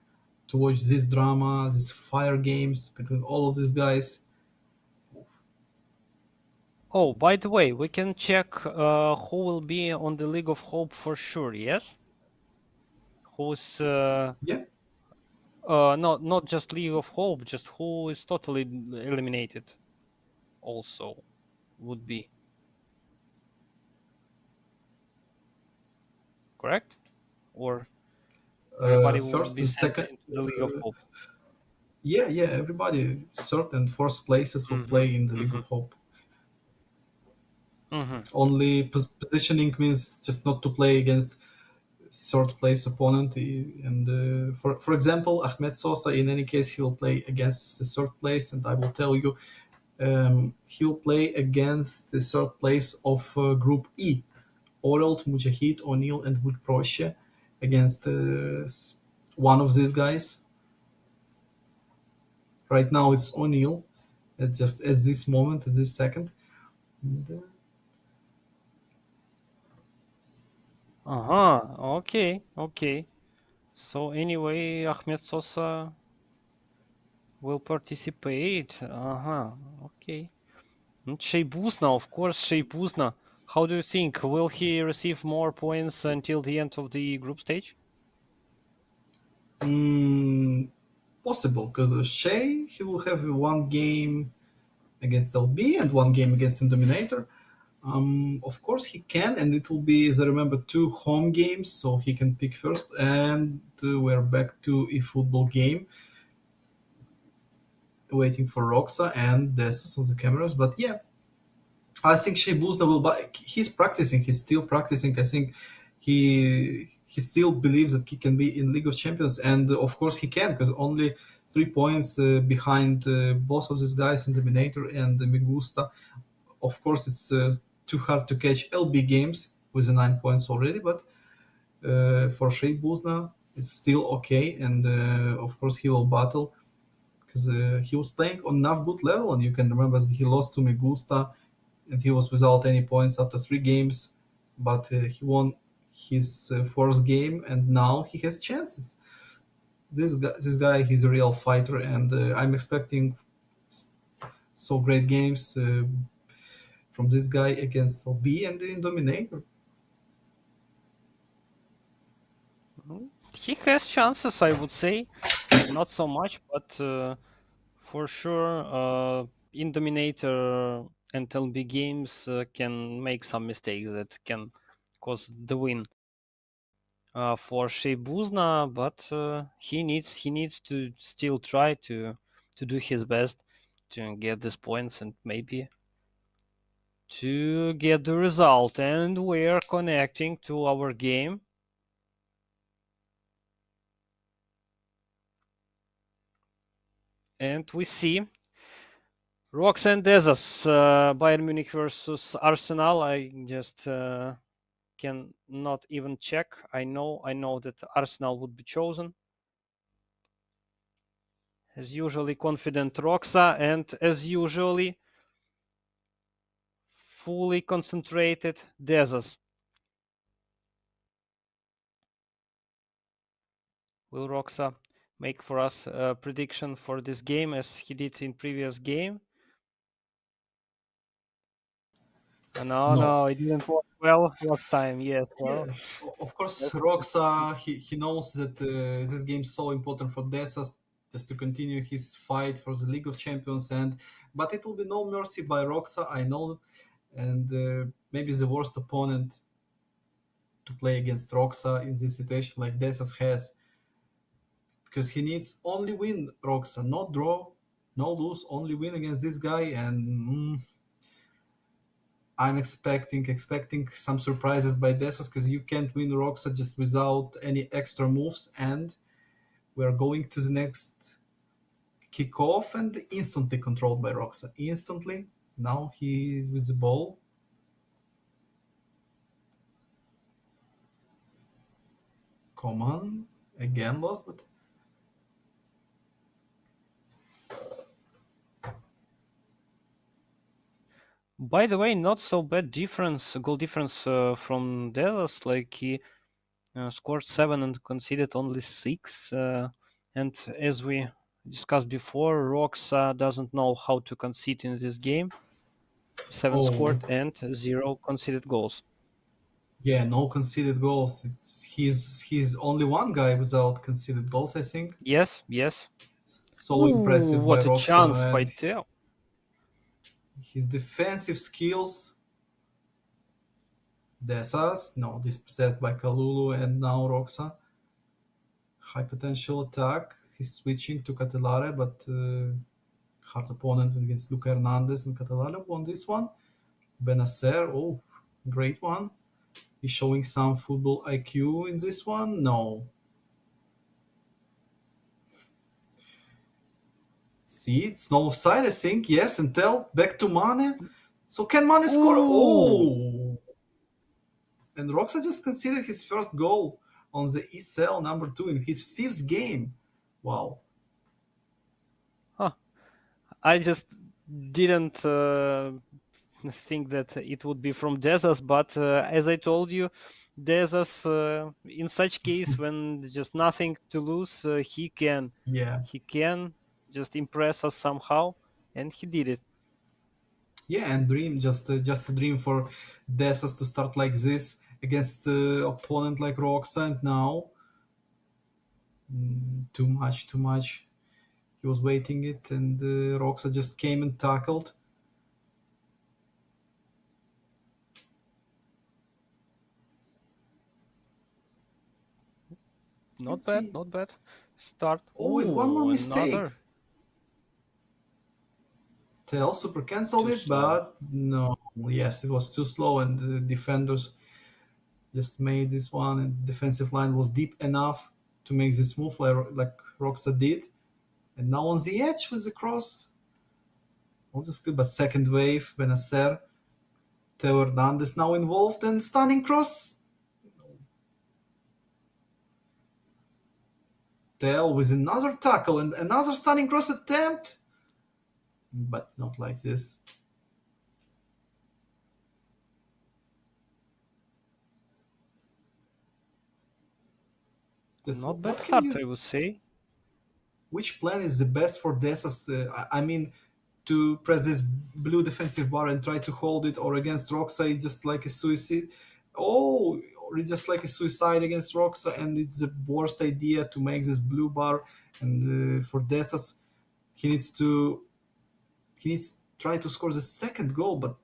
to watch this drama, these fire games between all of these guys. Oh, by the way, we can check who will be on the League of Hope for sure. Yes, who's Yeah, not just League of Hope, just who is totally eliminated. Also, would be correct, or everybody will first be and sent second. into the League of Hope. Yeah, everybody, third and fourth places will Mm-hmm. play in the League Mm-hmm. of Hope. Mm-hmm. Only positioning means just not to play against third place opponent. And for example, Ahmed Sosa, in any case, he'll play against the third place, and I will tell you, he'll play against the third place of Group E. Orelt, Mujahid, O'Neill, and Wood Proche against one of these guys. Right now it's O'Neill, at just at this moment, at this second. And, Uh-huh. Okay, okay. So anyway, Ahmed Sosa will participate. Uh-huh. Okay. And Shaybuzna, of course, Shaybuzna. How do you think? Will he receive more points until the end of the group stage? Mm, possible, because Shea, he will have one game against LB and one game against Indominator. Of course, he can, and it will be, as I remember, two home games, so he can pick first. And we're back to a football game, waiting for Roxa and Dessus on the cameras. But yeah, I think Shea Buzna will buy. He's practicing. He's still practicing. I think he still believes that he can be in League of Champions, and of course he can, because only 3 points behind both of these guys, Dominator and Migusta. Of course, it's too hard to catch LB games with the 9 points already, but for Shea Buzna, it's still okay, and of course he will battle because he was playing on enough good level, and you can remember that he lost to Migusta and he was without any points after 3 games, but he won his fourth game, and now he has chances. This guy, he's a real fighter, and I'm expecting so great games from this guy against LB and the Dominator. He has chances, I would say. Not so much, but for sure, in Dominator and LB games can make some mistakes that can cause the win for Sheibuzna, but he needs to still try to do his best to get these points and maybe to get the result. And we're connecting to our game, and we see Rocks and Dezas, Bayern Munich versus Arsenal. I just can not even check. I know that Arsenal would be chosen. As usually, confident Roxa, and as usually, fully concentrated Dezas. Will Roxa make for us a prediction for this game as he did in previous game? No, No. no, it didn't work well last time. Yes, well, Yeah, of course, that's Roxa, he knows that this game is so important for Desas just to continue his fight for the League of Champions, and but it will be no mercy by Roxa, I know, and maybe the worst opponent to play against Roxa in this situation like Desas has, because he needs only win Roxa, not draw, no lose, only win against this guy, and I'm expecting some surprises by Desas because you can't win Roxa just without any extra moves, and we're going to the next kickoff and instantly controlled by Roxa. Instantly. Now he is with the ball. Coman again lost, but by the way, not so bad difference, goal difference from Dezas. Like he scored 7 and conceded only 6. And as we discussed before, Roxa doesn't know how to concede in this game. 7 oh scored and 0 conceded goals. yeah, no conceded goals. He's only one guy without conceded goals, I think. Yes, yes. So Ooh, impressive by what a chance Roxa, by and Teo. his defensive skills. Desas, no, dispossessed by Kalulu, and now Roxa. High potential attack. He's switching to Catelare, but hard opponent against Luca Hernandez, and Catelare won this one. Benacer, oh, great one. He's showing some football IQ in this one. No. See, it's no offside, I think. Yes, and tell back to Mane. So can Mane score? Ooh, Oh! And Roxa just conceded his first goal on the ESEL number 2 in his fifth game. Wow. huh. I just didn't think that it would be from Dezas, but as I told you, Desas, in such case when there's just nothing to lose, Yeah, he can just impress us somehow, and he did it. yeah, and dream just a dream for Desas to start like this against opponent like Roxa, and now too much, too much. He was waiting it, and Roxa just came and tackled. Not Let's bad, see. not bad. Start. Oh, with one more Oh, mistake. another. Tail Super cancelled Too it, slow. but no. Yes, it was too slow, and the defenders just made this one, and defensive line was deep enough to make this move like Roxa did. And now on the edge with the cross, all this good, but second wave, Benacer, Theo Hernandez now involved, and stunning cross. Theo with another tackle and another stunning cross attempt, but not like this. Just Not bad what can start, you I would say. which plan is the best for Desas? I mean, to press this blue defensive bar and try to hold it, or against Roxa, it's just like a suicide. Oh, or it's just like a suicide against Roxa, and it's the worst idea to make this blue bar. And for Desas, he needs to he needs to try to score the second goal, but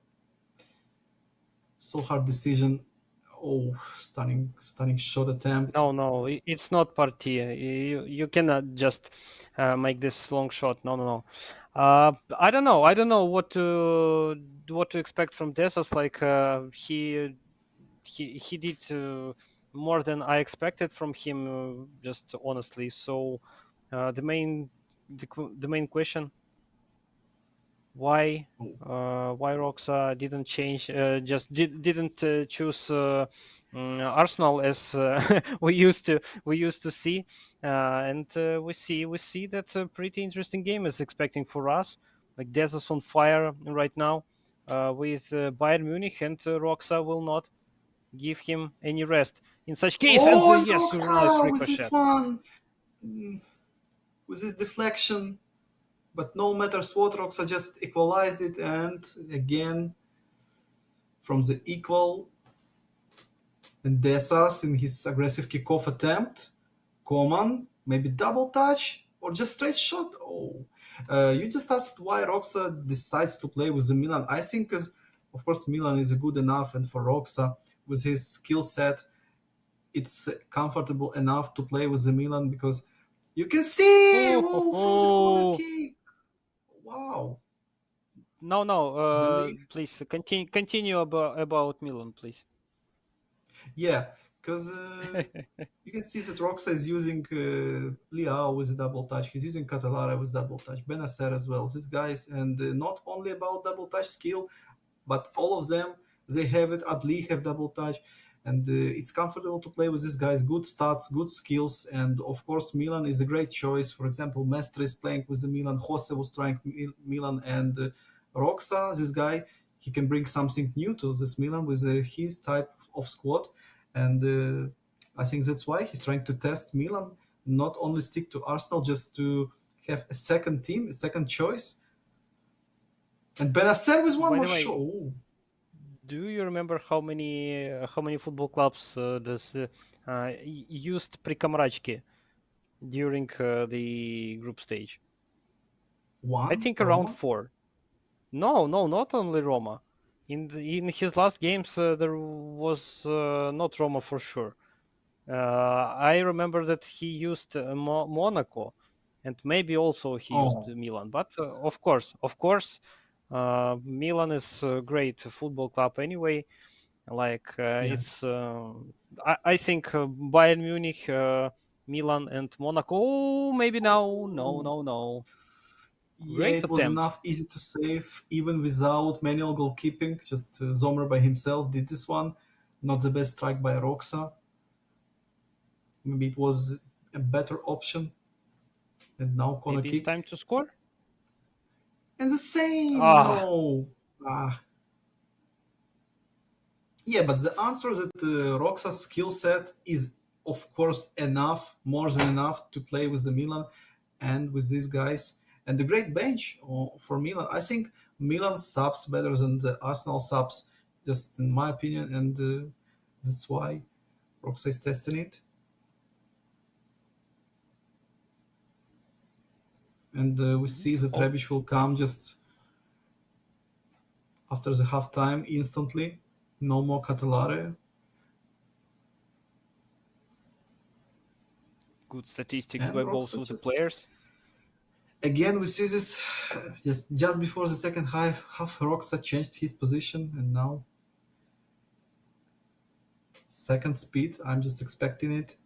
so hard decision. Oh, stunning shot attempt. No, no, it's not Partia. You cannot just make this long shot. No, no, no. I don't know what to expect from Desas. Like he did more than I expected from him. Just honestly. So the main question, why Oh, why Roxa didn't change, didn't choose Arsenal as we used to see, and we see that a pretty interesting game is expecting for us. Like Deza's on fire right now with Bayern Munich, and Roxa will not give him any rest in such case. And oh, and yes, a nice Roxa with ricochet. this one, with this deflection. But no matters what, Roxa just equalized it, and again from the equal, and Desas in his aggressive kickoff attempt. Coman, maybe double touch or just straight shot. Oh, you just asked why Roxa decides to play with the Milan. I think because, of course, Milan is good enough, and for Roxa, with his skill set, it's comfortable enough to play with the Milan because you can see Oh, ho, oh, from the corner ho. kick. Wow, No, no. the Please lift. continue about Milan, please. Yeah, because you can see that Roxa is using Liao with a double touch. He's using Catalara with double touch. Benacer as well. These guys, and not only about double touch skill, but all of them, they have it. Adli have double touch, and it's comfortable to play with these guys. Good stats, good skills, and of course Milan is a great choice. For example, Mestre is playing with the Milan. Jose was trying Milan, and Roxa, this guy, he can bring something new to this Milan with his type of squad, and I think that's why he's trying to test Milan, not only stick to Arsenal, just to have a second team, a second choice. And Benacer with one By more the shot. way, Oh, do you remember how many football clubs used Prikамрачки during the group stage? I one, think around Roma. four. No, no, not only Roma. In his last games, there was not Roma for sure. I remember that he used Monaco, and maybe also he used Oh, Milan. But of course, Milan is a great football club anyway. Like yeah. it's, I think Bayern Munich, Milan, and Monaco. Oh, maybe now. No, Oh, no, no. yeah, Great it was attempt. enough easy to save, even without manual goalkeeping. Just Zomer by himself did this one. Not the best strike by Roxa. Maybe it was a better option. And now corner Maybe it's kick. time to score. And the same, Ah, no. Ah, Yeah, but the answer that Roxa's skill set is, of course, enough, more than enough to play with the Milan and with these guys. And the great bench for Milan. I think Milan subs better than the Arsenal subs, just in my opinion, and that's why Roxa is testing it. And we Mhm. see that Oh, Rebic will come just after the halftime instantly. No more Catalare. good statistics And by both Roxa of the just players. again we see this just before the second half Roxa changed his position and now second speed. I'm just expecting it.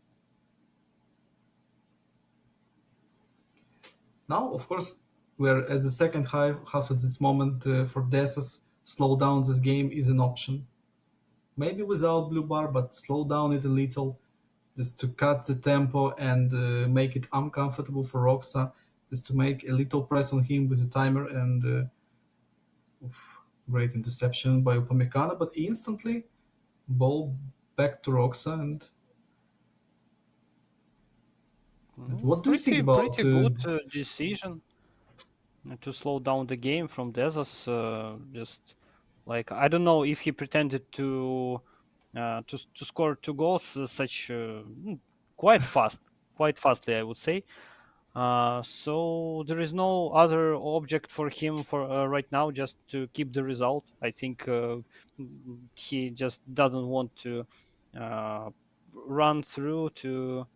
Now, of course, we're at the second half at this moment for Desas. Slow down this game is an option. Maybe without blue bar, but slow down it a little just to cut the tempo and make it uncomfortable for Roxa, just to make a little press on him with the timer and great interception by Upamecano, but instantly ball back to Roxa. And what do you think about? Pretty good decision to slow down the game from Dezas. Just like I don't know if he pretended to score two goals quite fast, quite fastly, I would say. So there is no other object for him for right now, just to keep the result. I think he just doesn't want to uh, run through to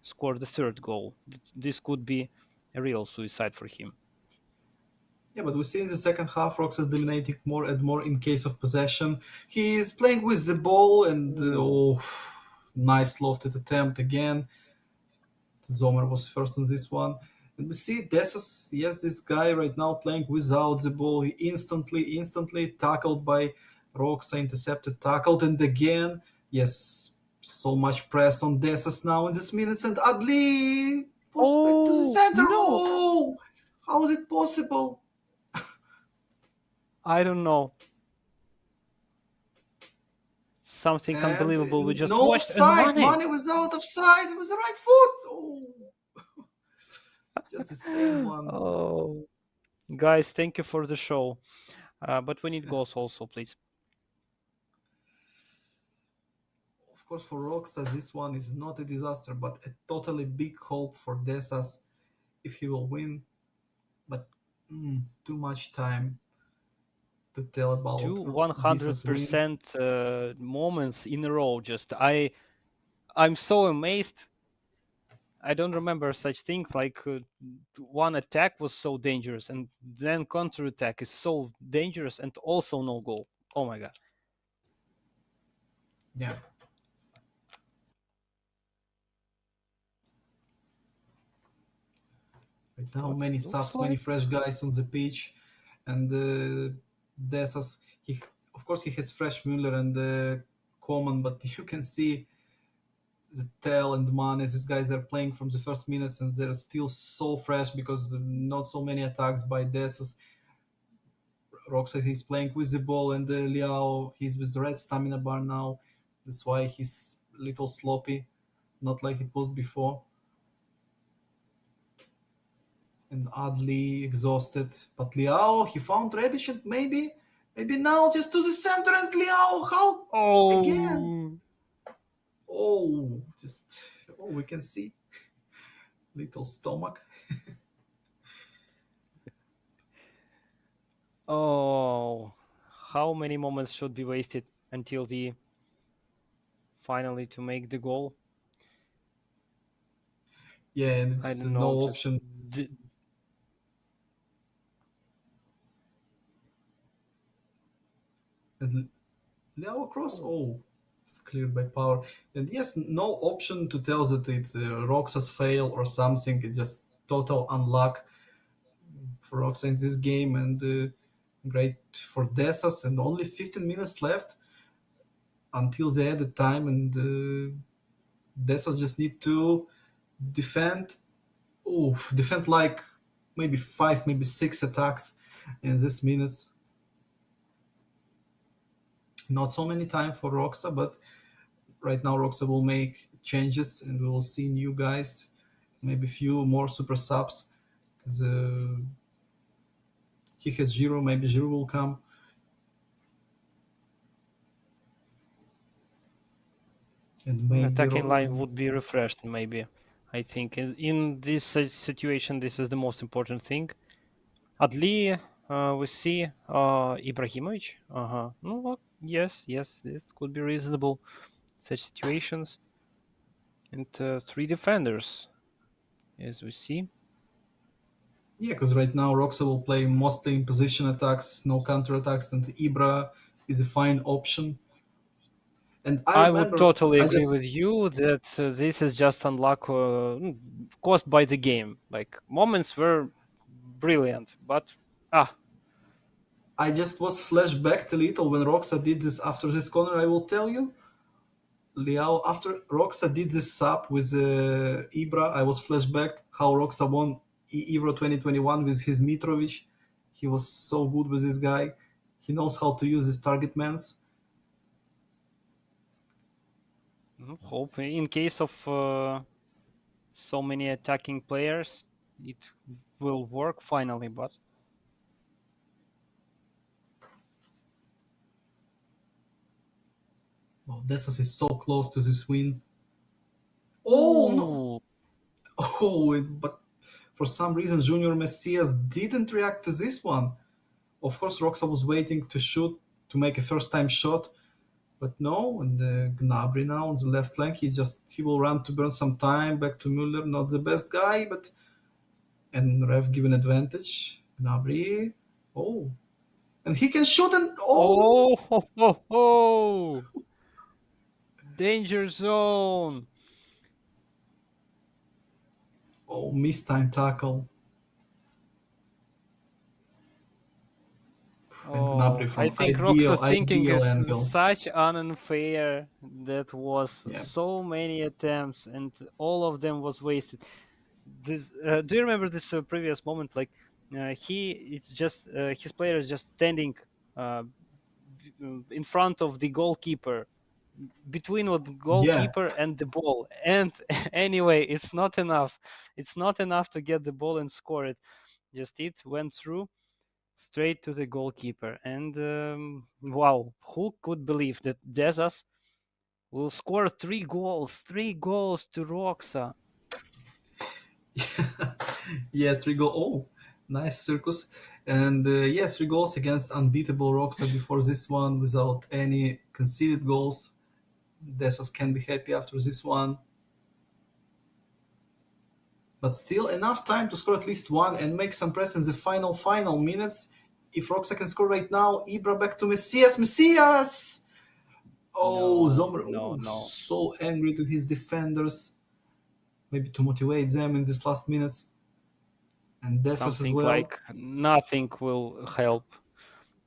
score the third goal. This could be a real suicide for him. Yeah, but we see in the second half Rox is dominating more and more in case of possession. He is playing with the ball and Ooh. nice lofted attempt again. Zomer was first on this one. And we see Desas, yes, this guy right now playing without the ball. He instantly tackled by Roxa, intercepted, tackled, and again, yes, so much press on Desas now in this minutes. And Adli was back to the Oh center. no! Oh, how is it possible? I don't know. Something And unbelievable we just no watched. And offside. money. Money was out of sight. It was the right foot. Oh, just the same one. Oh, guys, thank you for the show. But we need goals also, please. Of course, for Roxa, this one is not a disaster, but a totally big hope for Desas if he will win. But too much time to tell Two about Desas win. 100% moments in a row. Just I'm so amazed. I don't remember such things like one attack was so dangerous and then counter attack is so dangerous and also no goal. Oh my god. Yeah, right now What many looks subs, many like? fresh guys on the pitch, and Desas. He, of course, he has fresh Müller and Coman, but you can see the Tel and Manes, these guys are playing from the first minutes and they're still so fresh because not so many attacks by Desas. Roxas he's playing with the ball and Liao he's with the red stamina bar now. That's why he's a little sloppy, not like it was before. And Adli exhausted. But Liao, he found Rebic and maybe now just to the center and Liao, how again? Oh, Oh, just we can see little stomach. oh. How many moments should be wasted until the finally to make the goal? Yeah, and I it's don't know. no Just option. And Liao across. oh, Oh, it's cleared by power. And yes, no option to tell that it's Roxas fail or something. It's just total unluck for Roxa in this game and great for Desas. And only 15 minutes left until the added time. And Desas just need to defend. Oh, defend like maybe five, maybe six attacks in this minutes. Not so many time for Roxa, but right now Roxa will make changes and we will see new guys, maybe few more super subs because he has Zero. Maybe Zero will come, and maybe Attacking line would be refreshed, maybe. I think in this situation, this is the most important thing. Adli, we see Ibrahimovic. Uh-huh. No, yes, yes, this could be reasonable. Such situations. And three defenders, as we see. yeah, because right now Roxa will play mostly in position attacks, no counter attacks, and Ibra is a fine option. And I I would remember, totally I agree just with you that this is just unluck caused by the game. Like moments were brilliant, but ah, I just was flashbacked a little when Roxa did this after this corner. I will tell you, Liao, after Roxa did this sub with Ibra, I was flashback how Roxa won Euro 2021 with his Mitrovic. He was so good with this guy. He knows how to use his target mans. hope in case of so many attacking players, it will work finally. But Oh, Desas is so close to this win. Oh no! ooh, But for some reason, Junior Messias didn't react to this one. Of course, Roxa was waiting to shoot to make a first time shot, but no. And Gnabry now on the left flank, he will run to burn some time back to Müller. Not the best guy, but and Rev given advantage. Gnabry, oh, and he can shoot and oh, oh, ho, ho, ho. Danger zone. oh, missed time tackle and Gnabry Oh, I from think Roxa thinking ideal is angle. such unfair. That was Yeah, so many attempts, and all of them was wasted. This, do you remember this previous moment? Like it's just his player is just standing uh, in front of the goalkeeper, between the yeah. goalkeeper and the ball. And anyway, it's not enough. It's not enough to get the ball and score it. Just it went through straight to the goalkeeper. And wow, who could believe that Desas will score three goals to Roxa? Yeah, three goal. Oh, nice circus. And yeah, three goals against unbeatable Roxa before this one without any conceded goals. Desas can be happy after this one. But still enough time to score at least one and make some press in the final minutes. If Roxa can score right now, Ibra back to Messias. Messias! Oh, No, Zomer, no, oh, no. so angry to his defenders. Maybe to motivate them in these last minutes. And Desas as Something well. like nothing will help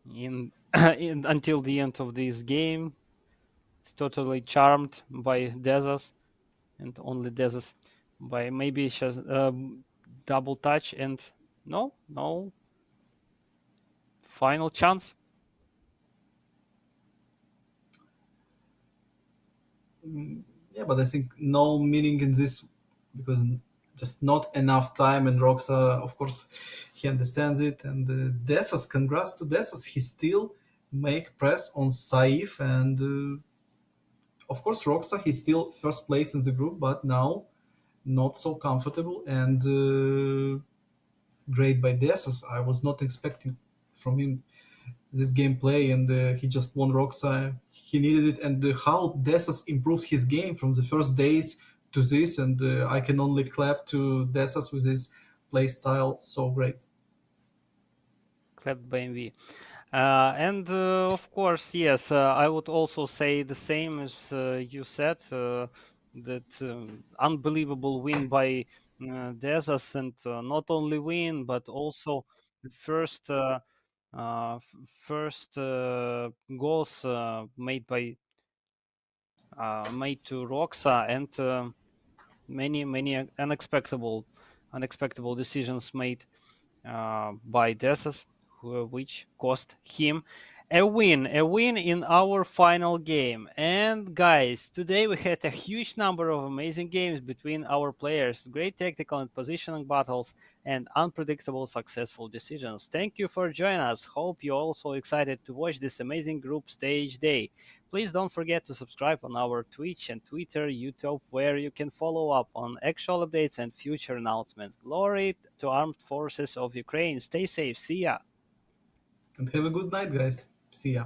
in, until the end of this game. It's totally charmed by Desas, and only Desas by maybe just double touch, and no final chance. Yeah, but I think no meaning in this because just not enough time. And Roxa, of course, he understands it. And Desas, congrats to Desas. He still make press on Saif. And of course, Roxa, he's still first place in the group, but now not so comfortable. And great by Desas. I was not expecting from him this gameplay, and he just won Roxa. He needed it, and how Desas improves his game from the first days to this, and I can only clap to Desas with his play style. So great. Clapped by MV. And of course, yes, I would also say the same as you said, that unbelievable win by Desas, and not only win, but also the first goals made to Roxa, and many unexpected decisions made by Desas, which cost him. A win in our final game. And guys, today we had a huge number of amazing games between our players, great tactical and positioning battles, and unpredictable successful decisions. Thank you for joining us. Hope you're also excited to watch this amazing group stage day. Please don't forget to subscribe on our Twitch and Twitter, YouTube, where you can follow up on actual updates and future announcements. Glory to Armed Forces of Ukraine. Stay safe. See ya. And have a good night, guys. See ya.